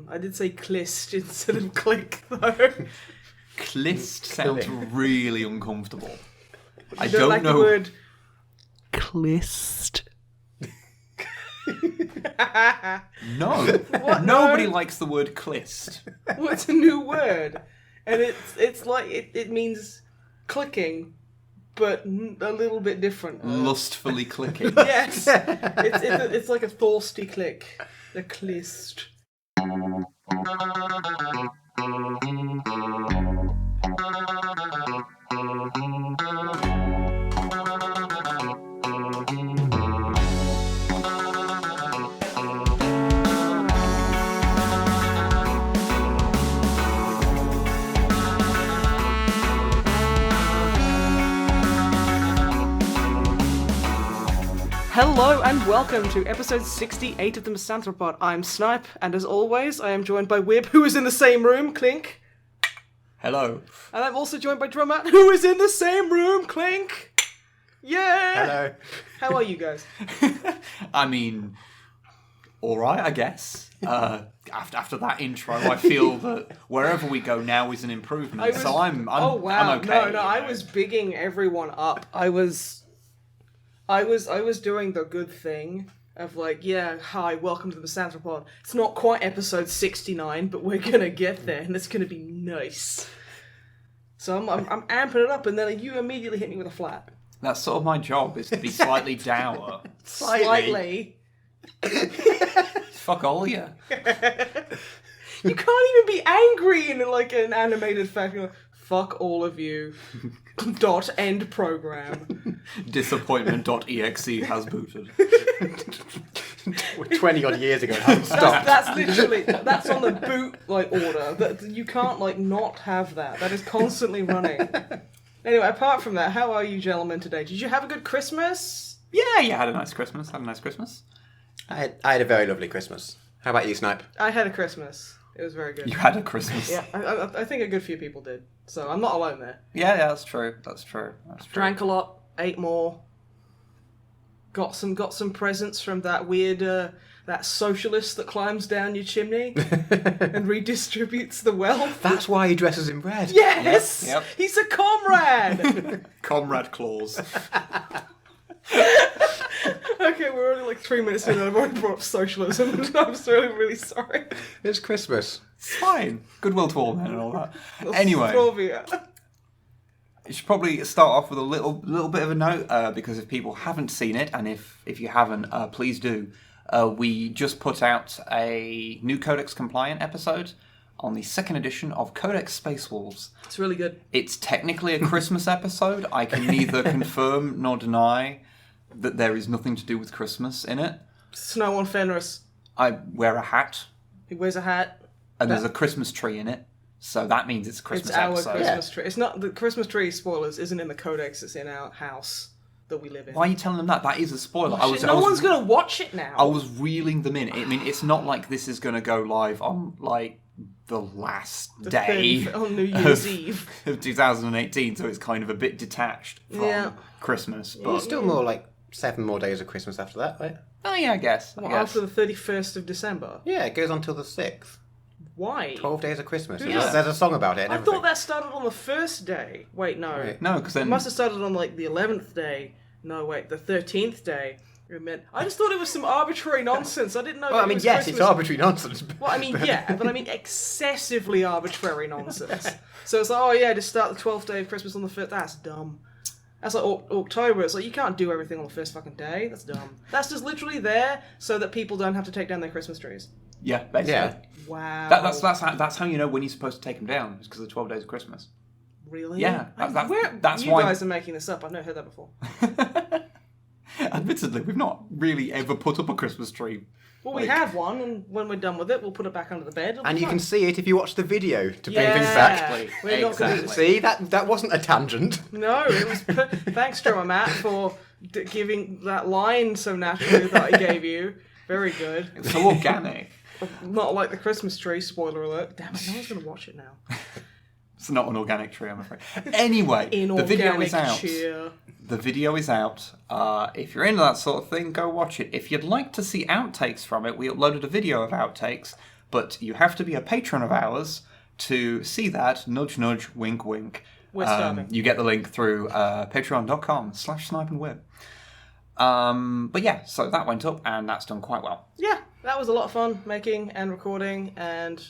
I did say clist instead of click, though. Clist sounds really uncomfortable. I don't don't like know. the word. Clist. No. What? Nobody No? likes the word clist. Well, it's a new word, and it's like it means clicking, but a little bit different. Lustfully clicking. Yes, it's like a thirsty click. The clist. Hello and welcome to episode 68 of the MisanthroPod. I'm Snipe, and as always, I am joined by Wib, who is in the same room, Clink. Hello. And I'm also joined by Drummer, who is in the same room, Clink. Yeah. Hello. How are you guys? I mean, alright, I guess. After that intro, I feel that wherever we go now is an improvement. So I'm okay. No, I was bigging everyone up. I was doing the good thing of like, yeah, hi, welcome to the MisanthroPod. It's not quite episode 69, but we're gonna get there, and it's gonna be nice. So I'm amping it up, and then you immediately hit me with a flat. That's sort of my job, is to be slightly dour. Slightly. Fuck all you. You can't even be angry in like an animated fashion. You're like, fuck all of you. Dot end program. Disappointment.exe has booted. 20 odd years ago, it hasn't stopped. That's literally, that's on the boot like order. That you can't like not have that. That is constantly running. Anyway, apart from that, how are you gentlemen today? Did you have a good Christmas? Yeah, had a nice Christmas. I had a very lovely Christmas. How about you, Snipe? I had a Christmas. It was very good. You had a Christmas. Yeah, I think a good few people did. So I'm not alone there. Yeah, that's true. Drank a lot, ate more. Got some presents from that weird that socialist that climbs down your chimney and redistributes the wealth. That's why he dresses in red. Yes, Yep. He's a comrade. Comrade clause. Okay, we're only like 3 minutes in and I've already brought up socialism. I'm really sorry. It's Christmas. It's fine. Goodwill to all men and all that. Anyway, Nostrovia. you should probably start off with a little bit of a note, because if people haven't seen it, and if you haven't, please do. We just put out a new Codex Compliant episode on the second edition of Codex Space Wolves. It's really good. It's technically a Christmas episode. I can neither confirm nor deny that there is nothing to do with Christmas in it. Snow on Fenris. I wear a hat. He wears a hat. And there's a Christmas tree in it, so that means it's a Christmas It's our episode. Christmas tree. It's not the Christmas tree. Spoilers isn't in the codex. It's in our house that we live in. Why are you telling them that? That is a spoiler. No one's gonna watch it now. I was reeling them in. I mean, it's not like this is going to go live on like the last day on New Year's Eve of 2018, so it's kind of a bit detached from Christmas. But Still more like 7 more days of Christmas after that, right? oh yeah, I guess. After the 31st of December. Yeah, it goes on till the 6th. Why? 12 days of Christmas. Yeah. There's a song about it and I everything. thought that started on the first day. Wait, no. Right. No, because It then must have started on like the 11th day. No, wait, the 13th day. I just thought it was some arbitrary nonsense. I didn't know. Well, that I mean, it was yes, Christmas. it's arbitrary nonsense. Well, I mean, yeah, but I mean excessively arbitrary nonsense. So it's like, oh yeah, just start the 12th day of Christmas on the 5th. That's dumb. That's like October. It's like, you can't do everything on the first fucking day. That's dumb. That's just literally there so that people don't have to take down their Christmas trees. yeah, basically. Yeah. Wow. That's how you know when you're supposed to take them down. It's because of the 12 days of Christmas. Really? Yeah, that's you why. guys are making this up. I've never heard that before. Admittedly, we've not really ever put up a Christmas tree. Well, we have one, and when we're done with it, we'll put it back under the bed. And you can see it if you watch the video to bring Yeah. things back. Exactly. We're not gonna- Exactly. See, that wasn't a tangent. No, it was. Thanks, Drummer Matt, for giving that line so naturally that I gave you. Very good. It's so organic. Not like the Christmas tree. Spoiler alert. Damn it! No one's gonna watch it now. It's not an organic tree, I'm afraid. Anyway, the video is out. Cheer. The video is out. If you're into that sort of thing, go watch it. If you'd like to see outtakes from it, we uploaded a video of outtakes, But you have to be a patron of ours to see that. Nudge, nudge, wink, wink. We're starving. You get the link through patreon.com/snipeandweb. But yeah, so that went up and that's done quite well. Yeah, that was a lot of fun making and recording, and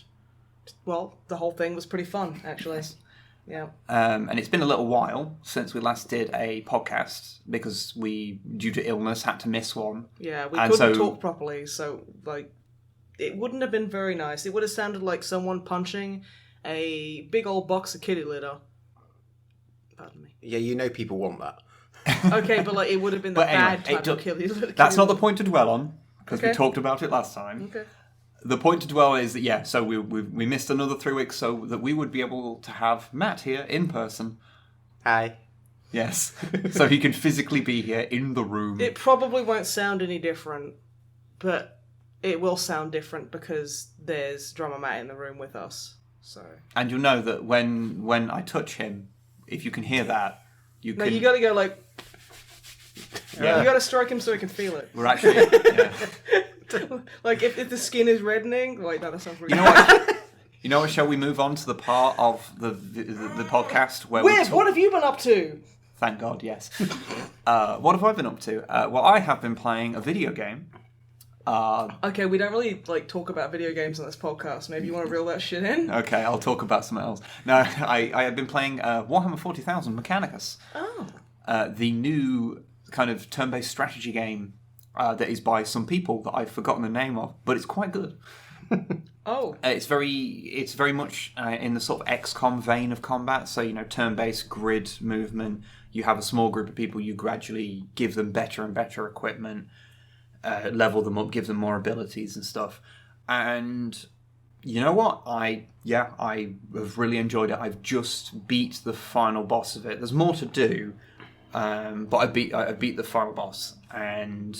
well, the whole thing was pretty fun actually. Yeah. And it's been a little while since we last did a podcast because we, due to illness, had to miss one. Yeah, we couldn't talk properly, so like it wouldn't have been very nice. It would have sounded like someone punching a big old box of kitty litter. Pardon me. Yeah, you know people want that. Okay, but like it would have been the bad type of kitty litter. That's not the point to dwell on because we Okay. talked about it last time. Okay. The point to dwell is that, yeah, so we missed another 3 weeks so that we would be able to have Matt here in person. Hi. Yes. So he can physically be here in the room. It probably won't sound any different, but it will sound different because there's drummer Matt in the room with us. So. And you'll know that when I touch him, if you can hear that, you can... No, you gotta go like... Yeah. You gotta strike him so he can feel it. We're actually... Yeah. Like, if the skin is reddening... Wait, no, that sounds really... You know what? You know what? Shall we move on to the part of the podcast where we Wib, talk... what have you been up to? Thank God, yes. What have I been up to? Well, I have been playing a video game. Okay, we don't really like talk about video games on this podcast. Maybe you want to reel that shit in? Okay, I'll talk about something else. No, I have been playing Warhammer 40,000 Mechanicus. Oh. The new kind of turn-based strategy game that is by some people that I've forgotten the name of, but it's quite good. Oh. It's very much in the sort of XCOM vein of combat. So, you know, turn-based grid movement. You have a small group of people. You gradually give them better and better equipment, level them up, give them more abilities and stuff. And you know what? I have really enjoyed it. I've just beat the final boss of it. There's more to do, but I beat the final boss. And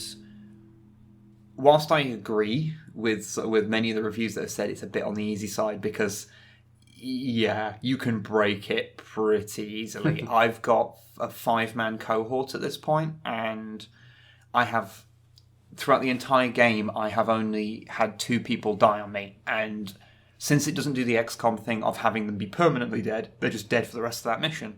whilst I agree with many of the reviews that have said it's a bit on the easy side because, yeah, you can break it pretty easily. I've got a 5-man cohort at this point, and I have, throughout the entire game, I have only had 2 people die on me. And since it doesn't do the XCOM thing of having them be permanently dead, they're just dead for the rest of that mission.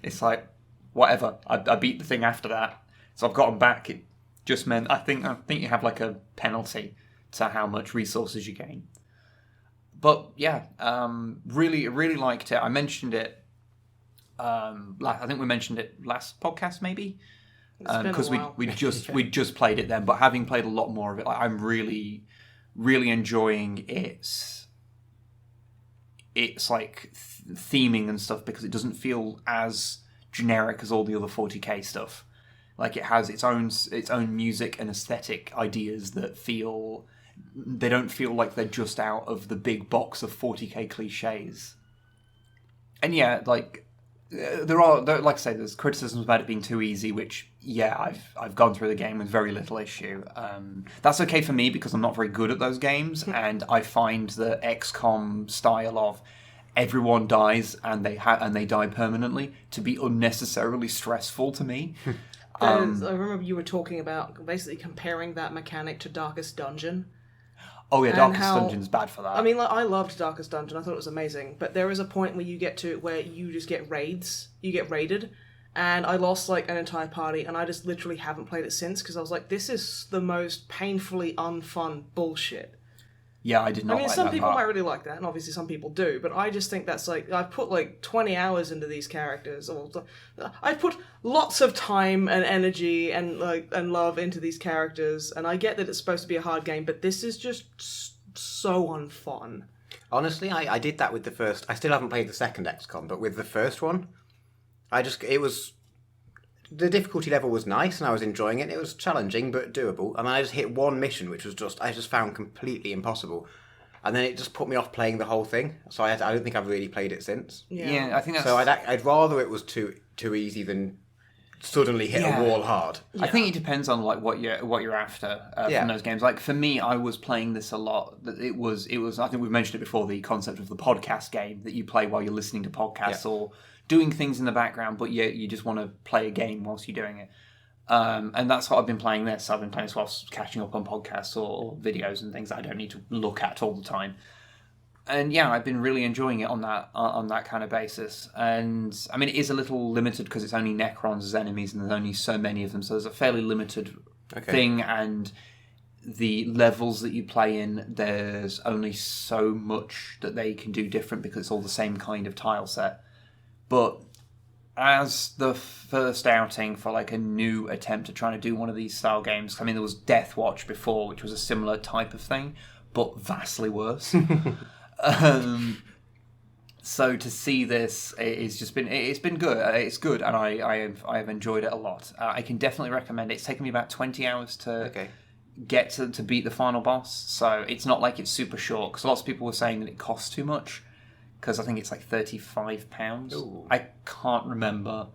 It's like, whatever. I beat the thing after that, so I've got them back. It just meant I think you have like a penalty to how much resources you gain. But yeah, really liked it. I mentioned it. I think we mentioned it last podcast, maybe, because we just played it then. But having played a lot more of it, I'm really enjoying its like theming and stuff because it doesn't feel as generic as all the other 40k stuff. Like it has its own music and aesthetic ideas that they don't feel like they're just out of the big box of 40k cliches. And yeah, like there are, like I say, there's criticisms about it being too easy, which yeah, I've gone through the game with very little issue. That's okay for me because I'm not very good at those games, and I find the XCOM style of everyone dies and they die permanently to be unnecessarily stressful to me. I remember you were talking about basically comparing that mechanic to Darkest Dungeon. Oh yeah, Darkest Dungeon's bad for that. I mean, like, I loved Darkest Dungeon. I thought it was amazing. But there is a point where you get to where you just get raids. You get raided. And I lost like an entire party, and I just literally haven't played it since because I was like, this is the most painfully unfun bullshit. Yeah, I did not like that. I mean, some people part. might really like that, and obviously some people do, but I just think that's like, I've put like 20 hours into these characters, or I put lots of time and energy and love into these characters, and I get that it's supposed to be a hard game, but this is just so unfun. Honestly, I did that with the first. I still haven't played the second XCOM, but with the first one, the difficulty level was nice and I was enjoying it. It was challenging but doable. And then I just hit one mission which was I just found completely impossible. And then it just put me off playing the whole thing. So I don't think I've really played it since. Yeah, I think that's... So I'd rather it was too easy than suddenly hit a wall hard. Yeah. I think it depends on like what you're after from those games. Like for me, I was playing this a lot. It was. I think we've mentioned it before. The concept of the podcast game that you play while you're listening to podcasts or doing things in the background, but you just want to play a game whilst you're doing it. And that's what I've been playing this. I've been playing this whilst catching up on podcasts or videos and things that I don't need to look at all the time. And yeah, I've been really enjoying it on that kind of basis. And I mean, it is a little limited because it's only Necrons as enemies and there's only so many of them. So there's a fairly limited thing. And the levels that you play in, there's only so much that they can do different because it's all the same kind of tile set. But as the first outing for like a new attempt at trying to do one of these style games, I mean, there was Death Watch before, which was a similar type of thing, but vastly worse. So to see this, it's been good. It's good, and I have enjoyed it a lot. I can definitely recommend it. It's taken me about 20 hours to get to beat the final boss, so it's not like it's super short. Because lots of people were saying that it costs too much. Because I think it's like £35. Ooh. I can't remember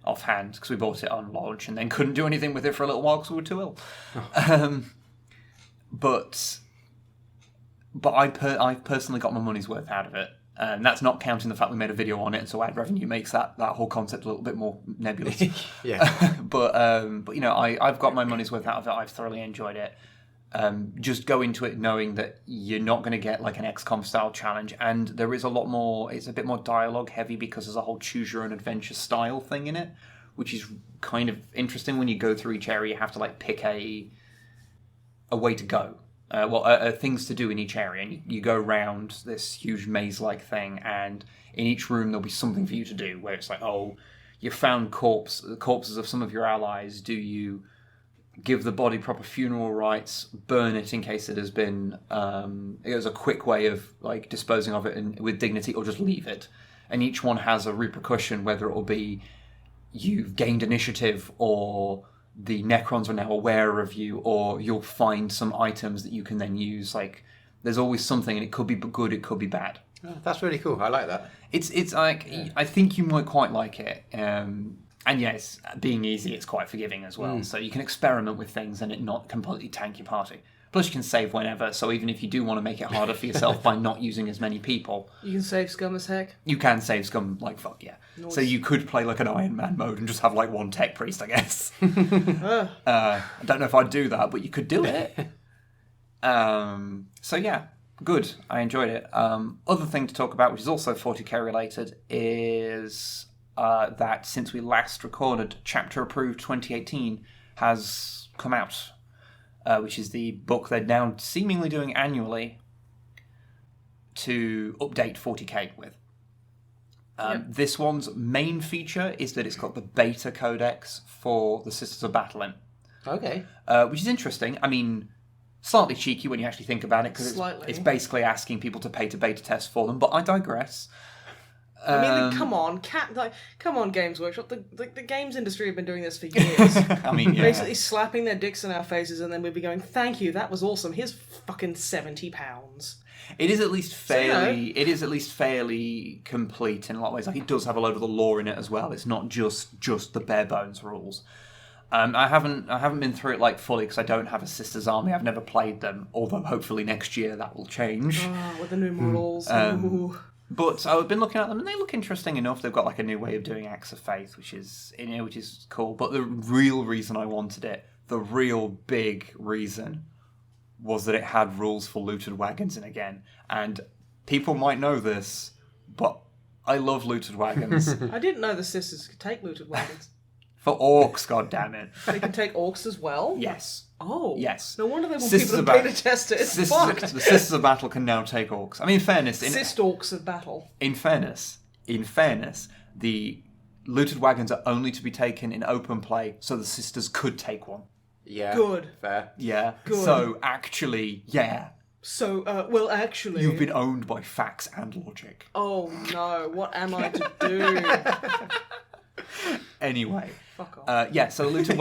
offhand because we bought it on launch and then couldn't do anything with it for a little while because we were too ill. But I personally got my money's worth out of it. And that's not counting the fact we made a video on it, so ad revenue makes that whole concept a little bit more nebulous. But you know, I've got my money's worth out of it. I've thoroughly enjoyed it. Just go into it knowing that you're not going to get like an XCOM style challenge, and there is a lot more. It's a bit more dialogue heavy because there's a whole choose your own adventure style thing in it, which is kind of interesting. When you go through each area, you have to like pick a way to go. Things to do in each area, and you go around this huge maze-like thing, and in each room there'll be something for you to do. Where it's like, oh, you found corpses of some of your allies. Do you give the body proper funeral rites, burn it in case it has been... it was a quick way of like disposing of it with dignity, or just leave it. And each one has a repercussion, whether it will be you've gained initiative, or the Necrons are now aware of you, or you'll find some items that you can then use. Like, there's always something, and it could be good, it could be bad. Oh, that's really cool. I like that. It's like, I think you might quite like it. And yes, being easy, it's quite forgiving as well. So you can experiment with things and it not completely tank your party. Plus you can save whenever, so even if you do want to make it harder for yourself by not using as many people... You can save scum as heck. You can save scum like fuck, yeah. Nice. So you could play like an Iron Man mode and just have like one tech priest, I guess. I don't know if I'd do that, but you could do it. So yeah, good. I enjoyed it. Other thing to talk about, which is also 40k related, is... that since we last recorded, Chapter Approved 2018 has come out, which is the book they're now seemingly doing annually to update 40k with. This one's main feature is that it's got the beta codex for the Sisters of Battle in. Okay. Which is interesting. I mean, slightly cheeky when you actually think about it, because it's basically asking people to pay to beta test for them, but I digress. I mean, come on, Games Workshop. The games industry have been doing this for years. I mean, yeah. Basically slapping their dicks in our faces, and then we'd be going, "Thank you, that was awesome. Here's fucking £70." It is at least fairly. It is at least fairly complete in a lot of ways. Like, it does have a load of the lore in it as well. It's not just the bare bones rules. I haven't been through it like fully because I don't have a Sisters Army. I've never played them. Although hopefully next year that will change. With the new models. But I've been looking at them, and they look interesting enough. They've got like a new way of doing Acts of Faith, which is cool. But the real reason I wanted it, the real big reason, was that it had rules for looted wagons in again. And people might know this, but I love looted wagons. I didn't know the Sisters could take looted wagons. For orcs, goddammit. They can take orcs as well? Yes. Oh. Yes. No wonder they want people to pay to test it. It's fucked. The Sisters of Battle can now take orcs. I mean, in fairness... Orcs of Battle. In fairness, the looted wagons are only to be taken in open play, so the Sisters could take one. Yeah. Good. Fair. Yeah. Good. So, actually, yeah. So, actually... You've been owned by facts and logic. Oh, no. What am I to do? Anyway. Fuck off. So looted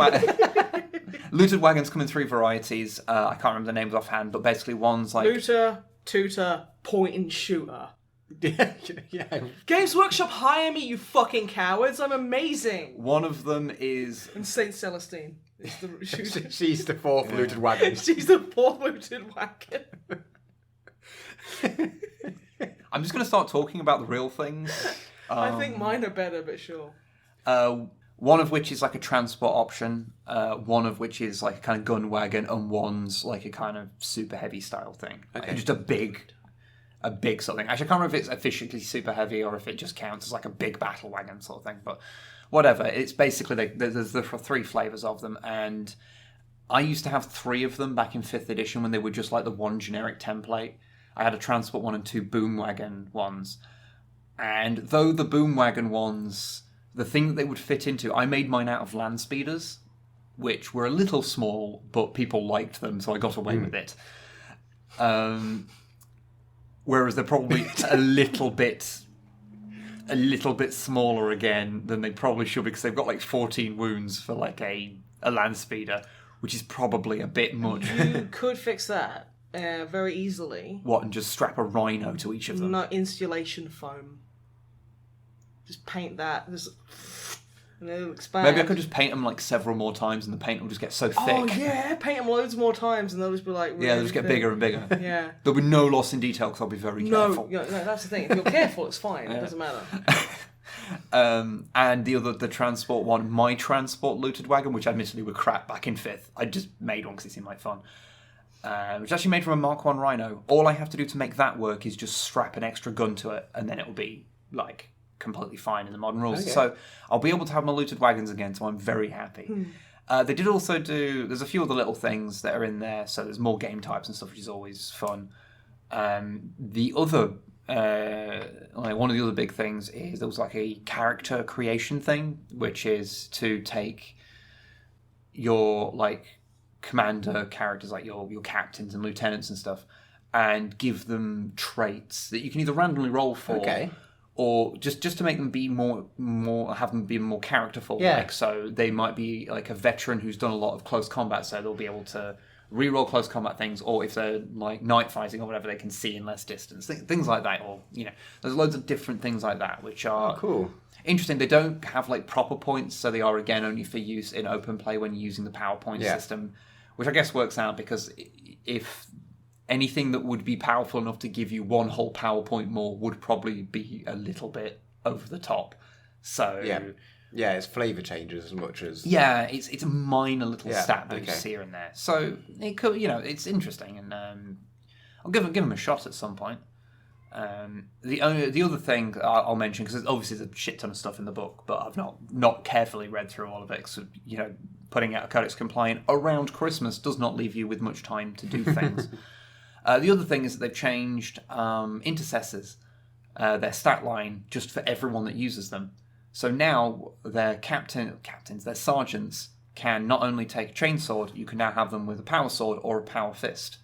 wagons come in three varieties. I can't remember the names offhand, but basically one's like... Looter, tutor, point and shooter. Yeah. Games Workshop, hire me, you fucking cowards. I'm amazing. One of them is... And Saint Celestine is the shooter. She's the fourth looted wagon. She's the fourth looted wagon. I'm just going to start talking about the real things. I think mine are better, but sure. One of which is like a transport option, one of which is like a kind of gun wagon, and one's like a kind of super heavy style thing. Okay. Just a big sort of thing. Actually, I can't remember if it's officially super heavy or if it just counts as like a big battle wagon sort of thing. But whatever, it's basically there's the 3 flavors of them, and I used to have 3 of them back in 5th edition when they were just like the one generic template. I had a transport one and 2 boom wagon ones, and though the boom wagon ones, the thing that they would fit into, I made mine out of land speeders, which were a little small, but people liked them, so I got away with it. Whereas they're probably a little bit smaller again than they probably should be, because they've got like 14 wounds for like a land speeder, which is probably a bit much. You could fix that very easily. What, and just strap a rhino to each of them? No, insulation foam. Just paint that. And it'll expand. Maybe I could just paint them like several more times and the paint will just get so thick. Oh yeah, paint them loads more times and they'll just be like... Really they'll just get bigger and bigger. Yeah. There'll be no loss in detail because I'll be very careful. No, that's the thing. If you're careful, it's fine. It doesn't matter. And the transport one, my transport looted wagon, which admittedly were crap back in 5th. I just made one because it seemed like fun. Which is actually made from a Mark 1 Rhino. All I have to do to make that work is just strap an extra gun to it, and then it'll be like completely fine in the modern rules. Okay. So I'll be able to have my looted wagons again, so I'm very happy. They did also there's a few other little things that are in there, so there's more game types and stuff, which is always fun. The other, one of the other big things is there was like a character creation thing, which is to take your like commander characters, like your captains and lieutenants and stuff, and give them traits that you can either randomly roll for, or just to make them be more have them be more characterful. Yeah. Like, so they might be like a veteran who's done a lot of close combat, so they'll be able to re-roll close combat things, or if they're like night fighting or whatever, they can see in less distance, things like that. Or there's loads of different things like that which are cool. Interesting. They don't have like proper points, so they are again only for use in open play when you're using the PowerPoint system, which I guess works out because if anything that would be powerful enough to give you one whole PowerPoint more would probably be a little bit over the top. So yeah, it's flavour changes as much as it's a minor little stat boost here and there. So it could, it's interesting, and I'll give them a shot at some point. The other thing I'll mention, because obviously there's a shit ton of stuff in the book, but I've not carefully read through all of it. Because putting out a Codex Compliant around Christmas does not leave you with much time to do things. The other thing is that they've changed intercessors, their stat line, just for everyone that uses them. So now their captains, their sergeants, can not only take a chainsword, you can now have them with a power sword or a power fist.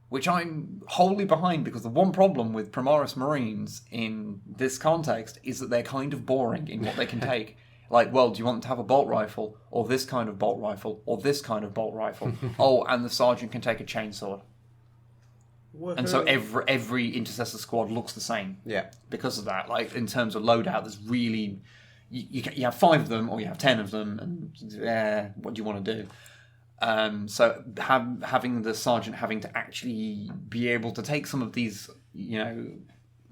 Which I'm wholly behind, because the one problem with Primaris Marines in this context is that they're kind of boring in what they can take. Like, well, do you want them to have a bolt rifle, or this kind of bolt rifle, or this kind of bolt rifle? Oh, and the sergeant can take a chainsword. And so every intercessor squad looks the same. Yeah. Because of that, like in terms of loadout, there's really you have 5 of them or you have 10 of them, and what do you want to do? So having the sergeant having to actually be able to take some of these,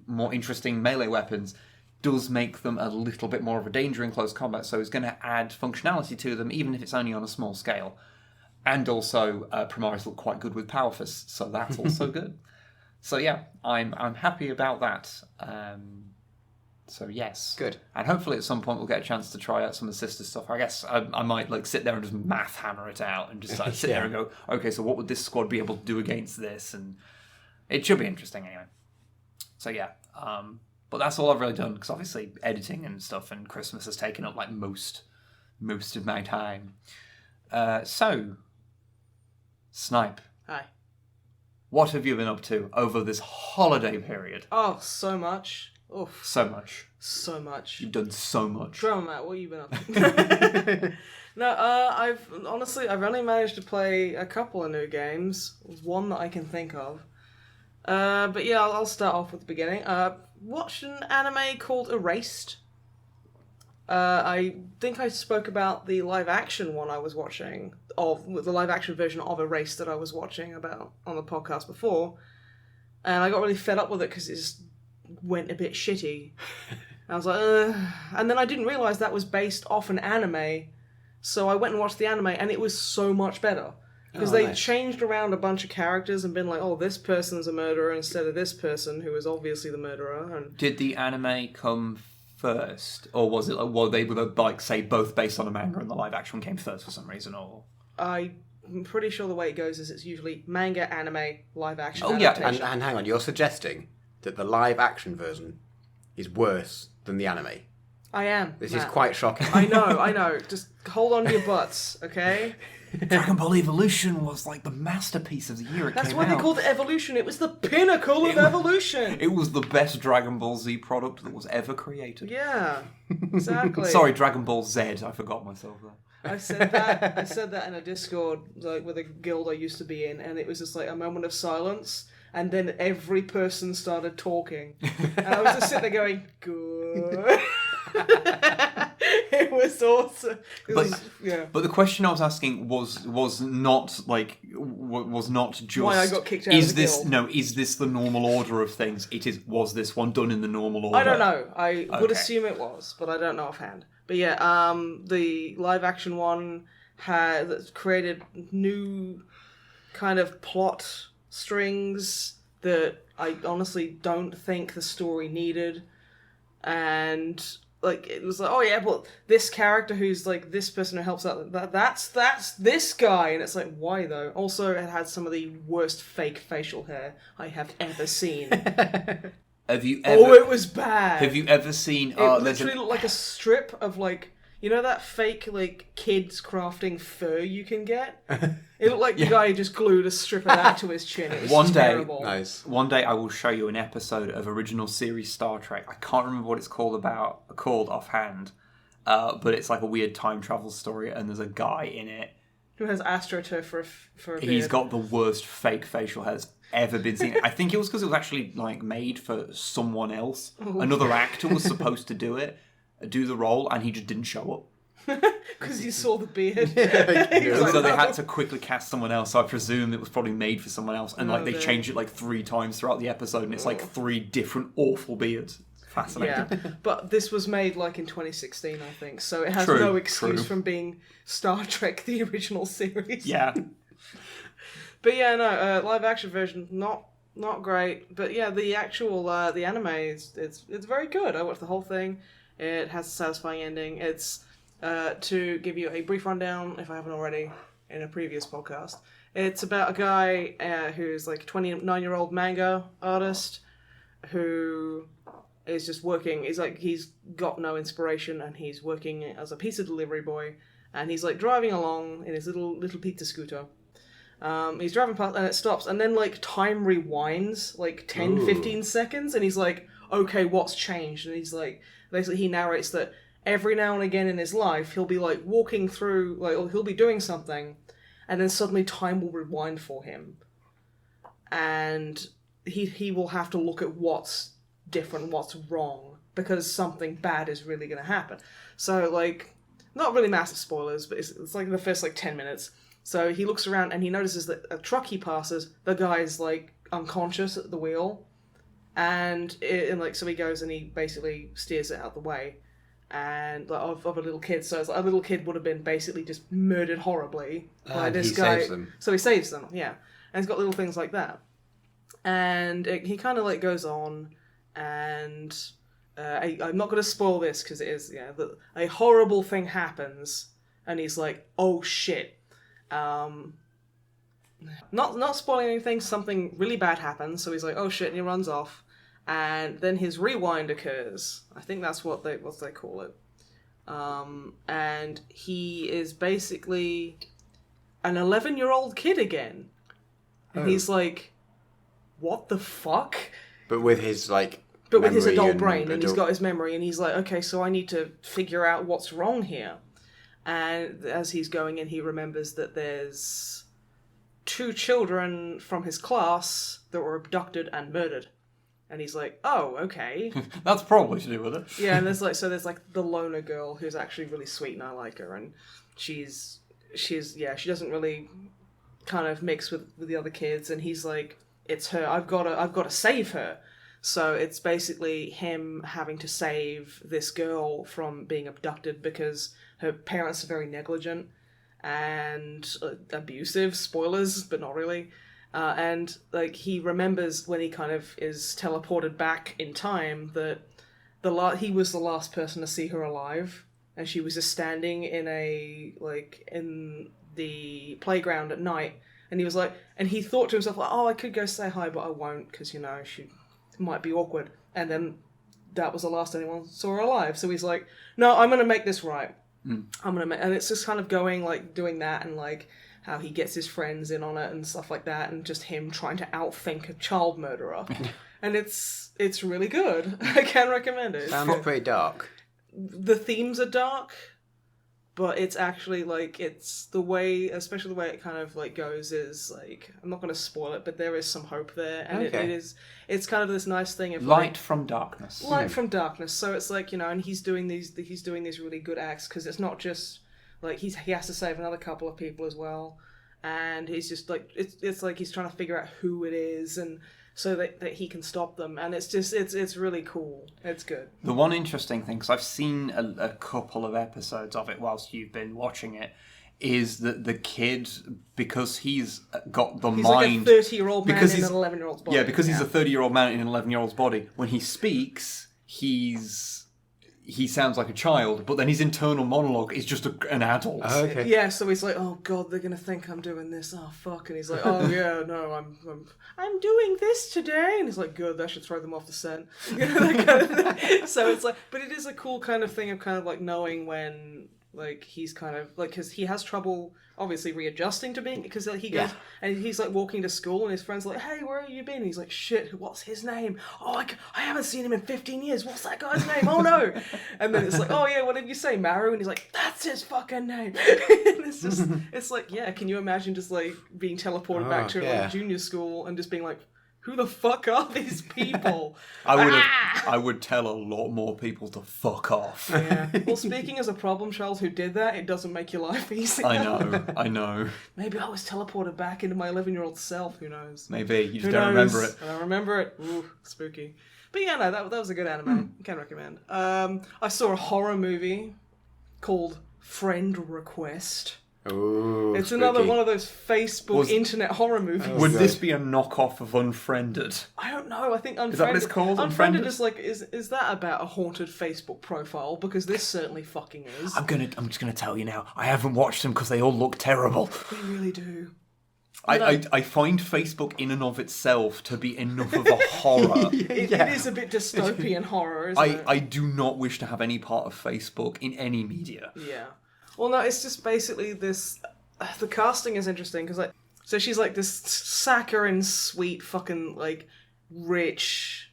more interesting melee weapons does make them a little bit more of a danger in close combat. So it's going to add functionality to them, even if it's only on a small scale. And also, Primaris look quite good with power fists, so that's also good. So yeah, I'm happy about that. So yes, good. And hopefully at some point we'll get a chance to try out some of the sister stuff. I guess I might like sit there and just math hammer it out and just sit there and go, okay, so what would this squad be able to do against this? And it should be interesting anyway. So yeah, but that's all I've really done, because obviously editing and stuff and Christmas has taken up like most of my time. So. Snipe. Hi. What have you been up to over this holiday period? Oh, so much. Oof. So much. So much. You've done so much. Drama Matt, what have you been up to? No, I've only managed to play a couple of new games. There's one that I can think of. But yeah, I'll start off with the beginning. Watched an anime called Erased. I think I spoke about the live action one I was watching, the live action version of Erased that I was watching about on the podcast before, and I got really fed up with it because it just went a bit shitty. And I was like, and then I didn't realise that was based off an anime, so I went and watched the anime, and it was so much better. Because they changed around a bunch of characters and been like, oh, this person's a murderer instead of this person who is obviously the murderer. And Did the anime come first? Or was it like, well, they were like, say, both based on a manga and the live action came first for some reason? Or I'm pretty sure the way it goes is it's usually manga, anime, live action. Oh, yeah, adaptation. And hang on, you're suggesting that the live action version is worse than the anime? I am. This Matt. is quite shocking. I know. Just hold on to your butts, okay? Dragon Ball Evolution was like the masterpiece of the year. That's why they called it Evolution. It was the pinnacle of evolution. It was the best Dragon Ball Z product that was ever created. Yeah, exactly. Sorry, Dragon Ball Z. I forgot myself there. I said that in a Discord, like with a guild I used to be in, and it was just like a moment of silence, and then every person started talking, and I was just sitting there going, "Good." It was awesome. But the question I was asking was not just why I got kicked out of the guild. Is this the normal order of things? It is. Was this one done in the normal order? I don't know. I would assume it was, but I don't know offhand. But yeah, the live action one had created new kind of plot strings that I honestly don't think the story needed, and like it was like, oh yeah, but this character who's like this person who helps out, that's this guy, and it's like, why though? Also, it had some of the worst fake facial hair I have ever seen. Have you ever? Oh, it was bad. Have you ever seen? It literally looked like a strip of like, you know that fake like kids crafting fur you can get. It looked like the guy just glued a strip of that to his chin. It was terrible. One day I will show you an episode of original series Star Trek. I can't remember what it's called offhand, but it's like a weird time travel story, and there's a guy in it who has astroturf for a beard. He's got the worst fake facial hair that's ever been seen. I think it was because it was actually like made for someone else. Ooh. Another actor was supposed to do the role, and he just didn't show up. Because he saw the beard. So they had to quickly cast someone else, so I presume it was probably made for someone else, and they changed it like 3 times throughout the episode, and it's like 3 different awful beards. Fascinating. Yeah, but this was made like in 2016, I think, so it has no excuse from being Star Trek, the original series. Yeah. But yeah, no, live action version, not great, but yeah, the actual, the anime, it's very good. I watched the whole thing. It has a satisfying ending. It's, to give you a brief rundown, if I haven't already, in a previous podcast, it's about a guy who's like a 29-year-old manga artist who is just working. He's got no inspiration, and he's working as a pizza delivery boy, and he's like driving along in his little pizza scooter. He's driving past, and it stops, and then like time rewinds like 10, 15 seconds, and he's like, okay, what's changed? And he's like, basically he narrates that every now and again in his life, he'll be like walking through, like, or he'll be doing something, and then suddenly time will rewind for him. And he will have to look at what's different, what's wrong, because something bad is really going to happen. So, like, not really massive spoilers, but it's like in the first, like, 10 minutes. So he looks around and he notices that a truck he passes, the guy's, like, unconscious at the wheel. And so he goes and he basically steers it out the way. And of a little kid, so it's like a little kid would have been basically just murdered horribly by this guy. Saves them. So he saves them, yeah. And he's got little things like that. And he kind of like goes on, and I'm not going to spoil this because it is, a horrible thing happens, and he's like, oh shit. Not spoiling anything. Something really bad happens, so he's like, oh shit, and he runs off. And then his rewind occurs. I think that's what they call it. And he is basically an 11-year-old kid again. And he's like, what the fuck? But with his, like, with his adult brain, and he's got his memory, and he's like, okay, so I need to figure out what's wrong here. And as he's going in, he remembers that there's 2 children from his class that were abducted and murdered. And he's like, oh, okay. That's probably to do with it. Yeah, and there's the loner girl who's actually really sweet, and I like her, and she doesn't really kind of mix with the other kids, and he's like, it's her, I've got to save her. So it's basically him having to save this girl from being abducted because her parents are very negligent and abusive. Spoilers, but not really. And like he remembers when he kind of is teleported back in time that he was the last person to see her alive, and she was just standing in the playground at night, and he was like, and he thought to himself like, oh, I could go say hi, but I won't because she might be awkward, and then that was the last anyone saw her alive. So he's like, no, I'm gonna make this right. I'm gonna make, and it's just kind of going like doing that and like how he gets his friends in on it and stuff like that, and just him trying to outthink a child murderer. And it's really good. I can recommend it. Sounds pretty dark. The themes are dark, but it's actually like especially the way it kind of like goes is like, I'm not going to spoil it, but there is some hope there, and it's kind of this nice thing of light from darkness. Light from darkness. So it's like, and he's doing these really good acts because it's not just like he has to save another couple of people as well, and he's just like it's like he's trying to figure out who it is and so that he can stop them, and it's really cool. It's good. The one interesting thing, because I've seen a couple of episodes of it whilst you've been watching it, is that the kid, because he's got the he's mind... He's like a 30-year-old man in an 11-year-old's body. Yeah, because he's a 30-year-old man in an 11-year-old's body. When he speaks, he sounds like a child, but then his internal monologue is just an adult. Oh, okay. Yeah, so he's like, oh god, they're gonna think I'm doing this. Oh fuck, and he's like, oh yeah, no, I'm doing this today, and he's like, good, that should throw them off the scent. That kind of thing. So it's like, but it is a cool kind of thing of kind of like knowing when like he's kind of like, because he has trouble obviously readjusting to being, because he goes and he's like walking to school and his friends are like, hey, where have you been? And he's like, shit, what's his name? Oh, I haven't seen him in 15 years. What's that guy's name? Oh no. And then it's like, oh yeah, what did you say, Maru? And he's like, that's his fucking name. And it's just, it's like, yeah, can you imagine just like being teleported back to like junior school and just being like, who the fuck are these people? I would tell a lot more people to fuck off. Yeah. Well, speaking as a problem child who did that, it doesn't make your life easy. I know. Maybe I was teleported back into my 11-year-old self. Who knows? Maybe you just don't remember it. I don't remember it. Ooh, spooky. But yeah, no, that was a good anime. Can recommend. I saw a horror movie called Friend Request. Ooh, it's spooky. Another one of those Facebook internet horror movies. Would this be a knockoff of Unfriended? I don't know. I think Unfriended. Is that what it's called? Unfriended is like is that about a haunted Facebook profile? Because this certainly fucking is. I'm just gonna tell you now. I haven't watched them because they all look terrible. They really do. I find Facebook in and of itself to be enough of a horror. It is a bit dystopian horror, isn't it? I do not wish to have any part of Facebook in any media. Yeah. Well, no, it's just basically this... The casting is interesting, because, like... So she's, like, this saccharine, sweet, fucking, like, rich,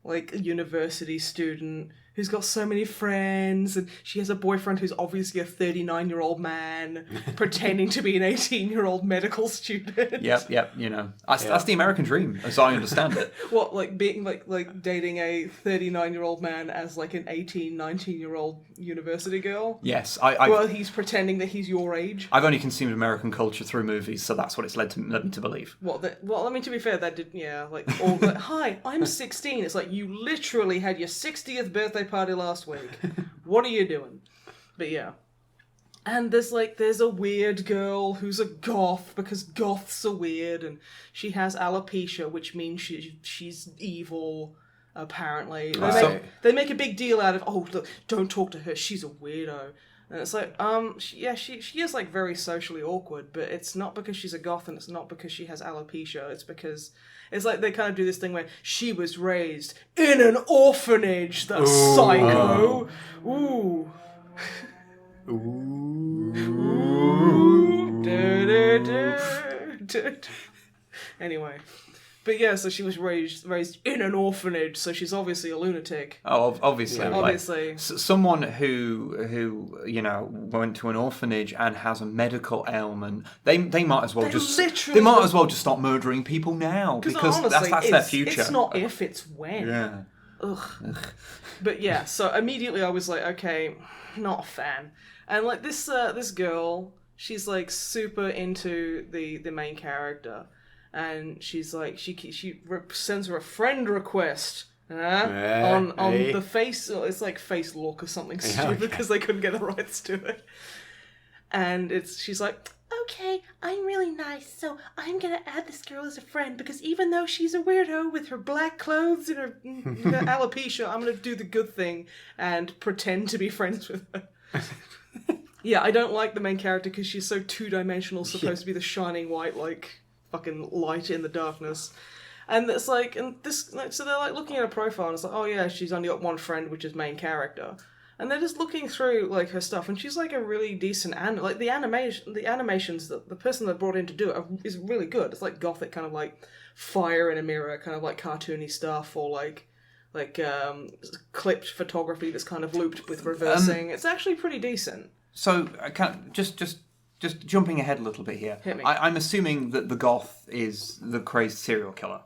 like, university student who's got so many friends, and she has a boyfriend who's obviously a 39-year-old man pretending to be an 18-year-old medical student. Yep, That's the American dream, as I understand it. What, like, being, like dating a 39-year-old man as, like, an 18, 19-year-old university girl? Yes, well, he's pretending that he's your age. I've only consumed American culture through movies, so that's what it's led me to believe. Well, I mean, to be fair, that did, hi, I'm 16. It's like, you literally had your 60th birthday party last week. What are you doing? But yeah. And there's a weird girl who's a goth, because goths are weird, and she has alopecia, which means she's evil, apparently. They make a big deal out of, oh, look, don't talk to her, she's a weirdo. And it's like, she is, like, very socially awkward, but it's not because she's a goth, and it's not because she has alopecia, it's because... It's like they kind of do this thing where she was raised in an orphanage, that's psycho. Ooh. Anyway. But yeah, so she was raised in an orphanage, so she's obviously a lunatic. Oh, obviously. Yeah, obviously. Someone who went to an orphanage and has a medical ailment, they might as well just start murdering people now, because honestly, that's their future. It's not if, it's when. Yeah. Ugh. But yeah, so immediately I was like, okay, not a fan. And like this girl, she's like super into the main character. And she's like, she sends her a friend request, On hey. the face, it's like face look or something stupid because they couldn't get the rights to it. And she's like, okay, I'm really nice, so I'm gonna add this girl as a friend because even though she's a weirdo with her black clothes and her alopecia, I'm gonna do the good thing and pretend to be friends with her. Yeah, I don't like the main character because she's so two-dimensional, supposed to be the shining white, like, fucking light in the darkness. And it's like, so they're like looking at her profile and it's like, oh yeah, she's only got one friend, which is main character. And they're just looking through, like, her stuff, and she's like a really decent, like, the animations that the person that brought in to do it is really good. It's like gothic, kind of like fire in a mirror, kind of like cartoony stuff, or like clipped photography that's kind of looped with reversing. It's actually pretty decent. So, I can't just jumping ahead a little bit here. Hit me. I'm assuming that the goth is the crazed serial killer.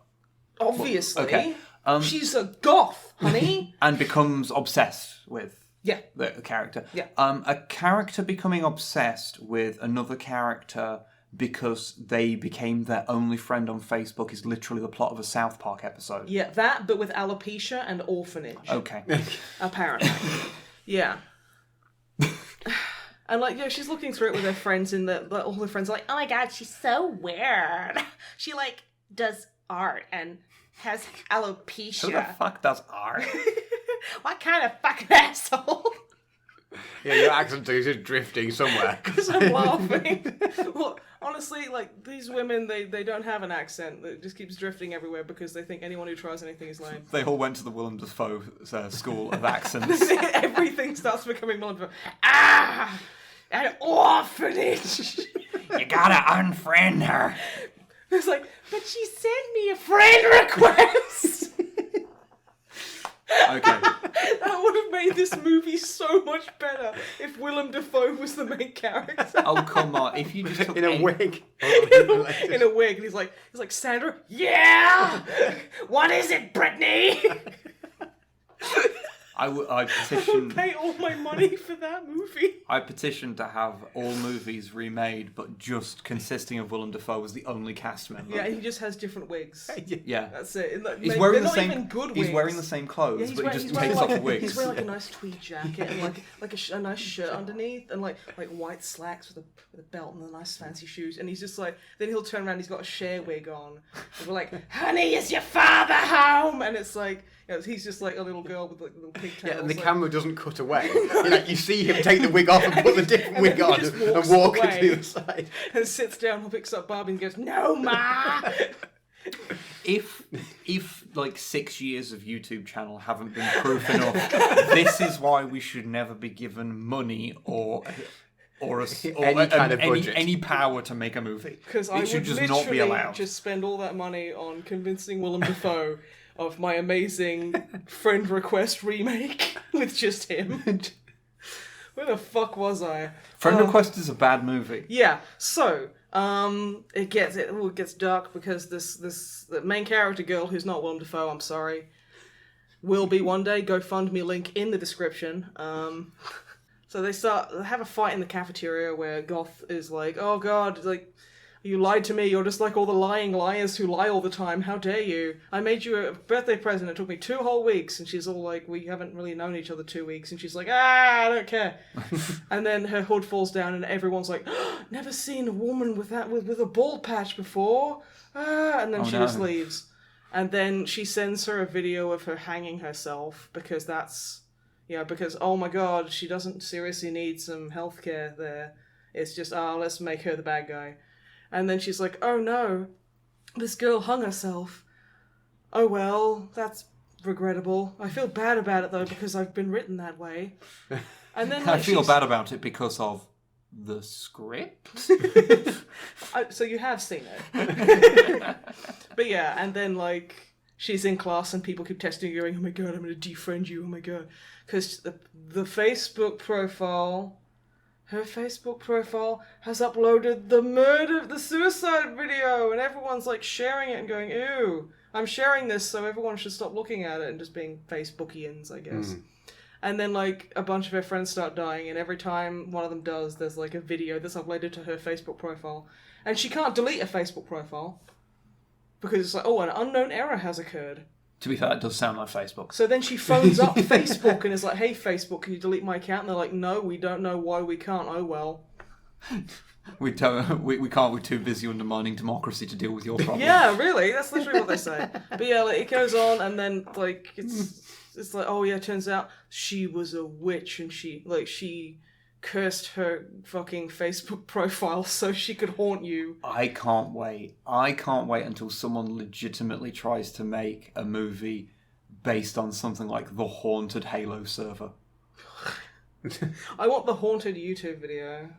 Obviously. Okay. She's a goth, honey. And becomes obsessed with the character. Yeah. A character becoming obsessed with another character because they became their only friend on Facebook is literally the plot of a South Park episode. Yeah, that, but with alopecia and orphanage. Okay. Apparently. Yeah. And, like, yeah, she's looking through it with her friends, and all her friends are like, oh my god, she's so weird. She, like, does art and has alopecia. Who the fuck does art? What kind of fucking asshole? Yeah, your accent is just drifting somewhere. Because I'm laughing. Well, honestly, like, these women, they don't have an accent. It just keeps drifting everywhere because they think anyone who tries anything is lame. They all went to the Willem Dafoe school of accents. Everything starts becoming Willem Dafoe. Ah! An orphanage! You gotta unfriend her. It's like, but she sent me a friend request! Okay. That would have made this movie so much better if Willem Dafoe was the main character. Oh, come on. If you just took In a wig. in a wig, and he's like, Sandra? Yeah! What is it, Brittany? I petition. I would pay all my money for that movie. I petitioned to have all movies remade, but just consisting of Willem Dafoe as the only cast member. Yeah, and he just has different wigs. Yeah. That's it. He's wearing the not same. even good He's wigs. wearing the same clothes, Yeah, but he he's just wearing takes like, off the wigs. He's wearing like a nice tweed jacket and like a nice shirt underneath, and like white slacks with a belt and the nice fancy shoes. And he's just like, then he'll turn around, he's got a Cher wig on. And we're like, honey, is your father home? And it's like, you know, he's just like a little girl with like little pigtails. Yeah, and the like, camera doesn't cut away. You see him take the wig off and put the different wig on and walk to the other side. And sits down and picks up Barbie and goes, no, ma! If like 6 years of YouTube channel haven't been proof enough, this is why we should never be given money or Any kind of budget. any power to make a movie. Because I should would just literally not be allowed. just spend all that money on convincing Willem Dafoe of my amazing friend request remake with just him. Where the fuck was I? Friend Request is a bad movie. Yeah, so it gets dark because the main character girl, who's not Willem Dafoe, I'm sorry, will be one day. GoFundMe link in the description. So they have a fight in the cafeteria where Goth is like, oh god, like, you lied to me, you're just like all the lying liars who lie all the time, how dare you? I made you a birthday present, it took me 2 whole weeks, and she's all like, we haven't really known each other 2 weeks, and she's like, I don't care. And then her hood falls down, and everyone's like, never seen a woman with a bald patch before, and then she just leaves. And then she sends her a video of her hanging herself, because oh my god, she doesn't seriously need some healthcare there. It's just, let's make her the bad guy. And then she's like, oh no, this girl hung herself. Oh well, that's regrettable. I feel bad about it though, because I've been written that way. And then I feel bad about it because of the script. So you have seen it. But yeah, and then like, she's in class and people keep texting her going, oh my god, I'm going to defriend you, oh my god. Because the Facebook profile... Her Facebook profile has uploaded the suicide video, and everyone's like sharing it and going, ew, I'm sharing this, so everyone should stop looking at it and just being Facebookians, I guess. And then like a bunch of her friends start dying, and every time one of them does, there's like a video that's uploaded to her Facebook profile. And she can't delete a Facebook profile because it's like, oh, an unknown error has occurred. To be fair, it does sound like Facebook. So then she phones up Facebook and is like, "Hey, Facebook, can you delete my account?" And they're like, "No, we don't know why we can't." Oh well. We can't. We're too busy undermining democracy to deal with your problem. Yeah, really. That's literally what they say. But yeah, like, it goes on, and then like it's like, oh yeah, turns out she was a witch, and she cursed her fucking Facebook profile so she could haunt you. I can't wait. I can't wait until someone legitimately tries to make a movie based on something like the haunted Halo server. I want the haunted YouTube video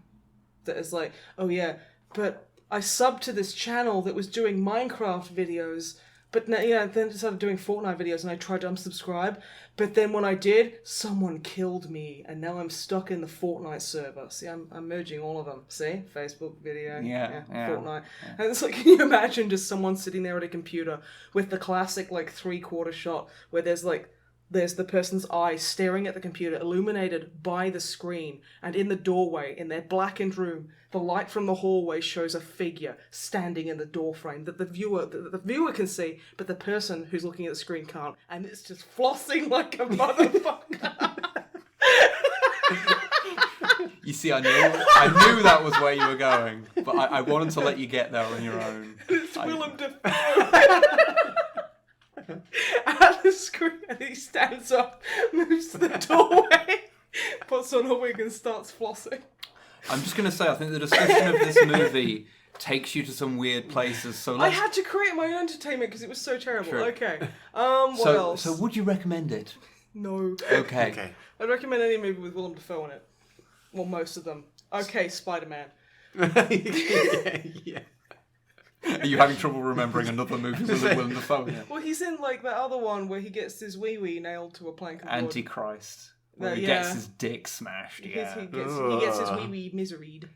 that is like, oh yeah, but I subbed to this channel that was doing Minecraft videos, but then it started doing Fortnite videos, and I tried to unsubscribe, but then when I did, someone killed me, and now I'm stuck in the Fortnite server. See, I'm merging all of them. See? Facebook video, Yeah. Fortnite. Yeah. And it's like, can you imagine just someone sitting there at a computer with the classic, like, 3/4 shot, where there's the person's eye staring at the computer, illuminated by the screen, and in the doorway, in their blackened room, the light from the hallway shows a figure standing in the doorframe that the viewer can see, but the person who's looking at the screen can't, and it's just flossing like a motherfucker. You see, I knew that was where you were going, but I wanted to let you get there on your own. It's Willem Dafoe. At the screen, and he stands up, moves to the doorway, puts on a wig and starts flossing. I'm just going to say, I think the description of this movie takes you to some weird places. So I had to create my own entertainment because it was so terrible. Sure. Okay. What else? So would you recommend it? No. Okay. I'd recommend any movie with Willem Dafoe in it. Well, most of them. Okay, Spider-Man. Yeah. Are you having trouble remembering another movie with Willem Dafoe in it? Well, he's in like that other one where he gets his wee-wee nailed to a plank of wood. Antichrist. Where he yeah. gets his dick smashed, He yeah. gets his wee-wee miseried.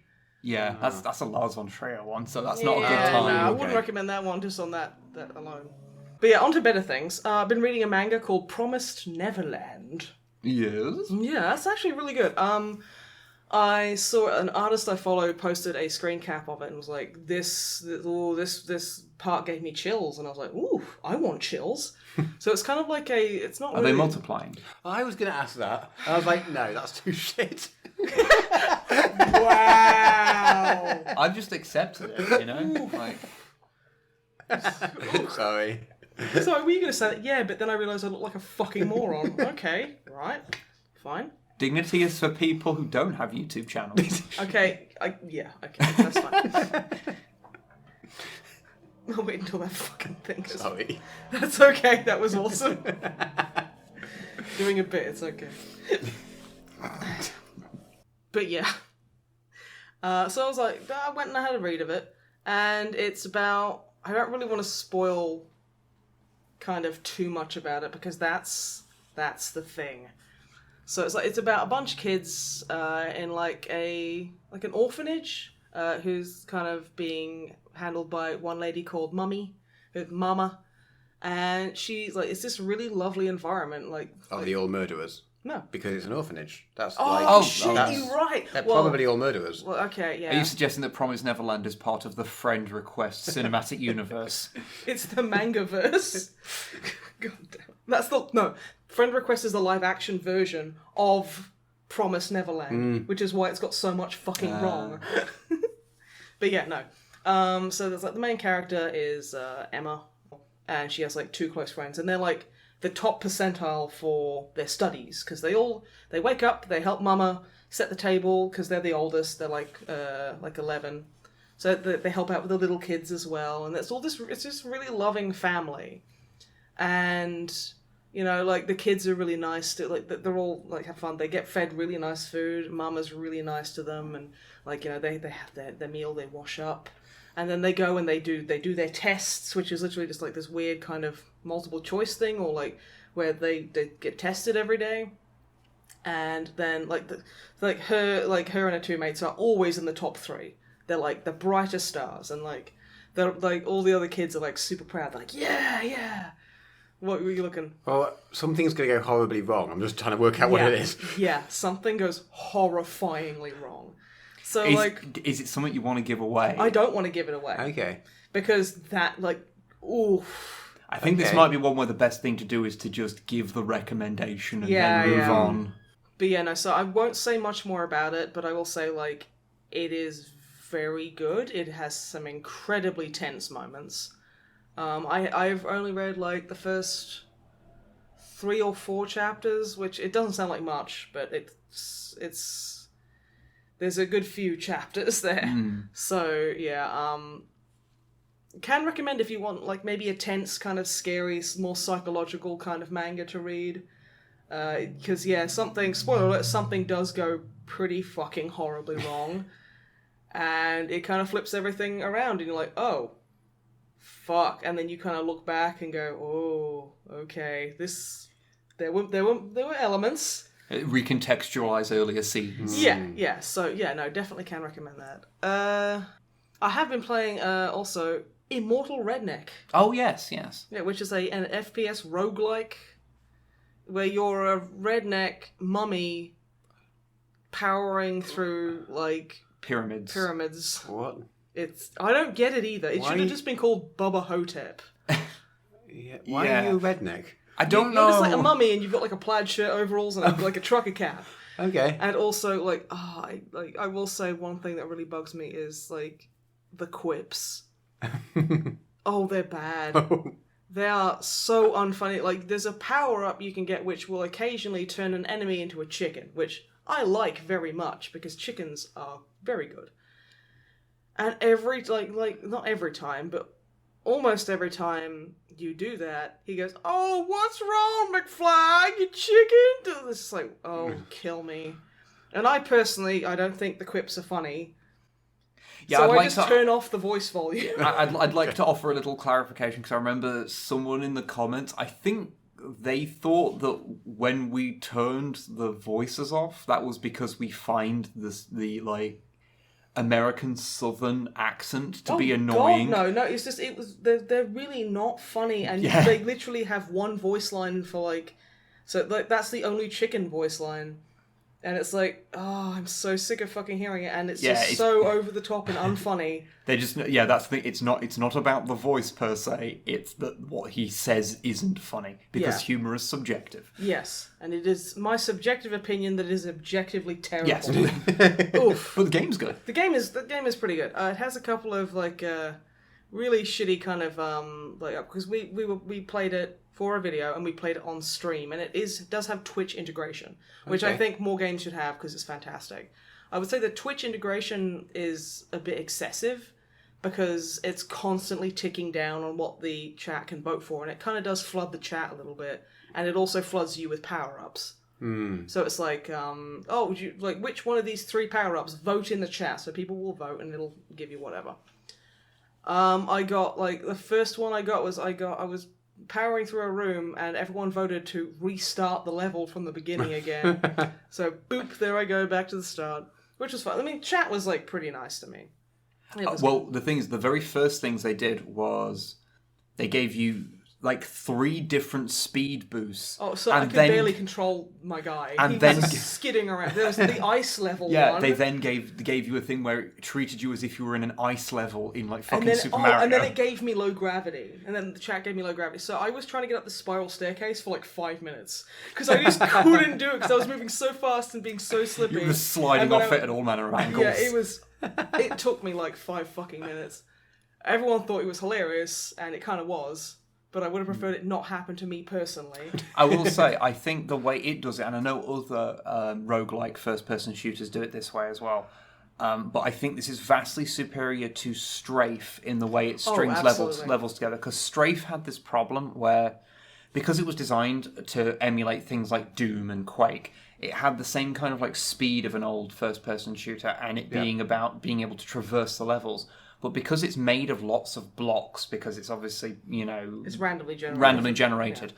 Yeah, that's a Lars von Trier one, so that's not a good Yeah, time. no, I Okay. wouldn't recommend that one just on that alone. But yeah, on to better things. I've been reading a manga called Promised Neverland. Yes? Yeah, that's actually really good. I saw an artist I follow posted a screen cap of it and was like, this part gave me chills, and I was like, ooh, I want chills. So it's kind of like it's not Are really... they multiplying? I was going to ask that. I was like, no, that's too shit. Wow! I've just accepted it, you know? Like, Sorry. So were you going to say that? Yeah, but then I realised I look like a fucking moron. Okay, right, fine. dignity is for people who don't have YouTube channels. Okay, that's fine. I'll wait until that fucking thing goes. Sorry. That's okay, that was awesome. Doing a bit, it's okay. But yeah. So I was like, I went and I had a read of it, and it's about, I don't really want to spoil kind of too much about it, because that's the thing. So it's about a bunch of kids in like an orphanage who's kind of being handled by one lady called Mama, and she's like, it's this really lovely environment. Are they all murderers? No, Because it's an orphanage. That's shit, that's, you're right. They're Well, probably all murderers. well, okay, yeah. Are you suggesting that Promised Neverland is part of the Friend Request cinematic universe? It's the manga-verse. God damn. Friend Request is the live-action version of Promised Neverland, which is why it's got so much fucking wrong. But yeah, no. So there's like, the main character is Emma, and she has like two close friends, and they're like the top percentile for their studies, because they wake up, they help Mama set the table, because they're the oldest, they're like 11. So they help out with the little kids as well, and it's this really loving family. And, you know, like, the kids are really nice to, like, they're all, like, have fun. They get fed really nice food. Mama's really nice to them, and, like, you know, they have their meal, they wash up. And then they go and they do their tests, which is literally just, like, this weird kind of multiple choice thing, or, like, where they get tested every day. And then, her and her two mates are always in the top 3. They're, like, the brightest stars, and, like, they're, like, all the other kids are, like, super proud. They're like, yeah! What were you looking? Well, something's going to go horribly wrong. I'm just trying to work out what it is. Yeah, something goes horrifyingly wrong. So, Is it something you want to give away? I don't want to give it away. Okay. Because that, like, ooh. I think this might be one where the best thing to do is to just give the recommendation and Yeah, then move yeah. on. But yeah, no, so I won't say much more about it, but I will say, like, it is very good. It has some incredibly tense moments. I've only read, like, the first 3 or 4 chapters, which it doesn't sound like much, but it's there's a good few chapters there. So, yeah, can recommend if you want, like, maybe a tense, kind of scary, more psychological kind of manga to read. Because, yeah, spoiler alert, something does go pretty fucking horribly wrong. And it kind of flips everything around, and you're like, oh, fuck. And then you kind of look back and go, oh, okay, there were elements. Recontextualize earlier scenes. Yeah, so, yeah, no, definitely can recommend that. I have been playing, also, Immortal Redneck. Oh, yes. Yeah, which is an FPS roguelike, where you're a redneck mummy powering through, like... Pyramids. What? I don't get it either. It Why should have just been called Bubba Hotep. Why are you a redneck? I don't know. You're just like a mummy, and you've got like a plaid shirt, overalls, and like a trucker cap. Okay. And also, like, I will say one thing that really bugs me is like the quips. Oh, they're bad. They are so unfunny. Like, there's a power-up you can get which will occasionally turn an enemy into a chicken, which I like very much, because chickens are very good. And not every time, but almost every time you do that, he goes, oh, what's wrong, McFly, you chicken? It's just like, oh, kill me. And I don't think the quips are funny. Yeah, so I'd I just turn off the voice volume. I'd like to offer a little clarification, because I remember someone in the comments, I think they thought that when we turned the voices off, that was because we find the like American Southern accent to be annoying. God, no, it's just they're really not funny, and they literally have one voice line for like, so like that's the only chicken voice line. And it's like, oh, I'm so sick of fucking hearing it, and it's so over the top and unfunny. They just, that's the thing. It's not about the voice per se. It's that what he says isn't funny, because humour is subjective. Yes, and it is my subjective opinion that it is objectively terrible. Yes, Oof. but the game's good. The game is pretty good. It has a couple of like really shitty kind of because we played it for a video, and we played it on stream, and it does have Twitch integration, which I think more games should have, because it's fantastic. I would say the Twitch integration is a bit excessive, because it's constantly ticking down on what the chat can vote for, and it kind of does flood the chat a little bit, and it also floods you with power-ups. So it's like, would you like which one of these 3 power-ups? Vote in the chat, so people will vote, and it'll give you whatever. I got like the first one I was powering through a room, and everyone voted to restart the level from the beginning again. So, boop, there I go, back to the start. Which was fun. I mean, chat was, like, pretty nice to me. The thing is, the very first things they did was they gave you, like, 3 different speed boosts. Oh, so I could barely control my guy. And he then was skidding around. There was the ice level one. Yeah, they then gave you a thing where it treated you as if you were in an ice level in, like, fucking Super Mario. And then it gave me low gravity. And then the chat gave me low gravity. So I was trying to get up the spiral staircase for, like, 5 minutes. Because I just couldn't do it, because I was moving so fast and being so slippy. You were sliding off it at all manner of angles. Yeah, it took me, like, 5 fucking minutes. Everyone thought it was hilarious, and it kind of was. But I would have preferred it not happen to me personally. I will say, I think the way it does it, and I know other roguelike first-person shooters do it this way as well, but I think this is vastly superior to Strafe in the way it strings levels together. Because Strafe had this problem where, because it was designed to emulate things like Doom and Quake, it had the same kind of like speed of an old first-person shooter, and it being about being able to traverse the levels. But because it's made of lots of blocks, because it's obviously, it's randomly generated,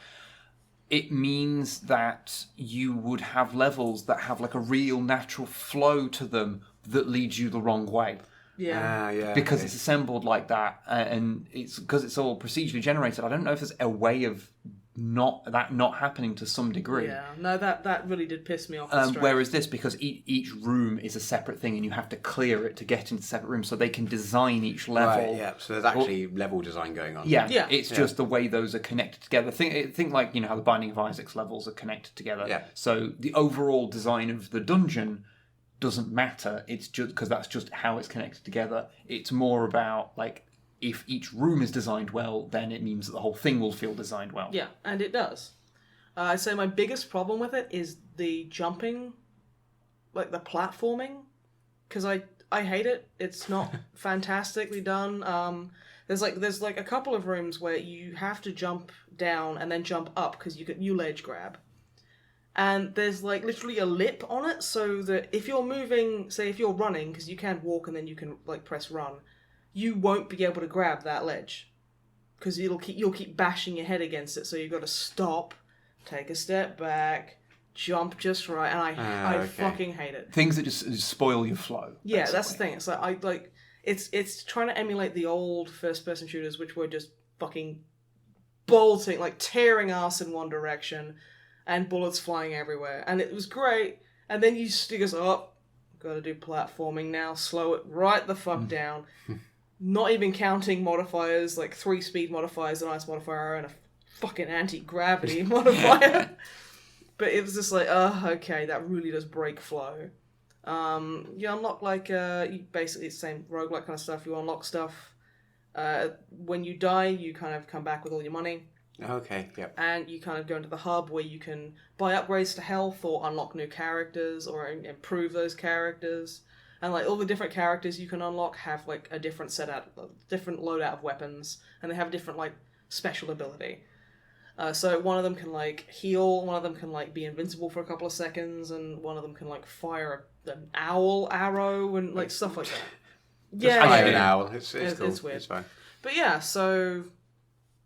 it means that you would have levels that have like a real natural flow to them that leads you the wrong way. Because it's assembled like that, and it's because it's all procedurally generated. I don't know if there's a way of not happening to some degree. Yeah, no, that really did piss me off. Whereas this, because each room is a separate thing and you have to clear it to get into separate rooms, so they can design each level. Right, yeah. So there's actually level design going on. Yeah. It's just the way those are connected together. Think like, how the Binding of Isaac's levels are connected together. Yeah. So the overall design of the dungeon doesn't matter. It's just because that's just how it's connected together. It's more about like, if each room is designed well, then it means that the whole thing will feel designed well. Yeah, and it does. I'd say my biggest problem with it is the jumping, like the platforming, because I hate it. It's not fantastically done. There's like a couple of rooms where you have to jump down and then jump up because you ledge grab. And there's like literally a lip on it, so that if you're moving, say if you're running, because you can walk and then you can like press run, you won't be able to grab that ledge because you'll keep bashing your head against it. So you've got to stop, take a step back, jump just right, and I fucking hate it. Things that just spoil your flow. Yeah, basically. That's the thing. It's like it's trying to emulate the old first-person shooters, which were just fucking bolting, like tearing ass in one direction, and bullets flying everywhere, and it was great. And then you goes, got to do platforming now. Slow it right the fuck down. Not even counting modifiers, like 3 speed modifiers, an ice modifier, and a fucking anti-gravity modifier. But it was just like, okay, that really does break flow. You unlock basically it's the same roguelike kind of stuff. You unlock stuff. When you die, you kind of come back with all your money. Okay, yep. And you kind of go into the hub where you can buy upgrades to health or unlock new characters or improve those characters. And like all the different characters you can unlock have like a different different loadout of weapons, and they have a different like special ability. So one of them can like heal, one of them can like be invincible for a couple of seconds, and one of them can like fire an owl arrow and like stuff like that. Just fire an owl. It's cool. It's weird. It's fine. But yeah, so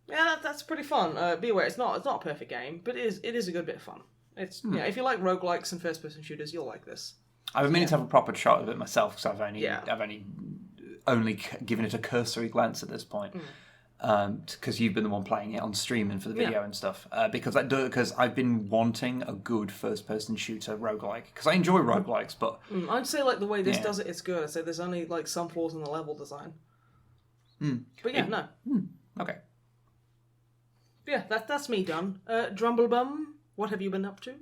yeah, that's pretty fun. Be aware, it's not a perfect game, but it is a good bit of fun. It's if you like roguelikes and first person shooters, you'll like this. I've been meaning to have a proper shot of it myself because I've only given it a cursory glance at this point. Because you've been the one playing it on stream and for the video and stuff. Because I've been wanting a good first-person shooter roguelike. Because I enjoy roguelikes, but I'd say like the way this does it, it's good. I'd say there's only like some flaws in the level design. But yeah, no. Okay. Yeah, that's me done. Drumblebum, what have you been up to?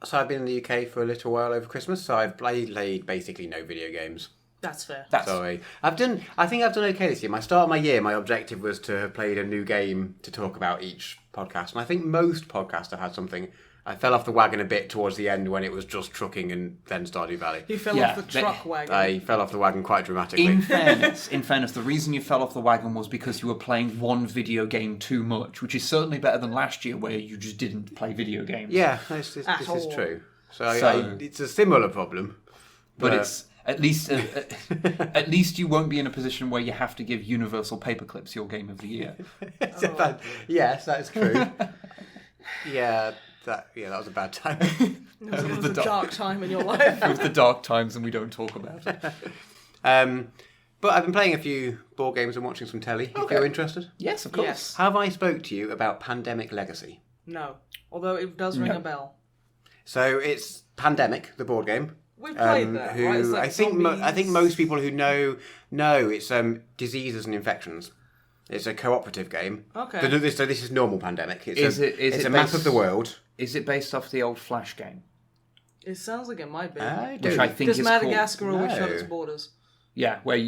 So I've been in the UK for a little while over Christmas, so I've played basically no video games. That's fair. Sorry. I think I've done okay this year. My start of my year, my objective was to have played a new game to talk about each podcast. And I think most podcasts have had something. I fell off the wagon a bit towards the end when it was just trucking and then Stardew Valley. You fell off the truck wagon. I fell off the wagon quite dramatically. In fairness, the reason you fell off the wagon was because you were playing one video game too much, which is certainly better than last year where you just didn't play video games. Yeah, this is true. So it's a similar problem. But it's... At least you won't be in a position where you have to give Universal Paperclips your game of the year. Yes, that's true. That was a bad time. It was a dark time in your life. It was the dark times and we don't talk about it. But I've been playing a few board games and watching some telly, if you're interested. Yes, of course. Yes. Have I spoke to you about Pandemic Legacy? No. Although it does ring a bell. So it's Pandemic, the board game. We've played that, right? It's like I think most people who know it's diseases and infections. It's a cooperative game. Okay. So this is normal Pandemic. It's a map of the world. Is it based off the old Flash game? It sounds like it might be. Which I think Does is Madagascar called... always shut its borders? Yeah, where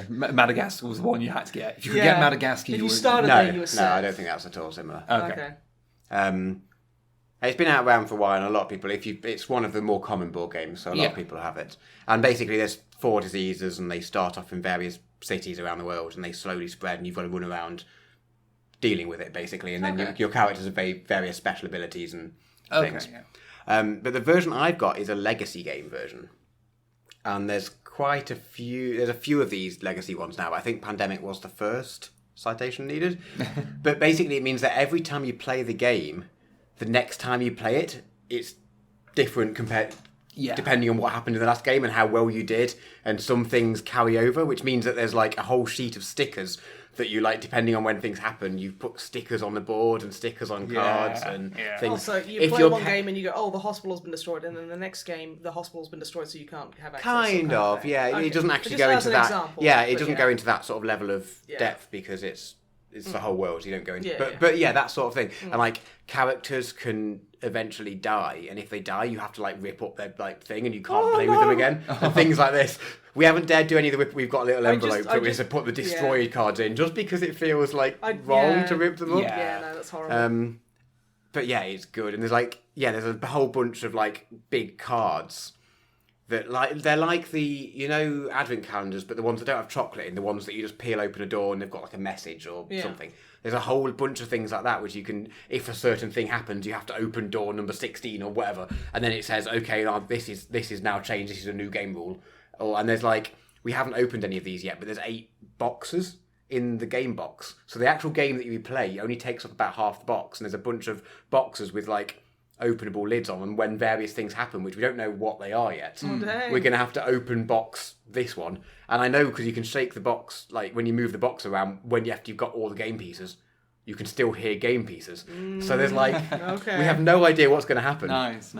Madagascar was the one you had to get. If you could get Madagascar, you started there, you were set. No, I don't think that's at all similar. Okay. It's been out around for a while, and a lot of people. It's one of the more common board games, so a lot of people have it. And basically, there's 4 diseases, and they start off in various cities around the world, and they slowly spread, and you've got to run around dealing with it, basically. And then your characters have various special abilities and things. But the version I've got is a legacy game version, and there's quite a few. There's a few of these legacy ones now. I think Pandemic was the first citation needed, but basically, it means that every time you play the game. The next time you play it, it's different depending on what happened in the last game and how well you did. And some things carry over, which means that there's like a whole sheet of stickers that you like, depending on when things happen, you put stickers on the board and stickers on cards and things. Also, you play one game and you go, oh, the hospital's been destroyed, and then the next game, the hospital's been destroyed, so you can't have access. Kind of, yeah. Okay. It doesn't actually go into that. Example, it doesn't go into that sort of level of depth because it's the whole world. You don't go into, but that sort of thing. And like characters can eventually die, and if they die, you have to like rip up their like thing, and you can't play with them again, and things like this. We haven't dared do any of the rip. We've got a little envelope that we just put the destroyed cards in, just because it feels like wrong to rip them up. Yeah, no, that's horrible. But yeah, it's good, and there's a whole bunch of like big cards that they're like the advent calendars, but the ones that don't have chocolate in, the ones that you just peel open a door and they've got like a message or something. There's a whole bunch of things like that which you can, if a certain thing happens, you have to open door number 16 or whatever, and then it says, okay, this is now changed. This is a new game rule. And there's we haven't opened any of these yet, but there's 8 boxes in the game box. So the actual game that you play only takes up about half the box, and there's a bunch of boxes with openable lids on, and when various things happen, which we don't know what they are yet, we're going to have to open box this one. And I know because you can shake the box, when you move the box around, after you've got all the game pieces, you can still hear game pieces. So there's we have no idea what's going to happen. Nice.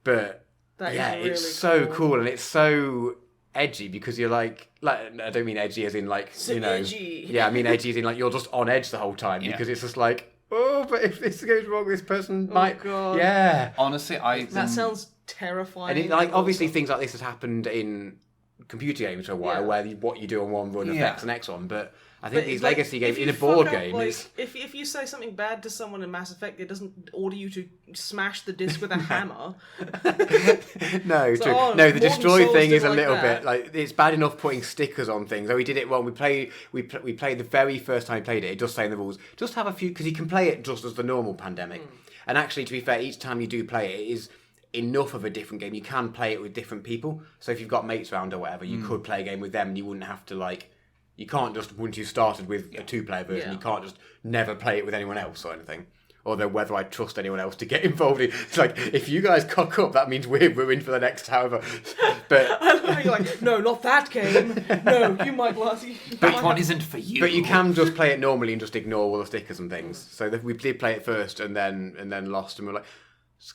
But really it's so cool, and it's so edgy because you're I don't mean edgy as in edgy. Yeah, I mean edgy as in you're just on edge the whole time because it's just oh, but if this goes wrong, this person might. God. Yeah. Honestly, that sounds terrifying. And obviously things like this has happened in computer games for a while, where what you do on one run affects the next one. But I think these legacy games in a board game is. If you say something bad to someone in Mass Effect, it doesn't order you to smash the disc with a hammer. No, true. No, the destroy thing is a little bit it's bad enough putting stickers on things. We did it when we played the very first time we played it. It does say in the rules, just have a few, because you can play it just as the normal Pandemic. And actually, to be fair, each time you do play it, it is enough of a different game. You can play it with different people. So if you've got mates around or whatever, you could play a game with them, and you wouldn't have to you can't just, once you started with a 2-player version, you can't just never play it with anyone else or anything. Although whether I trust anyone else to get involved in, it's if you guys cock up, that means we're ruined for the next however. But you're no, not that game. No, you might last. That one isn't for you. But you can just play it normally and just ignore all the stickers and things. So we did play it first and then lost, and we're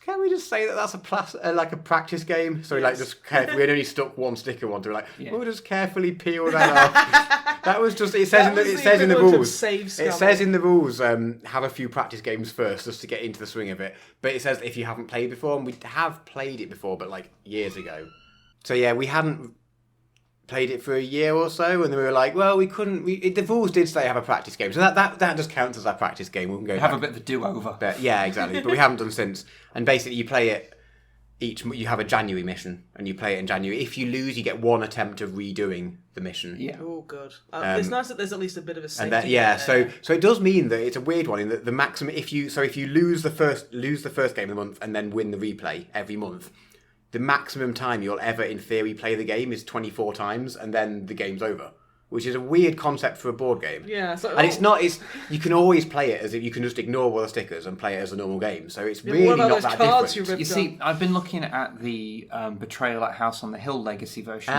can we just say that that's a practice game? So just carefully, we had only stuck one sticker onto. We'll just carefully peel that off. That was just. It says in the rules. It says in the rules, have a few practice games first, just to get into the swing of it. But it says if you haven't played before, and we have played it before, but years ago. So yeah, we hadn't played it for a year or so, and then we were well, we couldn't. The rules did say have a practice game, so that just counts as our practice game. We can go have a bit of a do-over. But yeah, exactly. But we haven't done since. And basically, you play it you have a January mission, and you play it in January. If you lose, you get one attempt of redoing the mission. Yeah. Oh, good. It's nice that there's at least a bit of a safety. So it does mean that it's a weird one in that the maximum. If you lose the first game of the month and then win the replay every month, the maximum time you'll ever, in theory, play the game is 24 times, and then the game's over. Which is a weird concept for a board game. Yeah. And you can always play it as if you can just ignore all the stickers and play it as a normal game. So it's really not that different. You see, I've been looking at the Betrayal at House on the Hill Legacy version,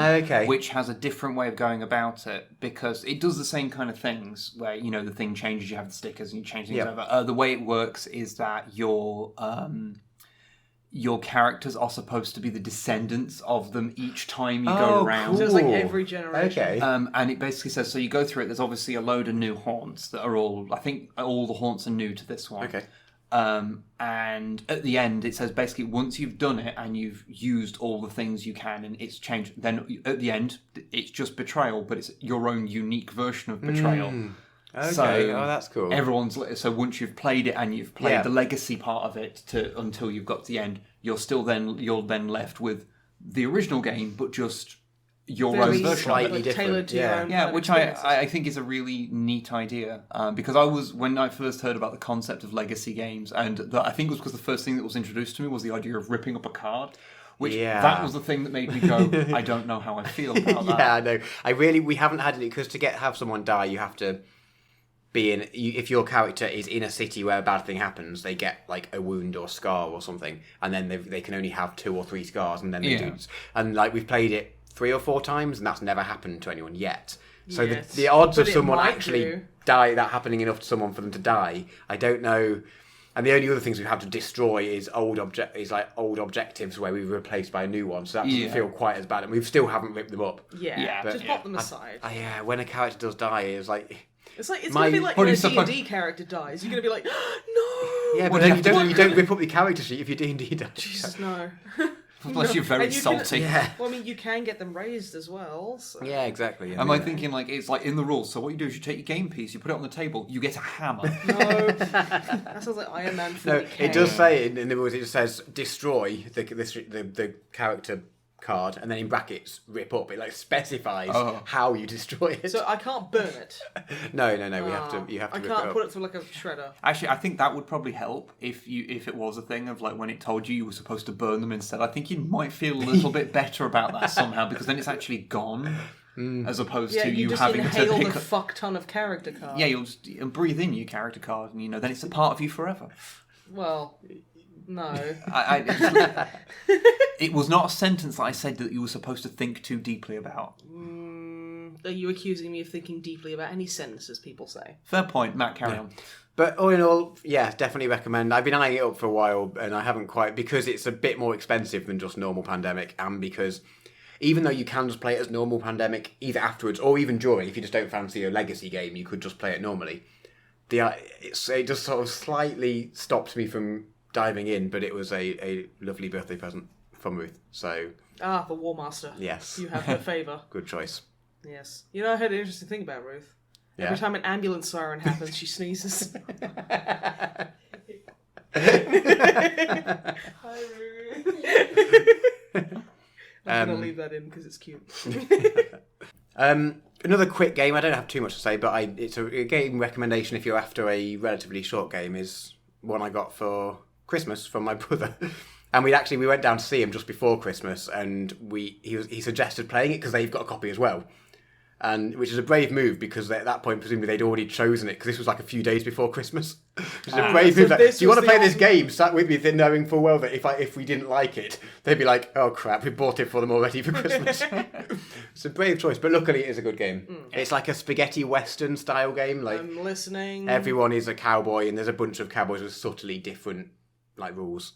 which has a different way of going about it, because it does the same kind of things where, the thing changes, you have the stickers and you change things over. The way it works is that your characters are supposed to be the descendants of them each time you go around. Cool. So it's every generation. Okay. And it basically says, so you go through it, there's obviously a load of new haunts that are I think all the haunts are new to this one. Okay. And at the end, it says basically once you've done it and you've used all the things you can and it's changed, then at the end, it's just Betrayal, but it's your own unique version of Betrayal. Okay. So that's cool. So once you've played it and you've played the legacy part of it until you've got to the end, you're then left with the original game, but just your own version, slightly different. Tailored to your own. Yeah, which I think is a really neat idea, because when I first heard about the concept of legacy games, and I think it was because the first thing that was introduced to me was the idea of ripping up a card. Which that was the thing that made me go, I don't know how I feel about that. Yeah, I know. We haven't had it, because to have someone die, you have to if your character is in a city where a bad thing happens, they get a wound or scar or something, and then they can only have 2 or 3 scars, and then they do. And we've played it 3 or 4 times, and that's never happened to anyone yet. So Yes. the odds of But it someone might actually do. that happening enough to someone for them to die, I don't know. And the only other things we've had to destroy is old objectives where we were replaced by a new one. So that doesn't feel quite as bad, and we still haven't ripped them up. Yeah, but- just pop them aside. Yeah, when a character does die, it's like. It's going My- to be like what when are a you D&D character dies. You're going to be like, no! Yeah, but What then do you you don't rip up the character sheet if your D&D dies. Jesus, no. Unless you're very And you salty. Yeah. Well, I mean, you can get them raised as well. So. Yeah, exactly. Yeah. Am I thinking like it's like in the rules? So what you do is you take your game piece, you put it on the table, you get a hammer. No. That sounds like Iron Man 40K. No, it does say in the rules. It just says destroy the character card, and then in brackets rip up. It like specifies how you destroy it. So I can't burn it. No. You have to. I rip can't it up. put it through like a shredder. Actually, I think that would probably help if it was a thing of like when it told you were supposed to burn them instead. I think you might feel a little bit better about that somehow because then it's actually gone, as opposed Yeah, to you just having to inhaled pick a up. fuck ton of character cards. Yeah, you'll breathe in your character card, and then it's a part of you forever. Well, no. It was not a sentence that I said that you were supposed to think too deeply about. Are you accusing me of thinking deeply about any sentences people say? Fair point, Matt. Carry on. But all in all, yeah, definitely recommend. I've been eyeing it up for a while, and I haven't quite because it's a bit more expensive than just normal Pandemic, and because even though you can just play it as normal Pandemic either afterwards or even during, if you just don't fancy a legacy game, you could just play it normally. It just sort of slightly stopped me from diving in, but it was a lovely birthday present from Ruth. So Ah, the War Master. yes, You have her favour. good choice. Yes. You know, I heard an interesting thing about Ruth. Yeah. Every time an ambulance siren happens, she sneezes. Hi, Ruth. I'm going to leave that in because it's cute. Another quick game. I don't have too much to say, but it's a game recommendation if you're after a relatively short game. Is one I got for Christmas from my brother, and we went down to see him just before Christmas, and he suggested playing it because they've got a copy as well. And which is a brave move because at that point presumably they'd already chosen it because this was like a few days before Christmas. Which is a brave so move. Like, this do you want was to play the this game? Sat with me, knowing full well that if we didn't like it, they'd be like, "Oh crap, we bought it for them already for Christmas." It's a brave choice, but luckily it is a good game. It's like a spaghetti western style game. Like I'm listening. everyone is a cowboy, and there's a bunch of cowboys with subtly different like rules,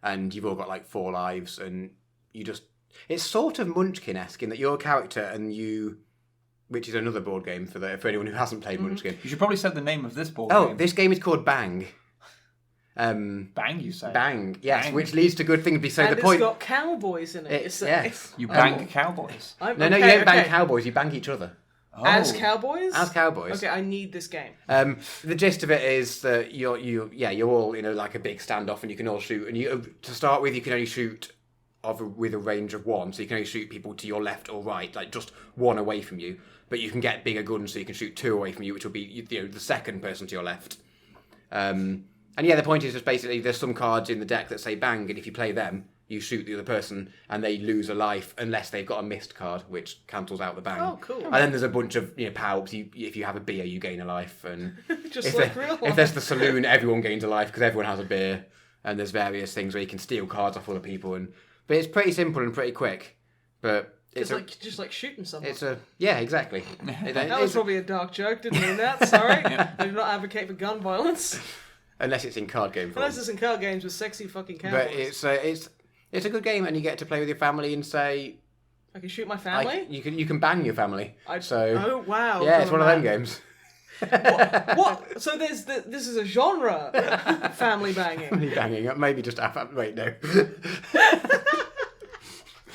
and you've all got like 4 lives, and it's sort of Munchkin-esque in that you're a character and you. Which is another board game for anyone who hasn't played Munchkin. You should probably say the name of this board Oh, game. this game is called Bang. Bang, you say? Bang, yes, Bang. which leads to good things. Because and the point, it's got cowboys in it. It's- yes. You bang cowboys. I'm, no, okay, you don't bang okay. cowboys. You bang each other Oh. As cowboys? as cowboys. Okay, I need this game. The gist of it is that you're all like a big standoff, and you can all shoot. And to start with, you can only shoot with a range of 1, so you can only shoot people to your left or right, like just 1 away from you. But you can get bigger guns, so you can shoot 2 away from you, which will be the second person to your left. And yeah, the point is just basically there's some cards in the deck that say bang, and if you play them, you shoot the other person, and they lose a life unless they've got a missed card, which cancels out the bang. Oh, cool. And then there's a bunch of power-ups. If you have a beer, you gain a life, and Just if, like real life. if there's the saloon, everyone gains a life because everyone has a beer, and there's various things where you can steal cards off other people, but it's pretty simple and pretty quick, but. It's just like shooting someone. Yeah, exactly. That was probably a dark joke. Didn't mean that. Sorry. I do not advocate for gun violence. Unless it's in card game form. Unless it's in card games with sexy fucking cowboys. But it's a good game, and you get to play with your family and say I can shoot my family. like, you can bang your family. Oh wow. Yeah, it's one of them man. games. What? So this is a genre. Family banging. Family banging. Maybe just wait no.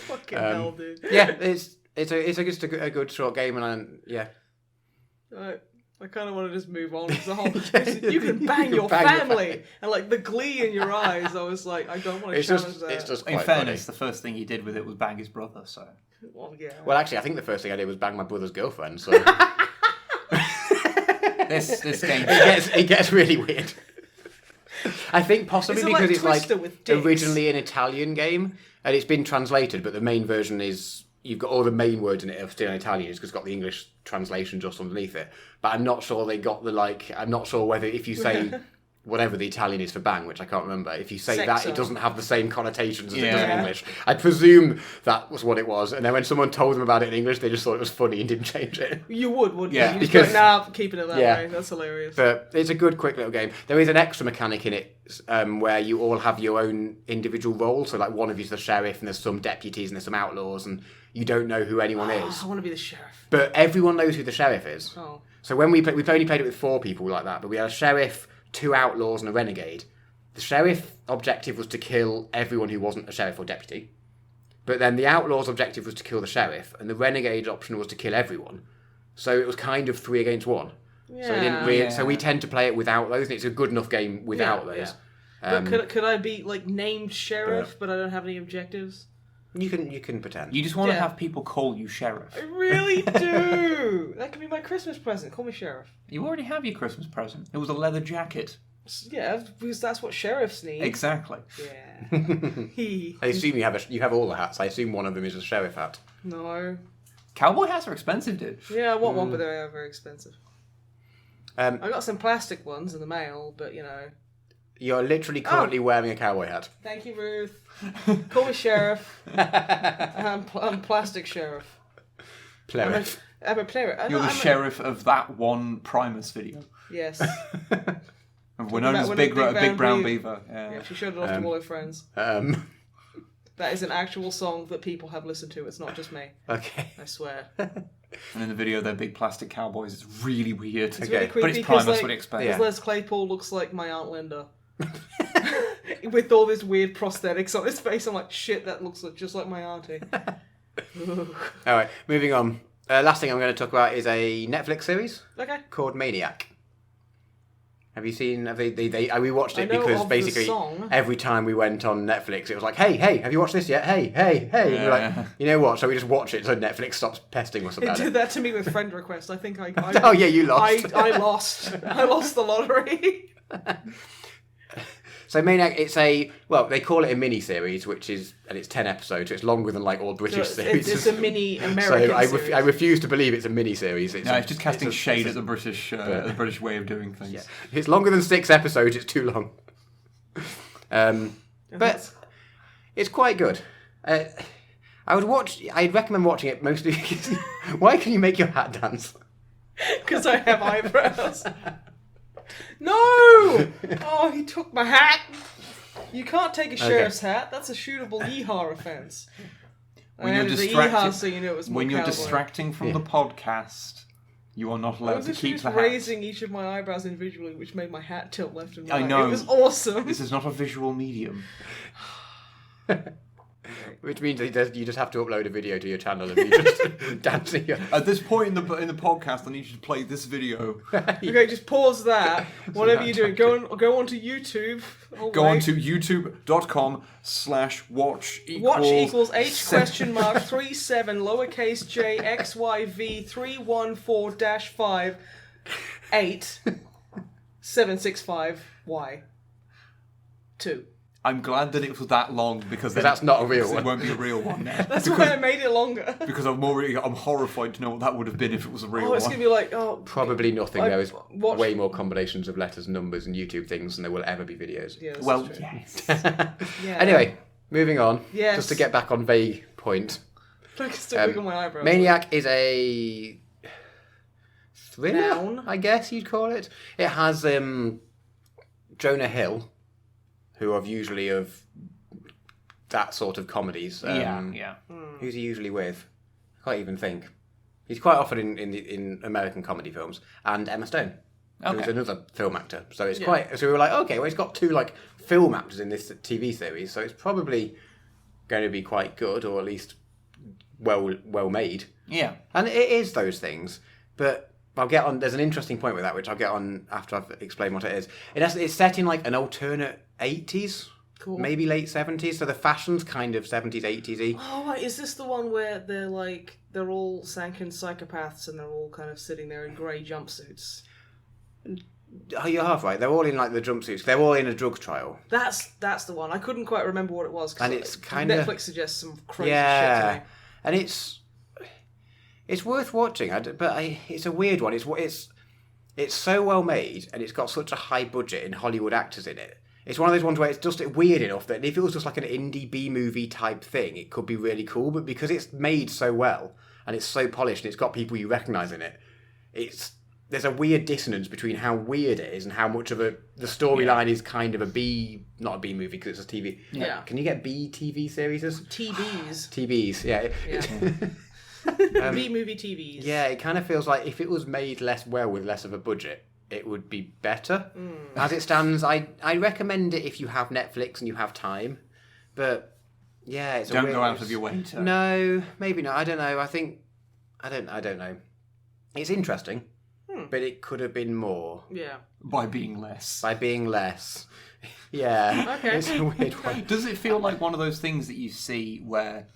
Fucking hell, dude. Yeah, it's just a good short game, and yeah. I kind of want to just move on because the whole you can bang your bang your family and like the glee in your eyes. I was like, I don't want to challenge that. It's just In quite fairness, funny. the first thing he did with it was bang his brother, so... Well, yeah. Well, actually, I think the first thing I did was bang my brother's girlfriend. So This game... it gets really weird. I think possibly Is it because like it's like Twister with dicks? originally an Italian game, and it's been translated, but the main version is you've got all the main words in it are still in Italian, because it's got the English translation just underneath it. But I'm not sure they got the I'm not sure whether if you say whatever the Italian is for bang, which I can't remember. If you say Sexo. that, it doesn't have the same connotations as it does in Yeah. English. I presume that was what it was, and then when someone told them about it in English, they just thought it was funny and didn't change it. You wouldn't Yeah, you? You'd because- be like, nah, keeping it that Yeah. way. That's hilarious. But it's a good, quick little game. There is an extra mechanic in it where you all have your own individual roles. So, like, one of you's the sheriff, and there's some deputies, and there's some outlaws, and you don't know who anyone is. I want to be the sheriff. But everyone knows who the sheriff is. Oh. So when we've only played it with 4 people like that, but we had a sheriff, 2 outlaws, and a renegade. The sheriff objective was to kill everyone who wasn't a sheriff or deputy. But then the outlaw's objective was to kill the sheriff, and the renegade's option was to kill everyone. So it was kind of 3 against 1. Yeah. So, so we tend to play it without those, and it's a good enough game without Yeah, those. But could I be like named sheriff, but I don't have any objectives? You can pretend. You just want to Yeah. have people call you sheriff. I really do. That could be my Christmas present. Call me sheriff. You already have your Christmas present. It was a leather jacket. Yeah, because that's what sheriffs need. Exactly. Yeah. I assume you have all the hats. I assume one of them is a sheriff hat. No. Cowboy hats are expensive, dude. Yeah, I want one, but they're very expensive. I Um, got some plastic ones in the mail, but you're literally currently wearing a cowboy hat. Thank you, Ruth. Call me sheriff. I'm plastic sheriff. Pleriff. I'm a player. You're the sheriff of that one Primus video. Yes. We're known as when Big a big Brown brown Beaver. Yeah. Yeah, she showed it off to all her friends. That is an actual song that people have listened to. It's not just me. Okay. I swear. And in the video, they're big plastic cowboys. It's really weird. It's really creepy But it's because, Primus, what do you expect? Yeah. because Les Claypool looks like my Aunt Linda. With all these weird prosthetics on his face. I'm like, shit, that looks just like my auntie. All right, moving on. Last thing I'm going to talk about is a Netflix series Okay. called Maniac. Have you seen? We watched I it know because of the basically song. every time we went on Netflix, it was like, hey, have you watched this yet? Hey. And we're like, Yeah. you know what? So we just watch it so Netflix stops pestering us It about did it. that to me with friend request. I think I Oh yeah, you lost. I lost. I lost the lottery. So Maniac, they call it a mini series, and it's 10 episodes, so it's longer than like all British series. It's a mini American So series. I refuse to believe it's a mini series. No, it's just casting shade at the British way of doing things. Yeah. If it's longer than 6 episodes, it's too long. But it's quite good. I'd recommend watching it mostly because why can you make your hat dance? Because I have eyebrows. No! Oh, he took my hat. You can't take a sheriff's hat. That's a shootable yeehaw offence. When I you're added the distracted- yeehaw so you knew it was more When you're cowboy. distracting from the podcast, you are not I allowed was to just keep the hat. raising each of my eyebrows individually, which made my hat tilt left and right. I know. It was awesome. This is not a visual medium. Which means you just have to upload a video to your channel of you just dancing. At this point in the podcast, I need you to play this video. Okay, just pause that. Whatever you're doing, go onto YouTube. Oh, Go wait. on to youtube.com/watch Watch equals H question mark 37 lowercase j XYV 314 5 8 765 Y 2. I'm glad that it was that long because then that's not a real it one. won't be a real one now. That's why I made it longer. Because I'm horrified to know what that would have been if it was a real Oh, it's one. gonna be like, Probably nothing. I There is watched- way more combinations of letters, numbers, and YouTube things than there will ever be videos. Yeah, this Well, is true. yes. Yeah. Anyway, moving on. Yes. Just to get back on vague point. I can still wiggle my eyebrows. Maniac is a thriller, Noun? I guess you'd call it. It has Jonah Hill, who are usually of that sort of comedies. Yeah. Who's he usually with? I can't even think. He's quite often in American comedy films. And Emma Stone, who's Okay. another film actor. So it's Yeah. quite. So we were like, okay, well, he's got 2 like film actors in this TV series, so it's probably going to be quite good, or at least well made. Yeah. And it is those things, but I'll get on. There's an interesting point with that, which I'll get on after I've explained what it is. It's set in like an alternate 80s, Cool. maybe late 70s. So the fashion's kind of 70s, 80s-y. Oh, wait, is this the one where they're all Sankin psychopaths and they're all kind of sitting there in grey jumpsuits? Oh, you're half right. They're all in like the jumpsuits. They're all in a drug trial. That's the one. I couldn't quite remember what it was. 'Cause And it's kinda- Netflix suggests some crazy Yeah, shit to me. and it's worth watching. It's a weird one. It's it's so well made and it's got such a high budget and Hollywood actors in it. It's one of those ones where it's just weird enough that if it was just like an indie B-movie type thing, it could be really cool. But because it's made so well and it's so polished and it's got people you recognise in it, there's a weird dissonance between how weird it is and how much of the storyline is kind of not a B movie because it's a TV. Yeah. Can you get B TV series? TVs. TVs, yeah. B movie TVs. Yeah, it kind of feels like if it was made less well with less of a budget, it would be better. As it stands, I recommend it if you have Netflix and you have time. But yeah, it's don't go out of your way to. No, maybe not. I don't know. I don't know. It's interesting, but it could have been more. Yeah. By being less. Yeah. Okay. It's a weird one. Does it feel like one of those things that you see where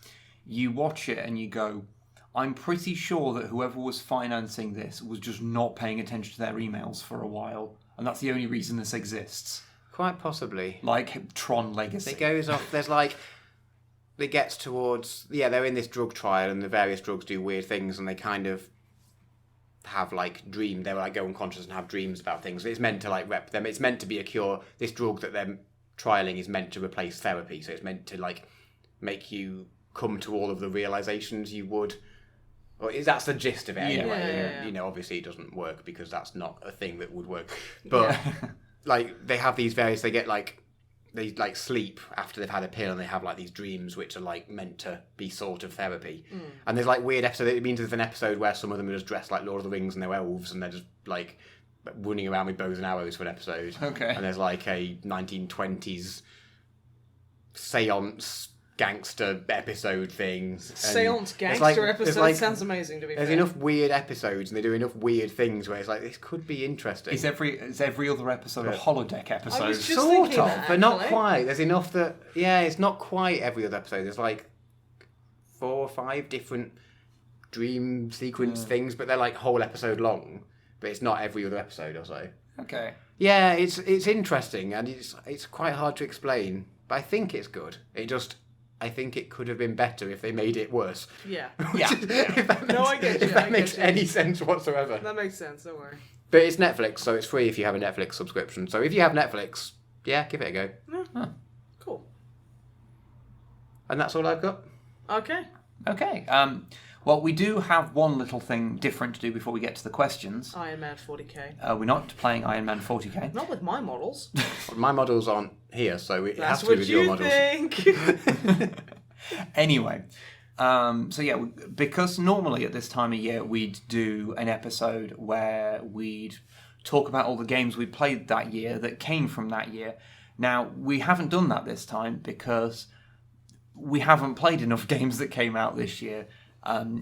you watch it and you go, I'm pretty sure that whoever was financing this was just not paying attention to their emails for a while, and that's the only reason this exists? Quite possibly. Like Tron Legacy. It goes off, there's it gets towards, they're in this drug trial and the various drugs do weird things and they kind of have dreams. They go unconscious and have dreams about things. It's meant to rep them. It's meant to be a cure. This drug that they're trialing is meant to replace therapy, so it's meant to make you come to all of the realizations you would. Well, that's the gist of it anyway. Yeah. Obviously it doesn't work because that's not a thing that would work. But they have these various. They get they sleep after they've had a pill, and they have these dreams which are meant to be sort of therapy. And there's weird episodes. It means there's an episode where some of them are just dressed like Lord of the Rings and they're elves, and they're just running around with bows and arrows for an episode. Okay. And there's a 1920s seance gangster episode thing. Seance gangster episode sounds amazing to be fair. There's enough weird episodes and they do enough weird things where it's this could be interesting. Is every other episode a holodeck episode? I was just sort thinking of, that, but not actually. quite. There's enough that it's not quite every other episode. There's 4 or 5 different dream sequence things, but they're whole episode long. But it's not every other episode or so. Okay. Yeah, it's interesting and it's quite hard to explain, but I think it's good. I think it could have been better if they made it worse. Yeah. If that makes any sense whatsoever. That makes sense, don't worry. But it's Netflix, so it's free if you have a Netflix subscription. So if you have Netflix, give it a go. Yeah. Cool. And that's all I've got. Okay. Well, we do have one little thing different to do before we get to the questions. Iron Man 40k. We're not playing Iron Man 40k. Not with my models. My models aren't here, so it has That's to be what with your you models. think. Anyway, because normally at this time of year we'd do an episode where we'd talk about all the games we played that year that came from that year. Now, we haven't done that this time because we haven't played enough games that came out this year.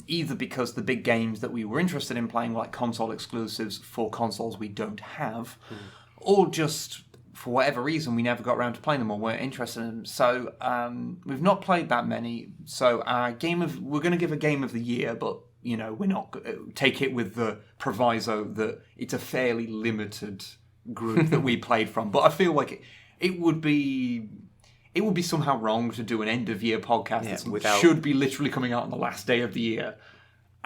Either because the big games that we were interested in playing were console exclusives for consoles we don't have, or just for whatever reason we never got around to playing them or weren't interested in them. So we've not played that many. So we're going to give a game of the year, but we're not take it with the proviso that it's a fairly limited group that we played from. But I feel like it would be somehow wrong to do an end-of-year podcast that should be literally coming out on the last day of the year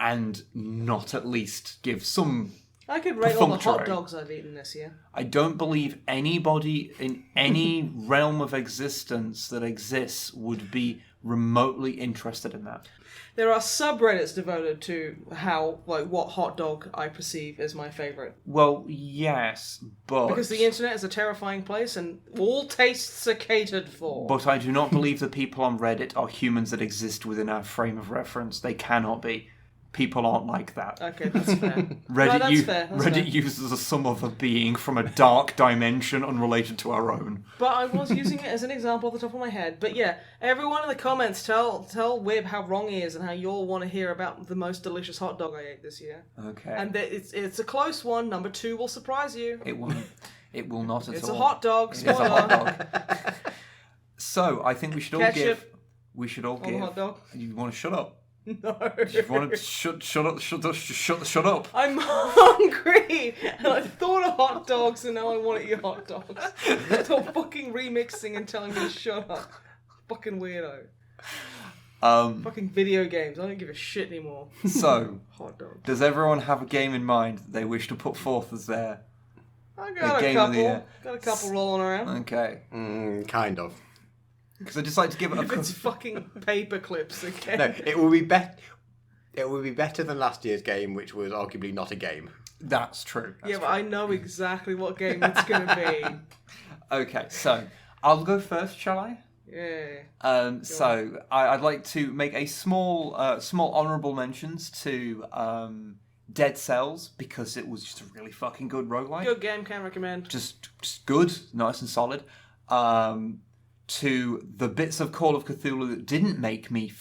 and not at least give some I could rate all the hot perfunctory. dogs I've eaten this year. I don't believe anybody in any realm of existence that exists would be remotely interested in that. There are subreddits devoted to what hot dog I perceive as my favourite. Well, yes, but... Because the internet is a terrifying place and all tastes are catered for. But I do not believe the people on Reddit are humans that exist within our frame of reference. They cannot be. People aren't like that. Okay, that's fair. Reddit uses some other being from a dark dimension unrelated to our own. But I was using it as an example off the top of my head. But yeah, everyone in the comments tell Wib how wrong he is and how you all want to hear about the most delicious hot dog I ate this year. Okay. And it's a close one. Number 2 will surprise you. It won't. It will not at all. It's a hot dog. It is a Spoiler. hot dog. So I think we should all Ketchup give. We should all on the give. hot dog. You want to shut up? No. You want to shut up? I'm hungry, and I thought of hot dogs, and now I want to eat hot dogs. Stop fucking remixing and telling me to shut up. Fucking weirdo. Fucking video games. I don't give a shit anymore. So, Hot dog. does everyone have a game in mind that they wish to put forth as their I got a game of the year? couple. Got a couple rolling around. Okay. Kind of. Because I just like to give it If it's fucking paper clips again. No, it will be better. It will be better than last year's game, which was arguably not a game. That's true. Yeah, but I know exactly what game it's going to be. Okay, so I'll go first, shall I? Yeah. So I'd like to make a small honourable mentions to Dead Cells because it was just a really fucking good roguelike. Good game, can recommend. Just good, nice and solid. To the bits of Call of Cthulhu that didn't make me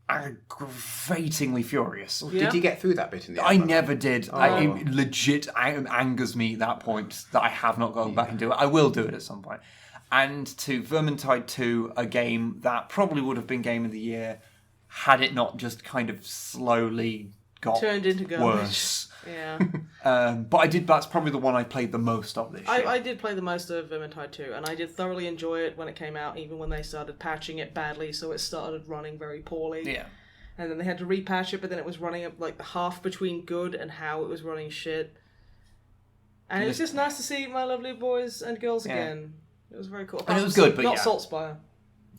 aggravatingly furious. Yeah. Did you get through that bit in the I end? never did. It legit angers me at that point that I have not gone back and do it. I will do it at some point. And to Vermintide 2, a game that probably would have been Game of the Year had it not just kind of slowly got Turned into garbage. worse. Yeah. But that's probably the one I played the most of this year. I did play the most of Vermintide 2, and I did thoroughly enjoy it when it came out, even when they started patching it badly, so it started running very poorly. Yeah. And then they had to repatch it, but then it was running up like half between good and how it was running shit. And it was just nice to see my lovely boys and girls again. It was very cool. And it was good, but not yeah. Saltspire.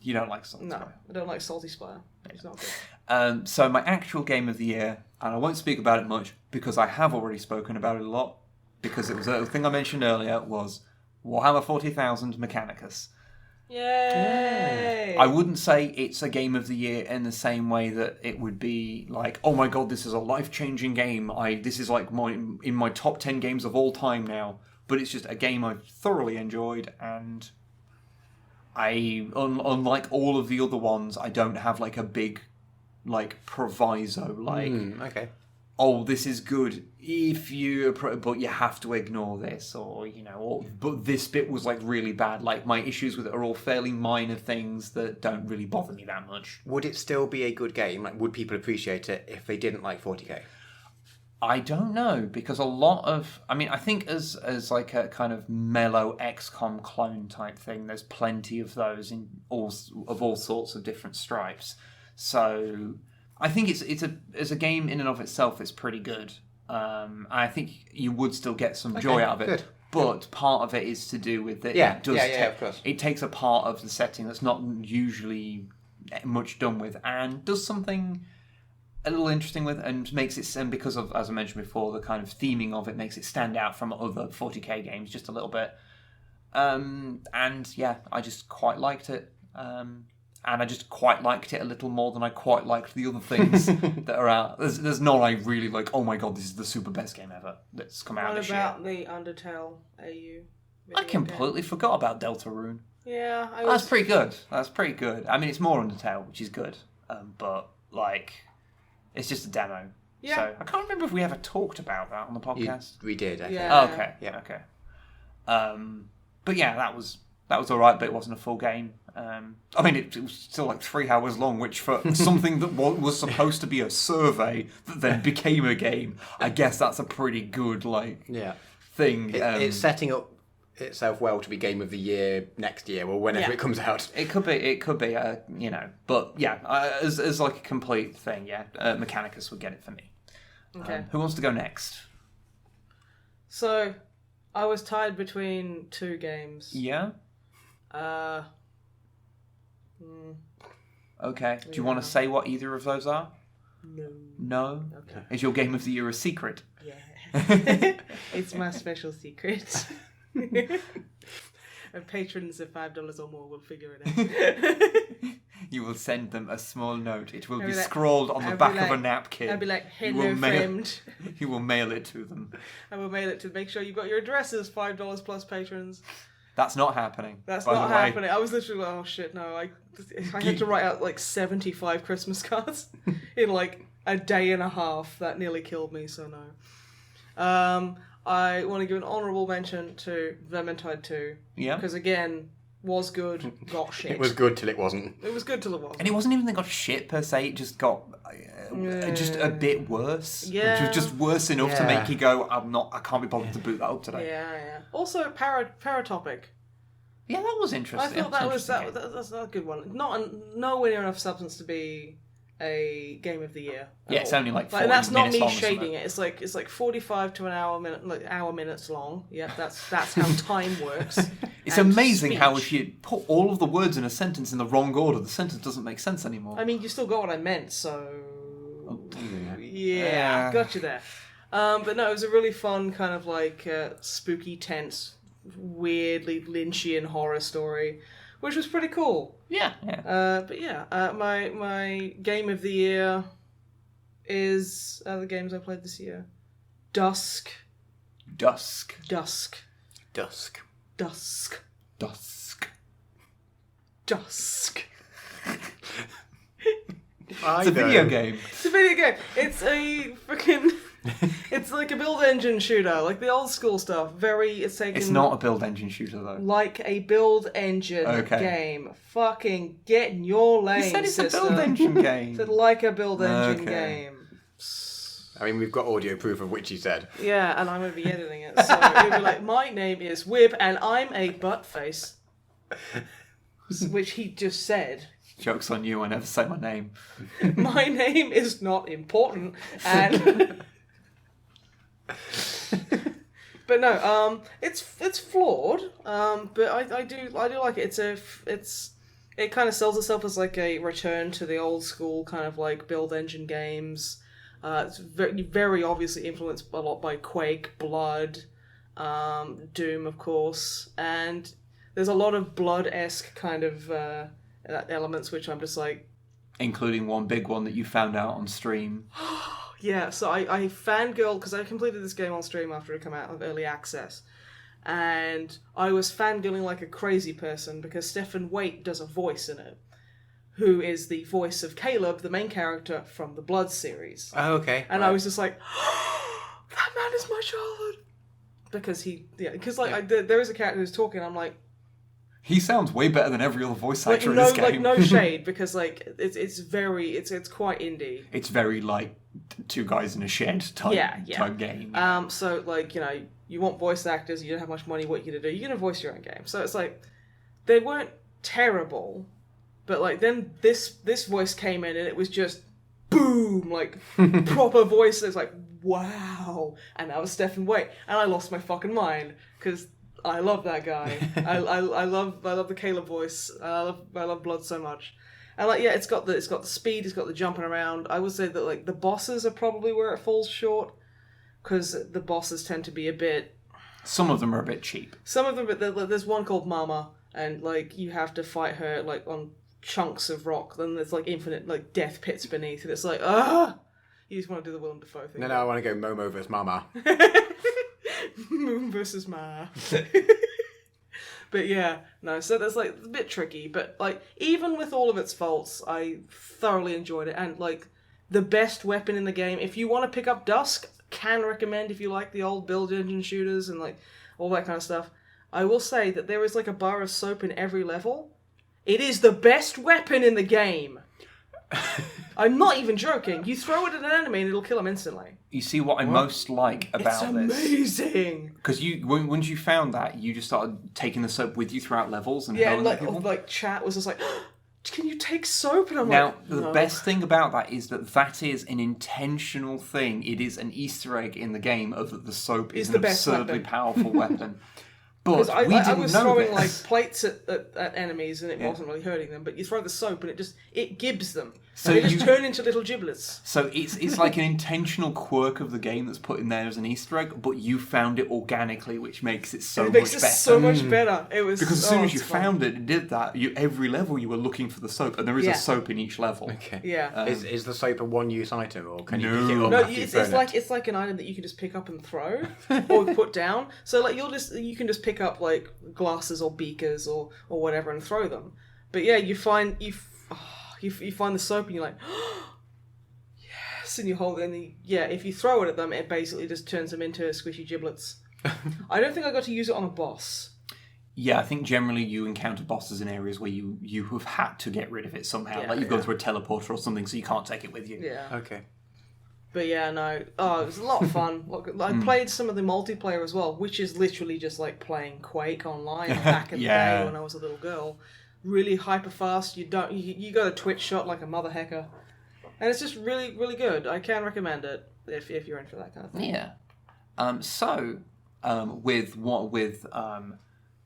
You don't like Salty No, Spire. I don't like Salty Spire. It's not good. So my actual Game of the Year, and I won't speak about it much because I have already spoken about it a lot, because it was a thing I mentioned earlier, was Warhammer 40,000 Mechanicus. Yay! I wouldn't say it's a Game of the Year in the same way that it would be like, oh my god, this is a life-changing game. This is like in my top 10 games of all time now. But it's just a game I've thoroughly enjoyed, and unlike all of the other ones, I don't have like a big proviso Okay. oh, this is good but you have to ignore this, or but this bit was like really bad. Like my issues with it are all fairly minor things that don't really bother me that much. Would it still be a good game? Like, would people appreciate it if they didn't like 40k? I don't know, because I think as like a kind of mellow XCOM clone type thing, there's plenty of those in all sorts of different stripes. So I think it's a game in and of itself. It's pretty good. I think you would still get some joy out of it. Good. But part of it is to do with it. Yeah, Of course. It takes a part of the setting that's not usually much done with, and does something a little interesting with, and makes it, and because of, as I mentioned before, the kind of theming of it makes it stand out from other 40k games just a little bit. And yeah, I just quite liked it. And I just quite liked it a little more than I quite liked the other things that are out. There's none I really like, oh my god, this is the super best game ever that's come out this year. What about the Undertale AU? I completely forgot about Deltarune. Yeah, That's pretty good. I mean, it's more Undertale, which is good. But, like, it's just a demo. Yeah. So, I can't remember if we ever talked about that on the podcast. We did, I think. Yeah. Oh, okay. Yeah. Okay. But yeah, that was alright, but it wasn't a full game. I mean, it was still like 3 hours long, which for something that was supposed to be a survey that then became a game, I guess that's a pretty good thing. It's setting up itself well to be Game of the Year next year or whenever it comes out. It could be, but yeah, as like a complete thing, Mechanicus would get it for me. Okay. Who wants to go next? So, I was tied between 2 games. Yeah. Okay. Do you want to say what either of those are? No. No. Okay. Is your Game of the Year a secret? Yeah. It's my special secret. And patrons of $5 or more will figure it out. You will send them a small note. It will I'll be be like- scrawled on the I'll be back of a like- napkin. I'll be like, You hello, will mail- friend. You will mail it to them. I will mail it to make sure you've got your addresses, $5 plus patrons. That's not happening. That's by not the way. happening. I was literally like, oh shit, no. I had to write out like 75 Christmas cards in like a day and a half. That nearly killed me, so no. I want to give an honourable mention to Vermintide 2. Yeah. Because again, was good, got shit. It was good till it wasn't. It was good till it wasn't. And it wasn't even that it got shit per se. It just got just a bit worse. Yeah. Which was just worse enough to make you go, I can't be bothered to boot that up today. Yeah. Also, Paratopic. Yeah, that was interesting. I thought that's a good one. Nowhere near enough substance to be a game of the year. Yeah, it's only like 40 and that's not minutes me long or shading something. it. It's like 45 to an hour minutes long. Yep, that's how time works. It's And amazing how speech. if you put all of the words in a sentence in the wrong order, the sentence doesn't make sense anymore. I mean, you still got what I meant, so Yeah. yeah, got you there. But no, it was a really fun kind of like spooky, tense, weirdly Lynchian horror story, which was pretty cool. Yeah. But yeah, my game of the year is the games I played this year. Dusk. Dusk. Dusk. Dusk. Dusk. Dusk. Dusk. It's a video game. It's a video game. It's a freaking... It's like a build engine shooter, like the old school stuff. It's taken... It's not a build engine shooter, though. Like a build engine game. Fucking get in your lane, You said it's sister. a build engine game. Said like a build engine Okay. game. I mean, we've got audio proof of which he said. Yeah, and I'm going to be editing it. So it'll be like, my name is Wib, and I'm a butt face. Which he just said. Joke's on you, I never say my name. My name is not important, and... But no, it's flawed, but I do like it. It kind of sells itself as like a return to the old school kind of like build engine games. It's very, very obviously influenced a lot by Quake, Blood, Doom, of course, and there's a lot of Blood-esque kind of elements, which I'm just like... Including one big one that you found out on stream. Yeah, so I fangirled, because I completed this game on stream after it came out of early access, and I was fangirling like a crazy person, because Stephen Waite does a voice in it, who is the voice of Caleb, the main character from the Blood series. Oh, okay. And I was just like, that man is my childhood! Because there is a character who's talking, I'm like... He sounds way better than every other voice actor in no, this game. like, no shade, because like it's quite indie. It's very like two guys in a shed type game. So like, you want voice actors, you don't have much money, what are you gonna do? You're gonna voice your own game. So it's like, they weren't terrible, but like then this voice came in and it was just boom, like proper voice. It's like, wow. And that was Stephen Waite, and I lost my fucking mind because I love that guy. I love the Caleb voice. I love Blood so much. And like, yeah, it's got the speed, it's got the jumping around. I would say that like the bosses are probably where it falls short, because the bosses tend to be a bit... Some of them are a bit cheap. Some of them, but there's one called Mama, and like you have to fight her like on chunks of rock. Then there's like infinite like death pits beneath, and it's like, you just want to do the Willem Dafoe thing. No, I want to go Momo vs. Mama. Moon versus Ma. But yeah, no, so that's like a bit tricky, but like even with all of its faults, I thoroughly enjoyed it. And like the best weapon in the game, if you want to pick up Dusk, can recommend if you like the old build engine shooters and like all that kind of stuff. I will say that there is like a bar of soap in every level. It is the best weapon in the game. I'm not even joking. You throw it at an enemy and it'll kill him instantly. You see what I most like about it's this? amazing. Because once you found that, you just started taking the soap with you throughout levels and Yeah, hurling and at people. like chat was just like, can you take soap? And I'm Now, like, the no. best thing about that is that is an intentional thing. It is an Easter egg in the game of that the soap is the an best absurdly weapon. powerful weapon. But Because we didn't I was know throwing this. like plates at enemies and it wasn't really hurting them, but you throw the soap and it gibbs them. So So they just you- turn into little giblets. So it's like an intentional quirk of the game that's put in there as an Easter egg, but you found it organically, which makes it so It makes much it better. so much better. It was Because as soon as you it's fun. found it did that, every level you were looking for the soap, and there is Yeah. a soap in each level. Okay. Yeah. Is the soap a one-use item, or can you No. pick it up No, after you burn it? it's like an item that you can just pick up and throw or put down. So like you can just pick up like glasses or beakers or whatever and throw them. But yeah, you find the soap and you're like, yes, and you hold it. And if you throw it at them, it basically just turns them into squishy giblets. I don't think I got to use it on a boss. Yeah, I think generally you encounter bosses in areas where you have had to get rid of it somehow. Like you've gone through a teleporter or something, so you can't take it with you. Yeah. Okay. But yeah, no. Oh, it was a lot of fun. Look, I played some of the multiplayer as well, which is literally just like playing Quake online back in the day when I was a little girl. Really hyper fast. You got a twitch shot like a mother hecker, and it's just really, really good. I can recommend it if you're in for that kind of thing. Yeah. With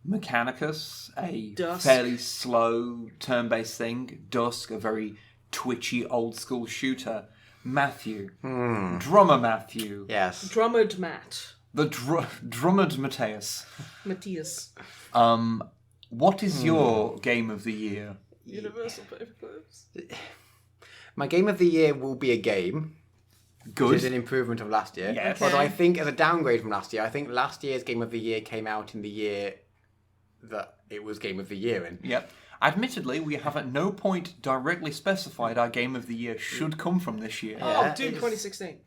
Mechanicus, a Dusk. fairly slow turn-based thing. Dusk, a very twitchy old school shooter. Matthew, drummer Matthew. Yes. Drummered Matt. The drummered Matthias. Matthias. What is your game of the year? Universal Paperclips. My game of the year will be a game. Good. Which is an improvement of last year. Yes. Although I think as a downgrade from last year, I think last year's game of the year came out in the year that it was game of the year in. Yep. Admittedly, we have at no point directly specified our game of the year should come from this year. Oh, Doom 2016.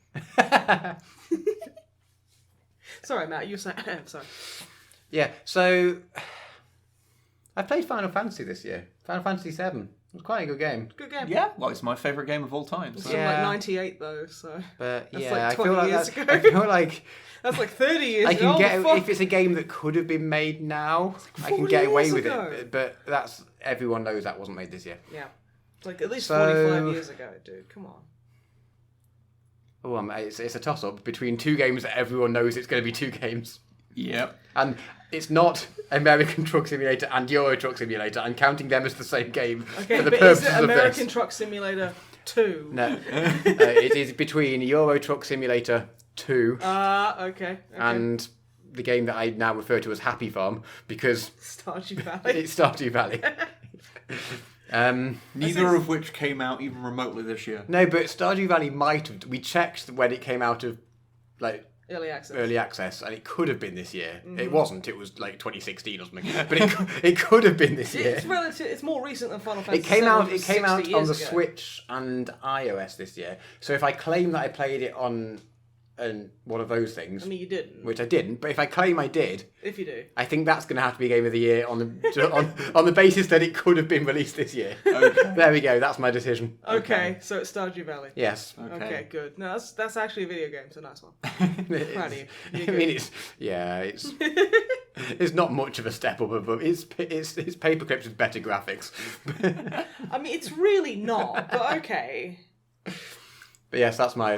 Sorry, Matt, you were saying... Sorry. Yeah, so... I played Final Fantasy this year. Final Fantasy 7. It was quite a good game. Good game. Yeah, well, it's my favourite game of all time. It's So. from Yeah. like 98 though, so... But That's yeah, like I 20 feel like years that's, ago. I feel like That's like 30 years I ago. can get Fuck. if it's a game that could have been made now, I can 40 get away years with ago. it. But that's everyone knows that wasn't made this year. Yeah. It's like at least So- 45 years ago, dude. Come on. Oh, it's a toss-up between two games that everyone knows it's going to be two games. Yep. And it's not American Truck Simulator and Euro Truck Simulator. I'm counting them as the same game Okay, for the but purposes is it of American this. Truck Simulator 2? No, it is between Euro Truck Simulator 2 Okay. and the game that I now refer to as Happy Farm because Stardew Valley. it's Stardew Valley. Neither of which came out even remotely this year. No, but Stardew Valley might have. We checked when it came out of like Early access. early access, and it could have been this year. Mm-hmm. It wasn't. It was like 2016 or something. But it could have been this year. It's relative. It's more recent than Final Fantasy. It came out. VII, It came 60 out on years the ago. Switch and iOS this year. So if I claim that I played it on one of those things, I mean, you didn't. which I didn't, but if I claim I did, If you do. I think that's going to have to be Game of the Year on the on the basis that it could have been released this year. Okay. There we go. That's my decision. Okay, so it's Stardew Valley. Yes. Okay, good. No, that's actually a video game. It's a nice one. Proud of you. I mean, it's not much of a step up above. It's Paperclips with better graphics. I mean, it's really not. But okay. But yes, that's my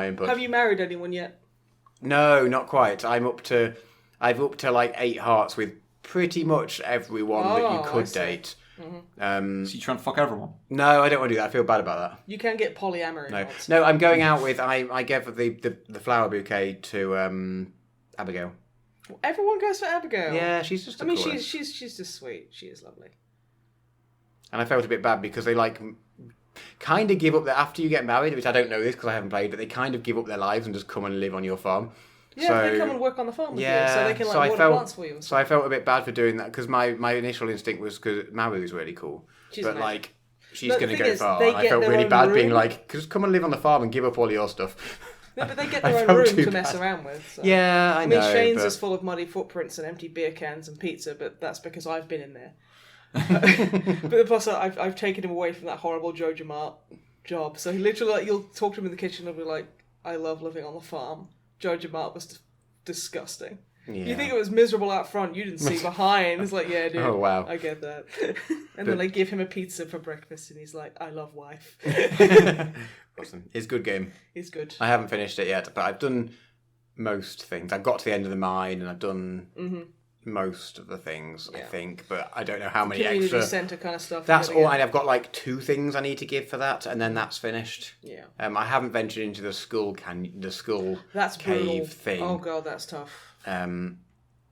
input. Have you married anyone yet? No, not quite. I've up to like 8 hearts with pretty much everyone that you I could see. date. So you trying to fuck everyone? No, I don't want to do that. I feel bad about that. You can get polyamory. No, mods. no. I'm going out with. I gave the flower bouquet to Abigail. Everyone goes for Abigail. Yeah, she's just. I mean, coolest. she's just sweet. She is lovely. And I felt a bit bad because they like kind of give up their after you get married, which I don't know this because I haven't played, but they kind of give up their lives and just come and live on your farm. Yeah, So- they come and work on the farm with Yeah, you, so they can like so I water felt- plants for you. And So stuff. I felt a bit bad for doing that because my initial instinct was because Maru's really cool, She's but amazing. like she's No, the going to thing go is, far. they And I get felt their really own bad being room. like, just come and live on the farm and give up all your stuff. No, but they get I their own felt room too to mess bad. around with. So. Yeah, I I mean, know. Shane's but... is full of muddy footprints and empty beer cans and pizza, but that's because I've been in there. But plus, I've taken him away from that horrible Jojo Mart job. So he literally, like, you'll talk to him in the kitchen and be like, "I love living on the farm." Jojo Mart was disgusting. Yeah. You think it was miserable out front, you didn't see behind. It's like, yeah, dude. Oh, wow. I get that. And then I give him a pizza for breakfast, and he's like, "I love wife." Awesome. It's a good game. He's good. I haven't finished it yet, but I've done most things. I've got to the end of the mine and I've done most of the things, I Yeah. think, but I don't know how many Community extra. centre kind of stuff. That's you all. gotta And I've got like 2 things I need to give for that, and then that's finished. get. Yeah. I haven't ventured into the skull That's cave brutal. thing, Oh god, that's tough.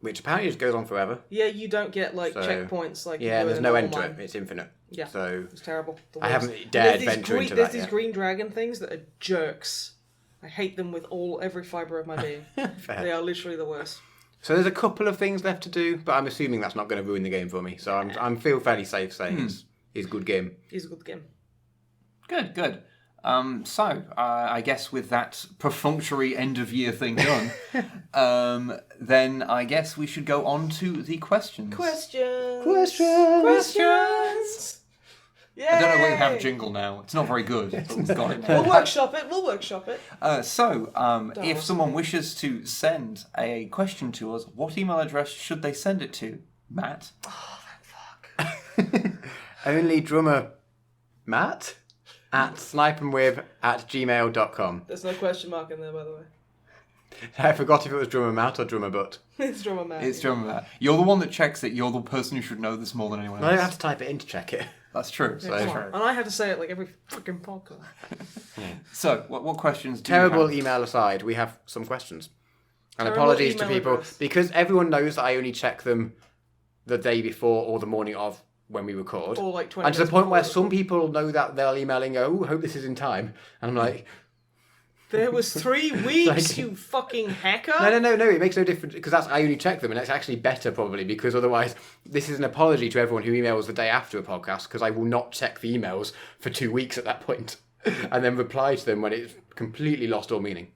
which apparently just goes on forever. Yeah, you don't get like So- checkpoints like you Yeah, do there's in no a end to normal it. mine. It's infinite. Yeah. So It's terrible. The I worst. haven't And dared there's these venture into There's that these yet. green dragon things that are jerks. I hate them with every fibre of my being. Fair. They are literally the worst. So there's a couple of things left to do, but I'm assuming that's not going to ruin the game for me. So I'm feel fairly safe saying it's a good game. It's a good game. Good. So I guess with that perfunctory end of year thing done, then I guess we should go on to the questions. Questions. Questions. Yay! I don't know why you have a jingle now. It's not very good, but we've got it now. We'll workshop it. If someone wishes to send a question to us, what email address should they send it to? Matt? Oh, that fuck. Only drummer Matt at snipeandwib@gmail.com. There's no question mark in there, by the way. I forgot if it was drummer Matt or drummer Butt. It's drummer Matt. It's drummer Matt. You're the one that checks it. You're the person who should know this more than anyone else. I don't have to type it in to check it. That's true. Yeah, come on. And I had to say it like every fucking podcast. So, what questions do Terrible you have? email aside, we have some questions. And Terrible apologies to email people, address. because everyone knows that I only check them the day before or the morning of when we record. Or like 20 And to the minutes point where before. some people know that they'll email and go, hope this is in time. And I'm like, There was 3 weeks, Like- you fucking hacker. no, it makes no difference, because I only check them, and it's actually better probably, because otherwise this is an apology to everyone who emails the day after a podcast, because I will not check the emails for 2 weeks at that point, and then reply to them when it's completely lost all meaning.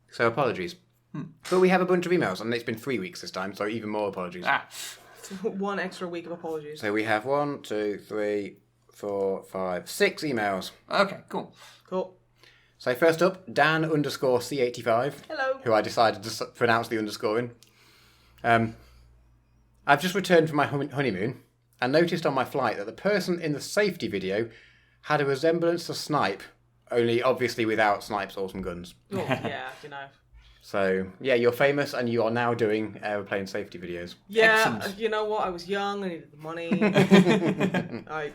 So apologies. But we have a bunch of emails, and it's been 3 weeks this time, so even more apologies. 1 extra week of apologies. So we have 1, 2, 3, 4, 5, 6 emails. Okay, cool. Cool. So first up, Dan_C85. Hello. Who I decided to pronounce the underscore in. I've just returned from my honeymoon and noticed on my flight that the person in the safety video had a resemblance to Snipe, only obviously without Snipe's awesome guns. Oh, yeah, you know. So, yeah, you're famous and you are now doing aeroplane safety videos. Yeah, Excellent. you know what? I was young. I needed the money. I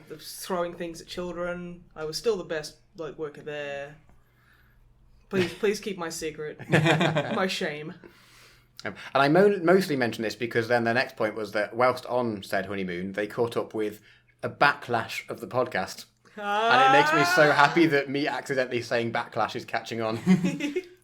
was throwing things at children. I was still the best worker there. Please keep my secret, my shame. And I mostly mention this because then the next point was that whilst on said honeymoon, they caught up with a backlash of the podcast. And it makes me so happy that me accidentally saying backlash is catching on.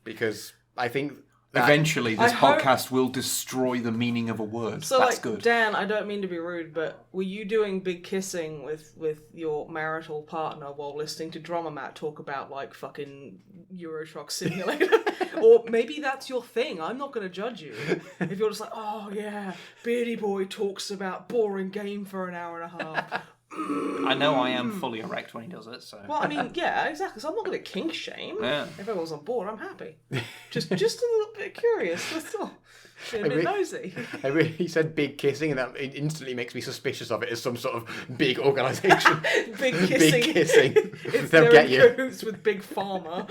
Because I think Eventually, this I hope- podcast will destroy the meaning of a word. So, That's good. Dan, I don't mean to be rude, but were you doing big kissing with your marital partner while listening to Drummer Matt talk about, fucking Euro Truck Simulator? Or maybe that's your thing. I'm not going to judge you. If you're just like, oh, yeah, Beardy Boy talks about boring game for an hour and a half. I know I am fully erect when he does it, so... Well, I mean, yeah, exactly. So I'm not going to kink shame. Yeah. If everyone's on board, I'm happy. Just a little bit curious. That's all. Being a bit nosy. He said big kissing, and that it instantly makes me suspicious of it as some sort of big organisation. Big kissing. Big kissing. It's They'll they're get in you. cahoots with Big Pharma.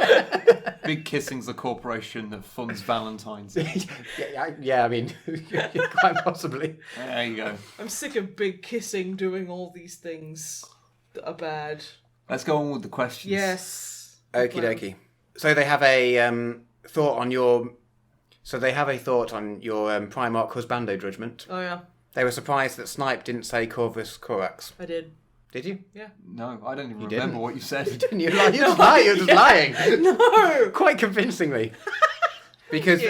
Big Kissing's the corporation that funds Valentine's. Yeah, I mean, quite possibly. There you go. I'm sick of Big Kissing doing all these things that are bad. Let's go on with the questions. Yes. Okie dokie. So they have a thought on your... So they have a thought on your Primarch Husbando judgment. Oh, yeah. They were surprised that Snipe didn't say Corvus Corax. I did. Did you? Yeah. No, I don't even You remember didn't. what you said. Didn't you? You're just lying. You're just lying. No! Quite convincingly. Because,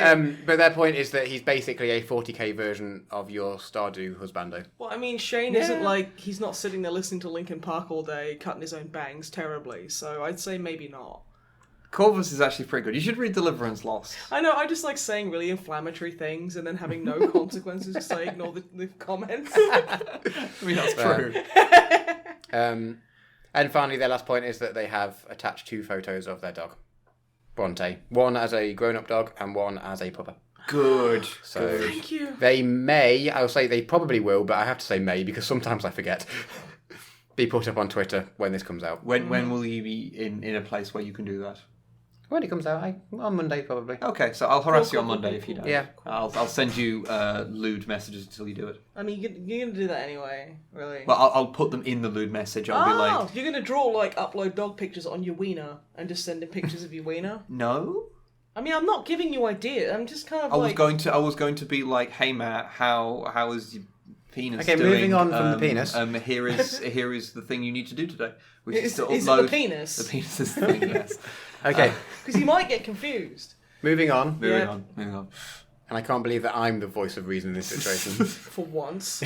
but their point is that he's basically a 40k version of your Stardew Husbando. Well, I mean, Shane isn't he's not sitting there listening to Linkin Park all day, cutting his own bangs terribly, so I'd say maybe not. Corvus is actually pretty good. You should read Deliverance Lost. I know, I just like saying really inflammatory things and then having no consequences because I ignore the comments. I mean, that's true. And finally, their last point is that they have attached 2 photos of their dog, Bronte. One as a grown-up dog and one as a pupper. Good. So Thank you. they may, I'll say they probably will, but I have to say may because sometimes I forget, be put up on Twitter when this comes out. When will you be in a place where you can do that? When it comes out, on Monday probably. Okay, so I'll harass you on Cool. Monday if you don't. Yeah. I'll send you lewd messages until you do it. I mean, you're going to do that anyway, really. Well, I'll put them in the lewd message. I'll be like, You're going to draw, upload dog pictures on your wiener and just send in pictures of your wiener? no. I mean, I'm not giving you ideas. I'm just kind of I was going to be like, hey Matt, how is your penis Okay, doing? moving on from the penis. Here is the thing you need to do today, which is to Is it upload the penis? The penis is the thing. Yes. Okay, Because you might get confused. moving on. Moving Yeah. on. And I can't believe that I'm the voice of reason in this situation. For once.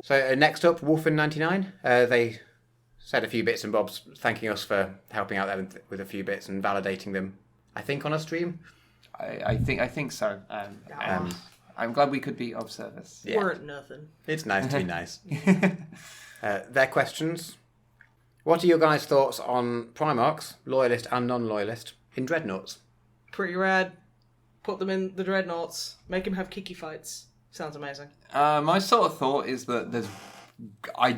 So next up, Wolfen99. They said a few bits and bobs, thanking us for helping out them with a few bits and validating them. I think on a stream. I think so. I'm glad we could be of service. Yeah. Weren't nothing. It's nice to be nice. Their questions. What are your guys' thoughts on Primarchs, loyalist and non-loyalist, in Dreadnoughts? Pretty rad. Put them in the Dreadnoughts. Make them have kicky fights. Sounds amazing. My sort of thought is that there's... I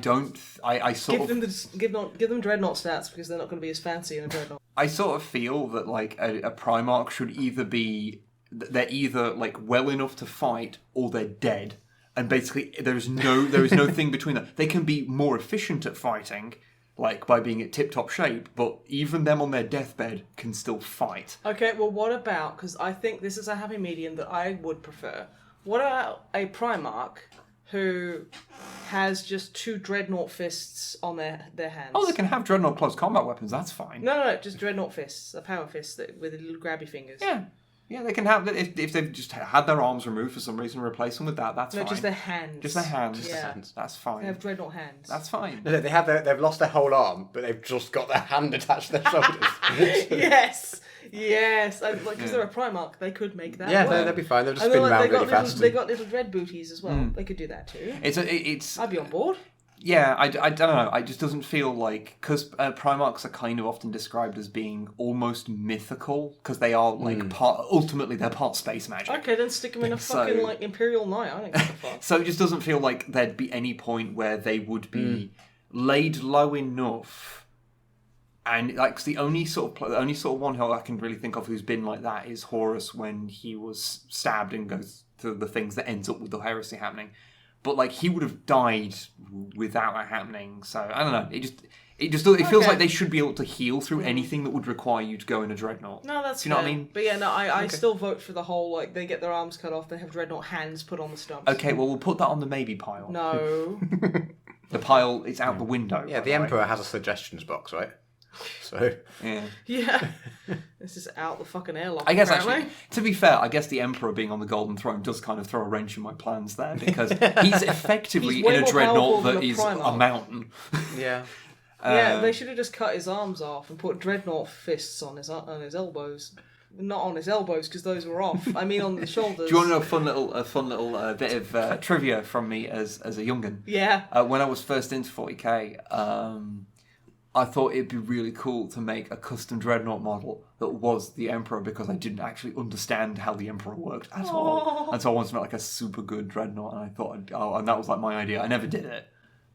sort Give them Dreadnought stats because they're not going to be as fancy in a Dreadnought. I sort of feel that like a Primarch should either be... They're either like well enough to fight or they're dead. And basically there is no thing between them. They can be more efficient at fighting, like by being at tip-top shape, but even them on their deathbed can still fight. Okay, well what about, because I think this is a happy medium that I would prefer, what about a Primarch who has just 2 Dreadnought fists on their hands? Oh, they can have Dreadnought close combat weapons, that's fine. No, just Dreadnought fists, a power fist with the little grabby fingers. Yeah, they can have... If they've just had their arms removed for some reason, replace them with that, that's fine. No, just their hands. Just their hands. Yeah. That's fine. They have Dreadnought hands. That's fine. No, they've lost their whole arm, but they've just got their hand attached to their shoulders. Yes. And because they're a Primarch, they could make that work. They'll be fine. They'll just And spin then, around really fast. They got little dread booties as well. They could do that too. I'd be on board. Yeah, I don't know. It just doesn't feel like... Because Primarchs are kind of often described as being almost mythical, because they are, like, ultimately, they're part space magic. Okay, then stick them in a fucking, like, Imperial Knight. I don't give a fuck. So it just doesn't feel like there'd be any point where they would be laid low enough. And, like, the only sort of one who I can really think of who's been like that is Horus when he was stabbed and goes through the things that ends up with the heresy happening. But like he would have died without it happening. So I don't know. It feels like they should be able to heal through anything that would require you to go in a Dreadnought. No, that's Do you know what I mean? But yeah, no, I still vote for the whole like they get their arms cut off, they have Dreadnought hands put on the stumps. Okay, well we'll put that on the maybe pile. No. The pile is out the window. Yeah, the Emperor has a suggestions box, right? So yeah. This is out the fucking airlock. I guess apparently. actually, to be fair, I guess the Emperor being on the Golden Throne does kind of throw a wrench in my plans there because he's effectively He's way in a more powerful Dreadnought that than a is Primarch. a mountain. yeah. Yeah, they should have just cut his arms off and put Dreadnought fists on his elbows. Not on his elbows because those were off. I mean on the shoulders. Do you want to know a fun little bit of trivia from me as a young'un? Yeah. When I was first into 40k, I thought it'd be really cool to make a custom Dreadnought model that was the Emperor because I didn't actually understand how the Emperor worked at all. And so I wanted to make like a super good Dreadnought, and I thought, and that was like my idea. I never did it,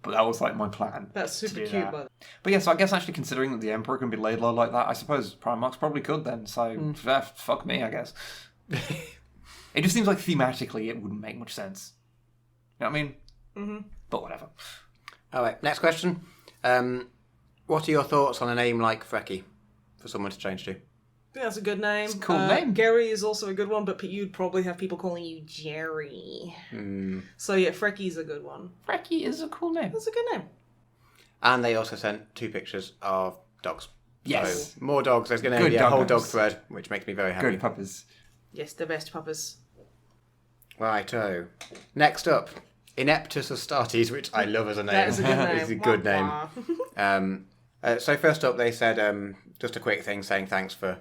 but that was like my plan. That's super cute, but yeah, so I guess actually considering that the Emperor can be laid low like that, I suppose Primarchs probably could then. So fuck me, I guess. It just seems like thematically it wouldn't make much sense. You know what I mean? Mm-hmm. But whatever. All right, next question. What are your thoughts on a name like Frecky for someone to change to? I think that's a good name. It's a cool name. Gary is also a good one, but you'd probably have people calling you Jerry. So yeah, Frecky's a good one. Frecky is a cool name. That's a good name. And they also sent 2 pictures of dogs. Yes. So, more dogs. There's going to be a whole dog thread, which makes me very happy. Good puppers. Yes, the best puppers. Righto. Next up, Ineptus Astartes, which I love as a name. That is a good name. It's a good name. So first up, they said just a quick thing saying thanks for,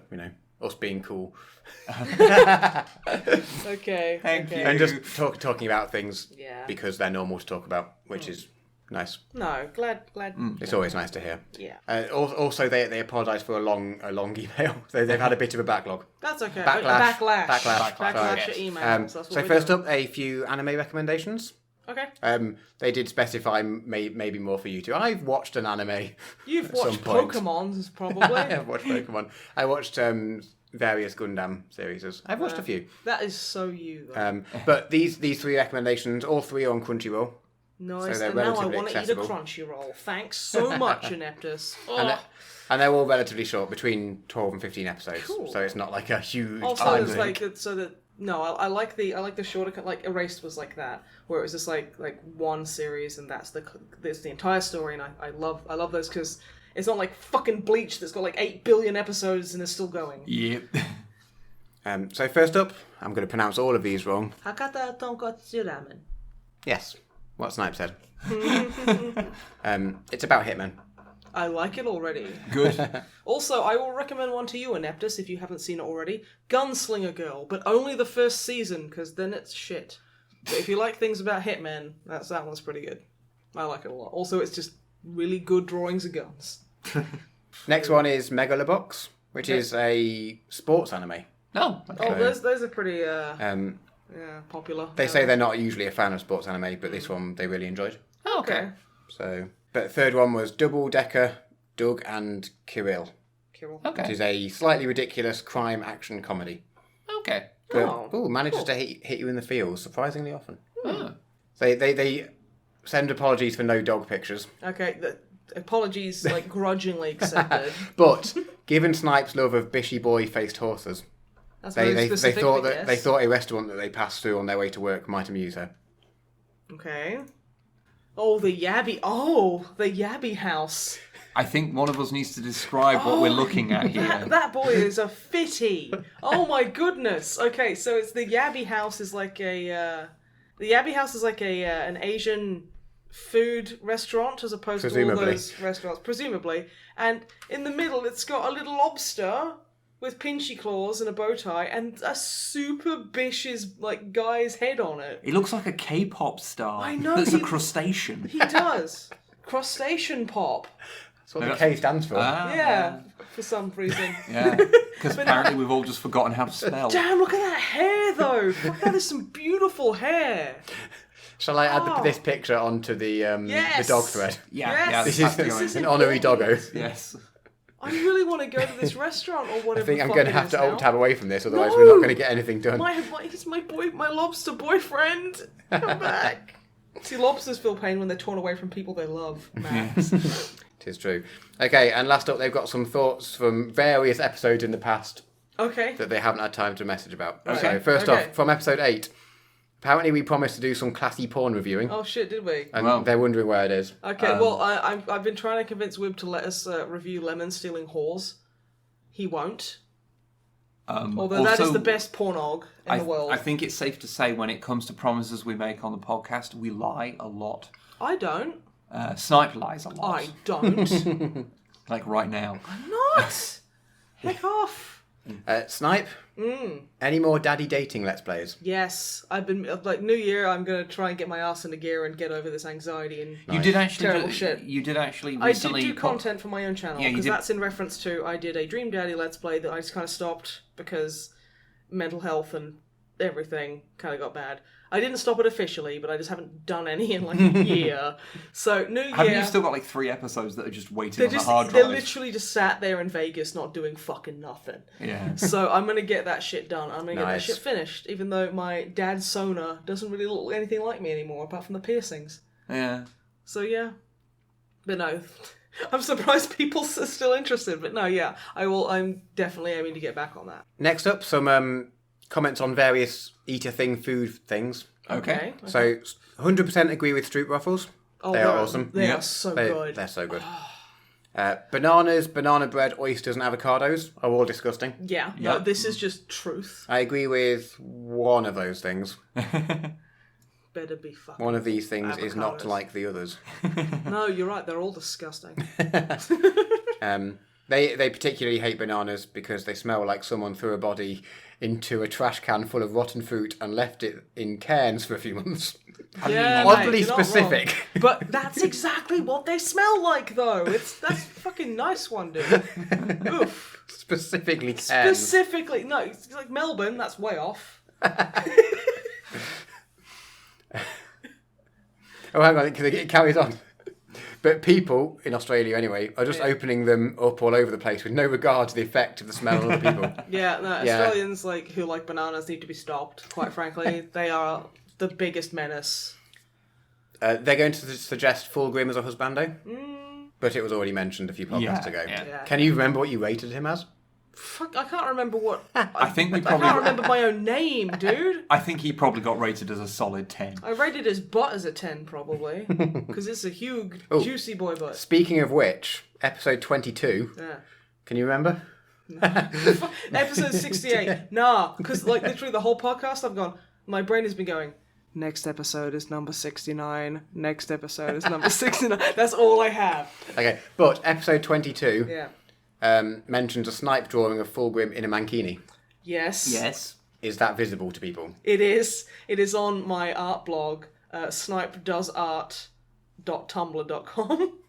us being cool. Okay. Thank you. And just talking about things Yeah. because they're normal to talk about, which is nice. No, glad. It's always nice to hear. Yeah. Also, they apologise for a long email. They've had a bit of a backlog. That's okay. Backlash. Backlash at emails. That's what So we're first doing. up, a few anime recommendations. Okay. They did specify maybe more for you two. I've watched an anime. You've at some watched point. Pokemon's probably. I have watched Pokemon. I watched various Gundam series. I've watched a few. That is so you, though. But these 3 recommendations, all 3 are on Crunchyroll. Nice. so they're And now I relatively want to eat a accessible. Crunchyroll. Thanks so much, Ineptus. And they're all relatively short, between 12 and 15 episodes. Cool. So it's not like a huge Also, time it's sink. I like the shorter like Erased was like that, where it was just like one series and that's the entire story, and I love those because it's not like fucking Bleach that's got like 8 billion episodes and is still going. Yep. So first up, I'm going to pronounce all of these wrong. Hakata tonkotsu ramen. Yes, what Snipe said. It's about Hitman. I like it already. Good. Also, I will recommend one to you, Ineptus, if you haven't seen it already. Gunslinger Girl, but only the first season, because then it's shit. But if you like things about Hitmen, that one's pretty good. I like it a lot. Also, it's just really good drawings of guns. Next one is Megalobox, which is a sports anime. No. Okay. Oh, those are pretty popular. They say they're not usually a fan of sports anime, but this one they really enjoyed. Oh, okay. So, but the third one was Double Decker, Doug and Kirill, Okay. which is a slightly ridiculous crime action comedy. Okay. But, manages to hit you in the feels surprisingly often. Oh. So they send apologies for no dog pictures. Okay, the apologies, like, grudgingly accepted. But given Snipe's love of bishy boy-faced horses, That's very they specific, thought I that guess. they thought a restaurant that they passed through on their way to work might amuse her. Okay. Oh, the Yabby house. I think one of us needs to describe what we're looking at here. That boy is a fitty. Oh my goodness. Okay, so it's the Yabby house is like an Asian food restaurant as opposed to all Presumably. those restaurants, presumably. And in the middle, it's got a little lobster with pinchy claws and a bow tie, and a super vicious guy's head on it. He looks like a K-pop star. I know, That's a crustacean. He does. Crustacean pop. That's what the K stands for. Yeah, for some reason. Yeah, because apparently we've all just forgotten how to spell. Damn, look at that hair though. Fuck, that is some beautiful hair. Shall I add this picture onto the Yes. dog thread? Yeah, Yes. yeah. This that's is going. an honorary doggo. Yes. I really want to go to this restaurant or I whatever. think the I'm fuck going to it have is to now. alt-tab away from this, otherwise No. we're not going to get anything done. He's my lobster boyfriend. Come back. See, lobsters feel pain when they're torn away from people they love, Max. It is true. Okay, and last up, they've got some thoughts from various episodes in the past Okay. that they haven't had time to message about. Okay. So first Okay. off, from episode 8, apparently we promised to do some classy porn reviewing, Oh shit, did we? and Wow. they're wondering where it is. Okay, well, I've been trying to convince Wib to let us review Lemon Stealing Whores. He won't. Although that is the best pornog in the world. I think it's safe to say when it comes to promises we make on the podcast, we lie a lot. I don't. Snipe lies a lot. I don't. Like right now. I'm not. Heck off. Snipe, any more daddy dating Let's Plays? Yes, I've been New Year. I'm gonna try and get my ass into gear and get over this anxiety and You did actually. terrible shit. You did actually I did recently. do content for my own channel Yeah, you because did. that's in reference to I did a Dream Daddy Let's Play that I just kind of stopped because mental health and everything kind of got bad. I didn't stop it officially, but I just haven't done any in like a year. So New Year. Haven't you still got like 3 episodes that are just waiting They're on the hard they're drive? literally just sat there in Vegas not doing fucking nothing. Yeah. So I'm gonna get that shit done. I'm gonna get that Nice. shit finished, even though my dad's Sona doesn't really look anything like me anymore, apart from the piercings. Yeah. So yeah, but no, I'm surprised people are still interested. But no, yeah, I will. I'm definitely aiming to get back on that. Next up, some comments on various eat a thing food things. Okay. So 100% agree with Stroop Ruffles. They are awesome. They Yeah. are so They- good. They're so good. Bananas, banana bread, oysters, and avocados are all disgusting. Yeah, Yeah. no, this is just truth. I agree with one of those things. Better be fucking. One of these things is not Avocados. like the others. No, you're right. They're all disgusting. They particularly hate bananas because they smell like someone threw a body into a trash can full of rotten fruit and left it in cairns for a few months. Yeah, Oddly mate, you're not specific. wrong. But that's exactly what they smell like, though. That's a fucking nice one, dude. Oof. Specifically cairns. Specifically, no, it's like Melbourne. That's way off. Oh, hang on, because it carries on. But people, in Australia anyway, are just opening them up all over the place with no regard to the effect of the smell on other people. Yeah, no, Yeah. Australians who like bananas need to be stopped. Quite frankly, they are the biggest menace. They're going to suggest Full Grim as a husbando, but it was already mentioned a few podcasts Yeah, ago. yeah. Can you remember what you rated him as? Fuck, I can't remember what. I think we I probably. can't remember my own name, dude. I think he probably got rated as a solid 10. I rated his butt as a 10, probably. Because it's a huge, juicy boy butt. Speaking of which, episode 22, Yeah. can you remember? Episode 68. Nah, because literally the whole podcast I've gone, my brain has been going, next episode is number 69. Next episode is number 69. That's all I have. Okay, but episode 22 Yeah. mentions a Snipe drawing of Full Grim in a mankini. Yes. Yes. Is that visible to people? It is. It is on my art blog. Snipe Does Art porn.tumblr.com.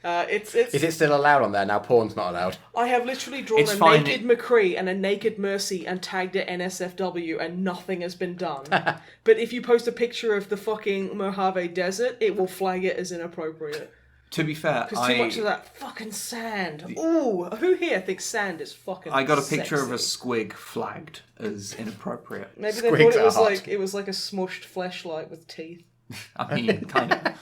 It's. Is it still allowed on there now? Porn's not allowed. I have literally drawn It's a fine, naked McCree and a naked Mercy and tagged it NSFW and nothing has been done. But if you post a picture of the fucking Mojave Desert, it will flag it as inappropriate. To be fair, Because too much of that fucking sand. Ooh, who here thinks sand is fucking I got a picture of a sexy? squig flagged as inappropriate. Maybe they Squigs thought are hot. it was like a smushed fleshlight with teeth. I mean, kind of.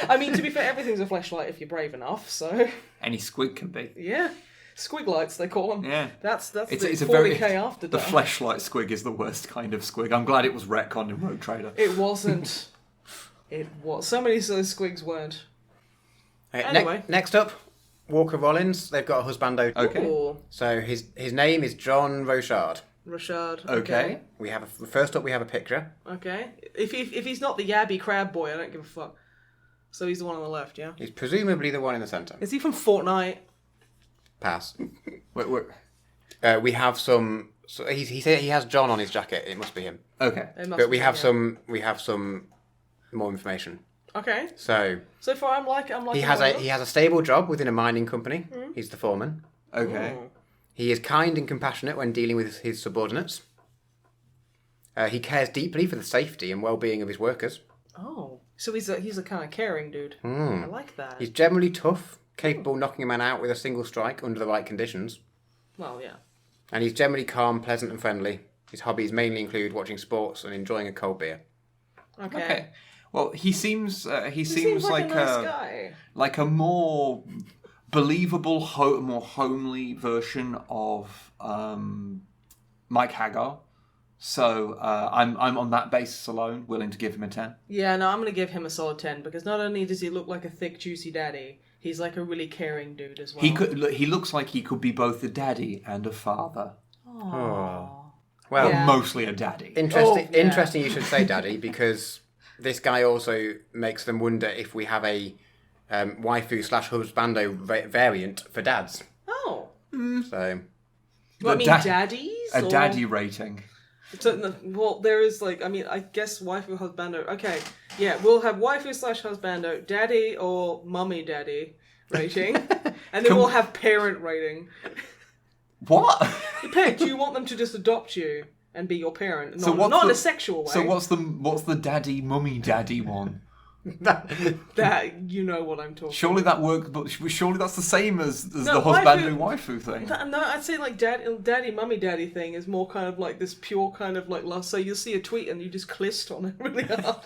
I mean, to be fair, everything's a fleshlight if you're brave enough, so... Any squig can be. Yeah. Squig lights, they call them. Yeah. That's the It's a 40k very... after The that. fleshlight squig is the worst kind of squig. I'm glad it was retconned in Rogue Trader. It wasn't. It was. So many of those squigs weren't. Anyway. Next up, Walker Rollins. They've got a husbando. Okay. Ooh, So his name is John Rochard. Rashad. Okay. We have first up we have a picture. Okay. If he's not the Yabby Crab Boy, I don't give a fuck. So he's the one on the left, yeah? He's presumably the one in the centre. Is he from Fortnite? Pass. Wait. We have some. So he said he has John on his jacket. It must be him. Okay. It must But be, we have yeah. some more information. Okay. So So far, I'm like he has a stable job within a mining company. He's the foreman. Okay. He is kind and compassionate when dealing with his subordinates. He cares deeply for the safety and well-being of his workers. Oh, so he's a kind of caring dude. I like that. He's generally tough, capable of knocking a man out with a single strike under the right conditions. Well, yeah. And he's generally calm, pleasant and friendly. His hobbies mainly include watching sports and enjoying a cold beer. Okay. Well, he seems He seems like a nice guy. like a more believable, more homely version of Mike Hagar. So I'm on that basis alone willing to give him a 10. Yeah, no, I'm going to give him a solid 10 because not only does he look like a thick, juicy daddy, he's like a really caring dude as well. He looks like he could be both a daddy and a father. Well, Yeah. Mostly a daddy. interesting. Oh, yeah. Interesting you should say, Daddy, because this guy also makes them wonder if we have a waifu/husbando variant for dads. Oh. So Well, I mean, daddies? A or- daddy rating. So, well, there is like, I mean, I guess waifu husbando. Okay, yeah, we'll have waifu/husbando, daddy or mummy daddy rating, and then we'll have parent rating. What? Do you want them to just adopt you and be your parent? Not, So what's not in the- a sexual way. So what's the daddy mummy daddy one? That, you know what I'm talking Surely that works, but surely that's the same as No, the husband and waifu thing. No, I'd say like daddy, mummy, daddy thing is more kind of like this pure kind of like love. So you'll see a tweet and you just clist on it really hard.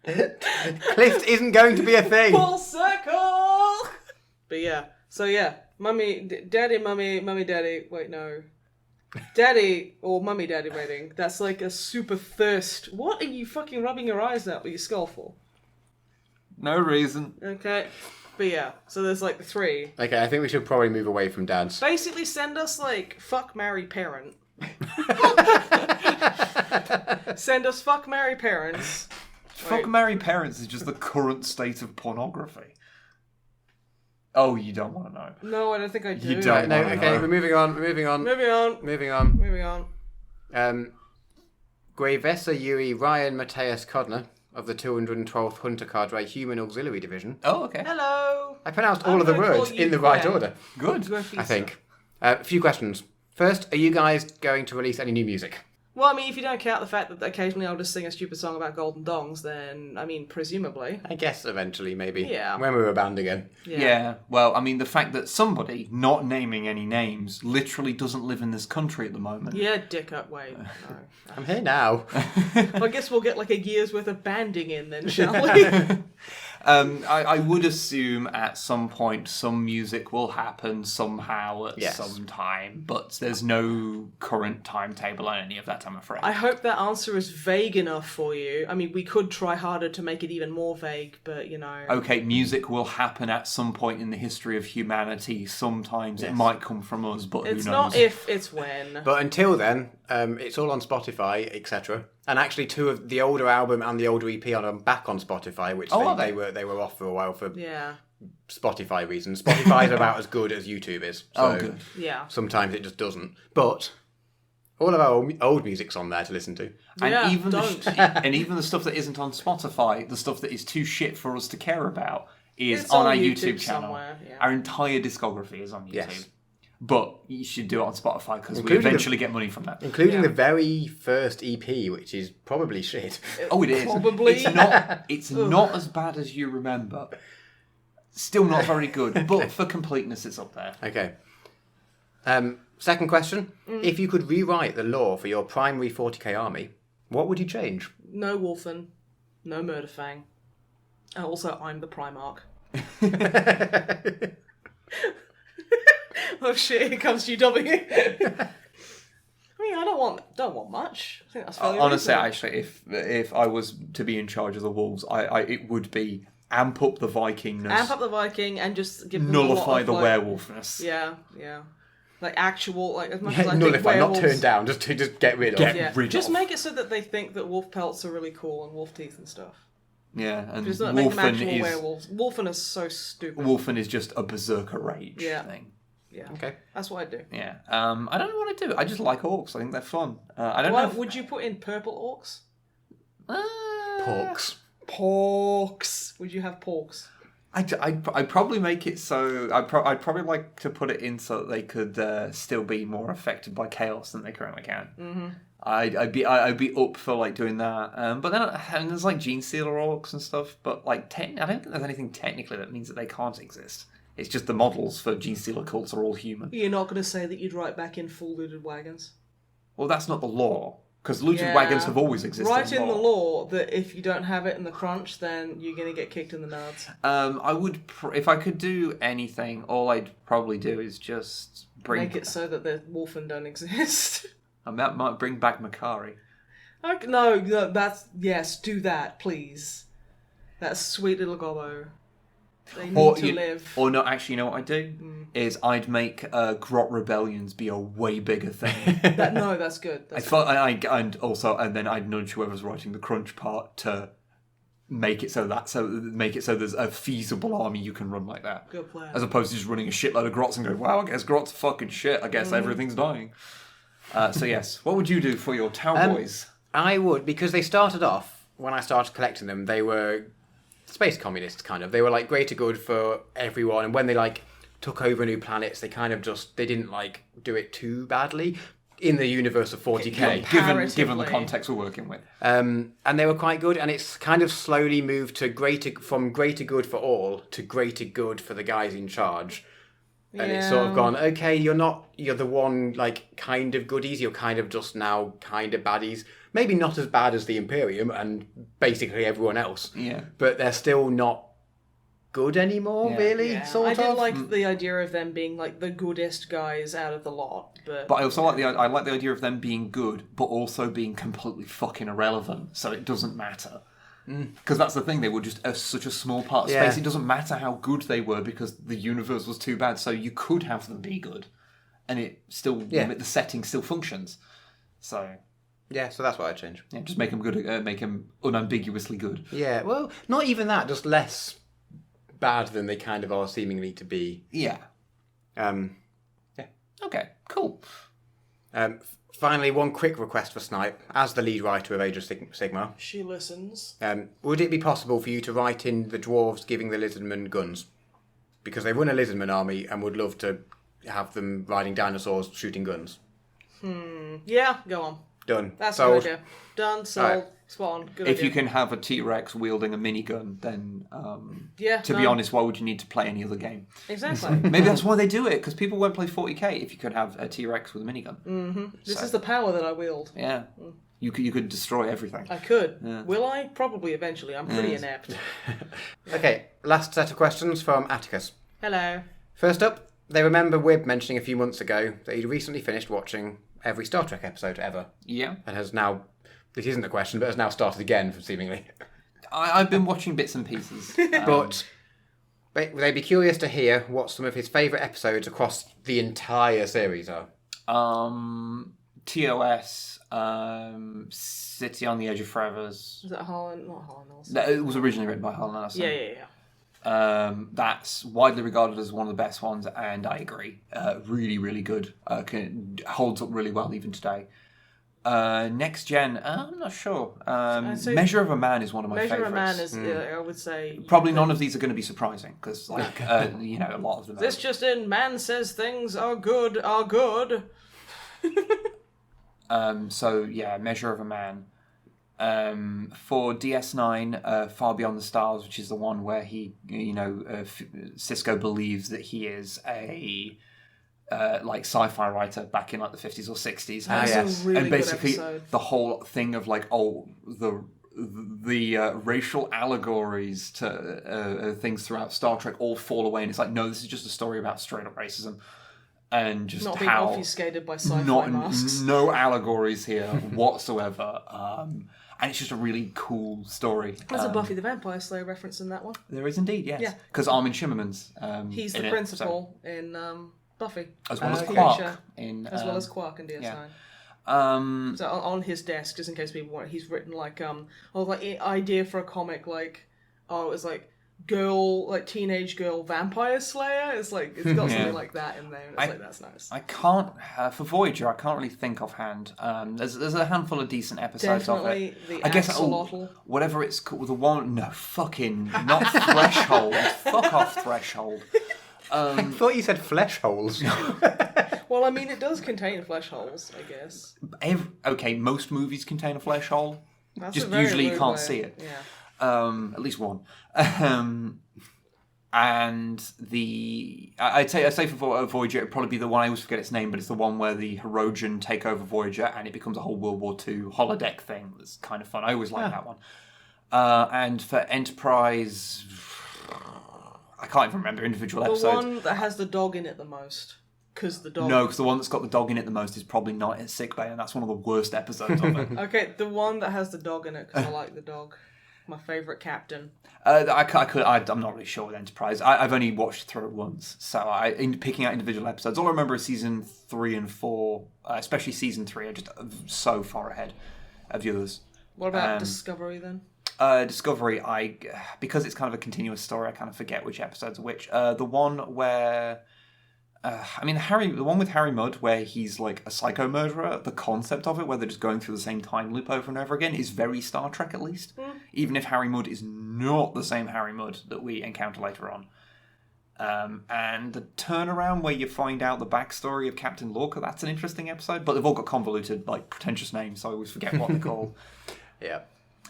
Clift isn't going to be a thing. Full circle! But yeah, so yeah, daddy, mummy, daddy, wait, no. Daddy or mummy daddy rating, that's like a super thirst. What are you fucking rubbing your eyes at with your skull for? No reason. Okay, but yeah, so there's like the 3. Okay, I think we should probably move away from dads. Basically send us like fuck, marry, parent. Send us fuck, marry, parents. Fuck, marry, parents is just the current state of pornography. Oh, you don't want to know. No, I don't think I do. You don't. No, wanna okay, know. we're moving on. Moving on. Moving on. Guevesa Yui Ryan Mateus Codner of the 212th Hunter Cadre Human Auxiliary Division. Oh, okay. Hello. I pronounced I'm all of the gonna call words you in the right Gwen. order, Good. I think. A few questions. First, are you guys going to release any new music? Well, I mean, if you don't count the fact that occasionally I'll just sing a stupid song about golden dongs, then, I mean, presumably. I guess eventually, maybe. Yeah. When we're a band again. Yeah. Well, I mean, the fact that somebody, not naming any names, literally doesn't live in this country at the moment. Yeah, dick up, wait. No. I'm here now. Well, I guess we'll get like a year's worth of banding in then, shall we? I would assume at some point some music will happen somehow at Yes. some time, but there's no current timetable on any of that, I'm afraid. I hope that answer is vague enough for you. I mean, we could try harder to make it even more vague, but, you know... Okay, music will happen at some point in the history of humanity. Sometimes it might come from us, but It's who knows? not if, it's when. But until then, it's all on Spotify, etc. And actually, 2 of the older album and the older EP are back on Spotify, which Oh, are they they? were off for a while for Yeah. Spotify reasons. Spotify is about as good as YouTube is. So Oh, good. Yeah. sometimes it just doesn't. But All of our old music's on there to listen to. And Yeah, even don't. and even the stuff that isn't on Spotify, the stuff that is too shit for us to care about, is It's on on our YouTube YouTube channel. somewhere, yeah. Our entire discography is on YouTube. Yes. But you should do it on Spotify because we Including eventually get money from that. Including Yeah. the very first EP, which is probably shit. Oh, it is. Probably. It's not. It's not as bad as you remember. Still not very good, but for completeness, it's up there. Okay. Second question. If you could rewrite the lore for your primary 40k army, what would you change? No Wolfen, no Murderfang. And also, I'm the Primarch. Oh shit! Here comes GW. I mean, I don't want much. I think that's fairly Honestly, reasonable. actually, if I was to be in charge of the Wolves, it would be amp up the Vikingness, amp up the Viking and just give them a lot nullify of, the like, werewolfness. Yeah. Like actual, like as much as I think Nullify, not werewolves. turn down, just get rid of. Get Yeah, rid just of. make it so that they think that wolf pelts are really cool and wolf teeth and stuff. Yeah, and Just not make them Wolfen actual is werewolves. Wolfen is so stupid. Wolfen is just a berserker rage thing. Yeah. Okay. That's what I do. Yeah, I don't know what to do. I just like orcs. I think they're fun. I don't know. If... Would you put in purple orcs? Porks. Porks. Would you have porks? I'd probably make it so. I'd probably like to put it in so that they could still be more affected by chaos than they currently can. Mm-hmm. I'd be up for like doing that. But then and there's like Gene Stealer orcs and stuff. But like I don't think there's anything technically that means that they can't exist. It's just the models for Gene Stealer cults are all human. You're not going to say that you'd write back in full looted wagons? Well, that's not the law. Because looted wagons have always existed. Write in the law that if you don't have it in the crunch, then you're going to get kicked in the nuts. I would, if I could do anything, all I'd probably do is just Make it so that the Wolfen don't exist. And that might bring back Makari. No, that's... Yes, do that, please. That sweet little gobbo. They need to live. Or no, actually, you know what I'd do? Is I'd make grot rebellions be a way bigger thing. That's good. And then I'd nudge whoever's writing the crunch part to make it so there's a feasible army you can run like that. Good plan. As opposed to just running a shitload of grots and going, wow, I guess grots are fucking shit. I guess everything's dying. So yes, what would you do for your Tau boys? I would, because they started off, when I started collecting them, they were space communists, kind of. They were like greater good for everyone, and when they like took over new planets, they kind of they didn't like do it too badly in the universe of 40k. Given the context we're working with. And they were quite good, and it's kind of slowly moved to from greater good for all to greater good for the guys in charge. And it's sort of gone, okay, you're the one, like, kind of goodies, you're kind of just now kind of baddies. Maybe not as bad as the Imperium and basically everyone else. Yeah. But they're still not good anymore, really, I did like the idea of them being, like, the goodest guys out of the lot, but I also like the idea of them being good, but also being completely fucking irrelevant, so it doesn't matter. Because that's the thing, they were just such a small part of space. It doesn't matter how good they were because the universe was too bad, so you could have them be good, and it still the setting still functions. So so that's what I'd change. yeah, just make them good, make them unambiguously good. Yeah, well, not even that, just less bad than they kind of are seemingly to be. Yeah. Okay. Cool. Finally, one quick request for Snipe. As the lead writer of Age of Sigmar, she listens. would it be possible for you to write in the dwarves giving the lizardmen guns? Because they run a lizardman army and would love to have them riding dinosaurs shooting guns. Yeah, go on. Done. That's Sold. a good idea. Done, sold, Right. spot on. Good If idea. you can have a T-Rex wielding a minigun, then to be done. honest, why would you need to play any other game? Exactly. Maybe that's why they do it, because people won't play 40k if you could have a T-Rex with a minigun. This is the power that I wield. Yeah. You could destroy everything. I could. Will I? Probably eventually. I'm pretty inept. Okay, last set of questions from Atticus. Hello. First up, they remember Wib mentioning a few months ago that he'd recently finished watching every Star Trek episode ever. Yeah. And has now, this isn't a question, but has now started again, seemingly. I've been watching bits and pieces. But they'd be curious to hear what some of his favourite episodes across the entire series are. TOS, City on the Edge of Forever's. Is that Harlan? Not Harlan Nelson. No, it was originally written by Harlan Ellison. Yeah. That's widely regarded as one of the best ones, and I agree. Really, really good. Holds up really well even today. Next gen, I'm not sure. say Measure of a Man is one of my Measure favourites. of Man is, I would say... Probably none of these are going to be surprising, because, like, you know, a lot of them This just in, man says things are good, are good. So, yeah, Measure of a Man. For DS9, Far Beyond the Stars, which is the one where he, you know, Cisco believes that he is a... like sci-fi writer back in like the 50s or 60s. That's a really and basically good episode. the whole thing of like, the racial allegories to things throughout Star Trek all fall away, and it's like, no, this is just a story about straight up racism and just Not being obfuscated by sci-fi masks. No allegories here whatsoever. And it's just a really cool story. There's a Buffy the Vampire Slayer reference in that one. There is indeed, yes. Yeah. Because Armin Shimmerman's he's in the it, principal in Buffy. as well as TV Quark show. in As well as Quark in DS9. yeah. So on his desk, just in case people want, he's written like idea for a comic like it was like teenage girl vampire slayer. It's like it's got something like that in there, and it's like that's nice. I can't for Voyager. I can't really think offhand. There's a handful of decent episodes Definitely of it. the I guess axolotl. Whatever it's called, the one. No, fucking not Threshold. Fuck off, Threshold. I thought you said flesh holes. Well, I mean, it does contain flesh holes, I guess. Okay, most movies contain a flesh hole. That's Just a very usually you rude can't way. see it. Yeah. At least one. And I'd say for Voyager, it'd probably be the one, I always forget its name, but it's the one where the Herodian take over Voyager and it becomes a whole World War II holodeck thing. That's kind of fun. I always like that one. And for Enterprise, I can't even remember individual The episodes. one that has the dog in it the most. Because the dog... No, because the one that's got the dog in it the most is probably not at sickbay, and that's one of the worst episodes of it. Okay, the one that has the dog in it, because I like the dog. My favourite captain. I'm not really sure with Enterprise. I've only watched through it once, so in picking out individual episodes, all I remember is season 3 and 4, especially season 3, are just so far ahead of the others. What about Discovery then? Discovery, because it's kind of a continuous story, I kind of forget which episodes are which. The one where... the one with Harry Mudd, where he's like a psycho murderer, the concept of it, where they're just going through the same time loop over and over again, is very Star Trek at least. Even if Harry Mudd is not the same Harry Mudd that we encounter later on. And the turnaround where you find out the backstory of Captain Lorca, that's an interesting episode, but they've all got convoluted, like, pretentious names, so I always forget what they're called. Yeah.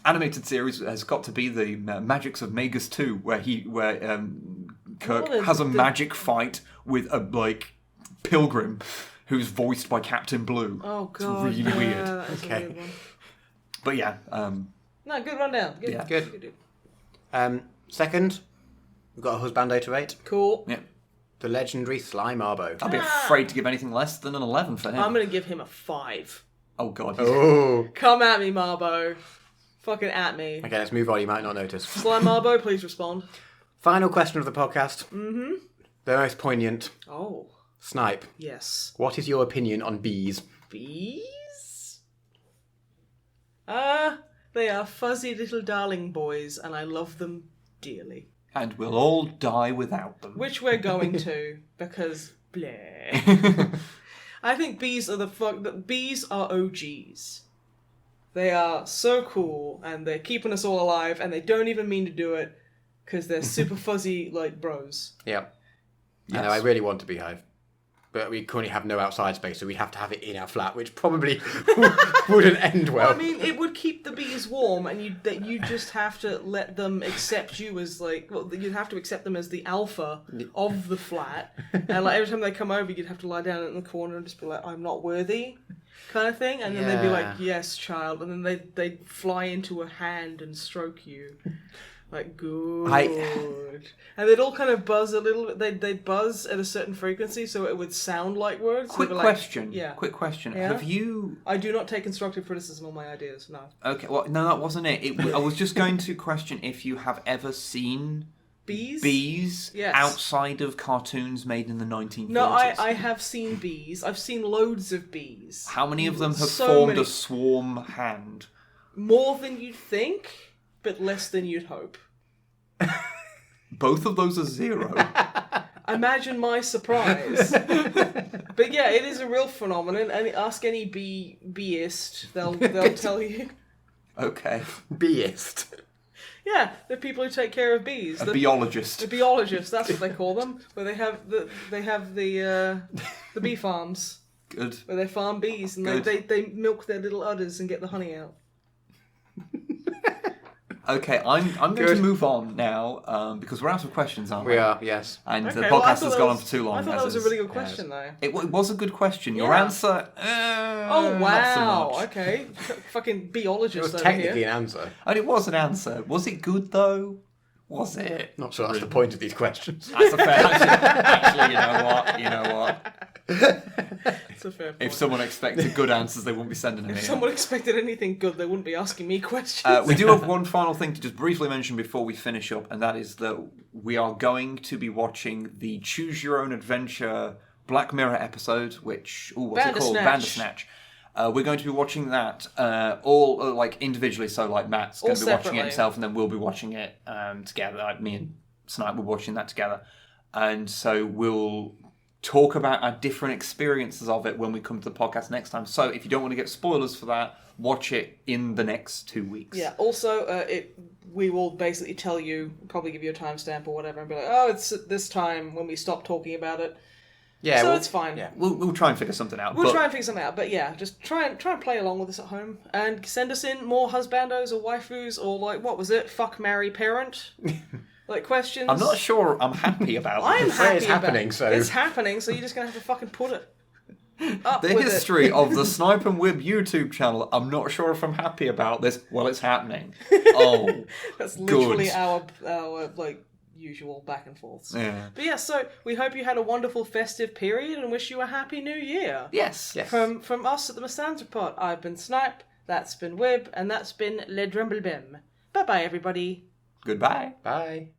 Animated series has got to be the Magics of Magus 2, where Kirk has a magic fight with a pilgrim who's voiced by Captain Blue. Oh god, it's really weird. That's Okay. a weird one. But yeah, No, good rundown. Good. Yeah. Good. Second, we've got a husbando to rate. Cool. yeah. The legendary Slime Arbo. I'd be afraid to give anything less than an 11 for him. I'm gonna give him a 5. Oh god. Oh. Come at me, Marbo. Fucking at me. Okay, let's move on. You might not notice. Slime Marbo, please respond. Final question of the podcast. Mm-hmm. The most poignant. Oh, Snipe, yes. what is your opinion on bees? Bees? They are fuzzy little darling boys, and I love them dearly. And we'll all die without them. Which we're going to, because bleh. I think bees are bees are OGs. They are so cool, and they're keeping us all alive, and they don't even mean to do it, because they're super fuzzy, like, bros. Yeah. Yes. I know, I really want a beehive. But we currently have no outside space, so we'd have to have it in our flat, which probably wouldn't end well. Well, I mean, it would keep the bees warm, and you just have to let them accept you as, like... Well, you'd have to accept them as the alpha of the flat. And, like, every time they come over, you'd have to lie down in the corner and just be like, I'm not worthy, kind of thing. And then they'd be like, yes, child. And then they'd fly into a hand and stroke you. Like, good. And they'd all kind of buzz a little bit. They'd buzz at a certain frequency, so it would sound like words. Quick question. Yeah. Quick question. Yeah? Have you... I do not take constructive criticism on my ideas, no. Okay, well, no, that wasn't it. I was just going to question if you have ever seen... Bees? Yes. outside of cartoons made in the 1930s. No, I have seen bees. I've seen loads of bees. How many of them have So formed many. a swarm hand? More than you'd think, but less than you'd hope. Both of those are 0. Imagine my surprise. But yeah, it is a real phenomenon, and ask any beeist, they'll tell you. Okay. Beist. Yeah, the people who take care of bees. A biologist. The biologists, that's what they call them. Where they have the bee farms. Good. Where they farm bees and they milk their little udders and get the honey out. Okay, I'm going to move on now because we're out of questions, aren't we? We are, yes. And the Okay, podcast well, has gone on for too long. I thought that was a really good question, though. It was a good question. Your Yeah. answer... Oh, not wow. so much. Okay. Fucking It biologist was over technically here. an answer. And it was an answer. Was it good, though? Was it? Not sure that's the point of these questions. That's a fair... Actually, you know what? It's a fair point. If someone expected good answers, they wouldn't be sending them If here. someone expected anything good, they wouldn't be asking me questions. We do have one final thing to just briefly mention before we finish up, and that is that we are going to be watching the Choose Your Own Adventure Black Mirror episode, which... what's it called? Bandersnatch. We're going to be watching that all like individually, so like Matt's going to be watching it separately. himself, and then we'll be watching it together. Like me and Snipe were watching that together. And so we'll talk about our different experiences of it when we come to the podcast next time. So if you don't want to get spoilers for that, watch it in the next 2 weeks. Yeah, also, we will basically tell you, probably give you a timestamp or whatever, and be like, oh, it's at this time when we stop talking about it. Yeah, So it's fine. Yeah. We'll try and figure something out. We'll but try and figure something out, but yeah, just try and play along with us at home, and send us in more husbandos or waifus, or like, what was it, fuck, marry, parent? Like, questions. I'm not sure I'm happy about I'm this. happy it's happening, about so- It's happening, so you're just going to have to fucking put it up The with history of the Snipe and Wib YouTube channel, I'm not sure if I'm happy about this. Well, it's happening. Oh, it. That's literally good. our like, usual back and forths. Yeah. But yeah, so we hope you had a wonderful festive period and wish you a happy new year. Yes. Yes. From us at the MisanthroPod, I've been Snipe, that's been Wib, and that's been Le Drumblebim. Bye-bye, everybody. Goodbye. Bye.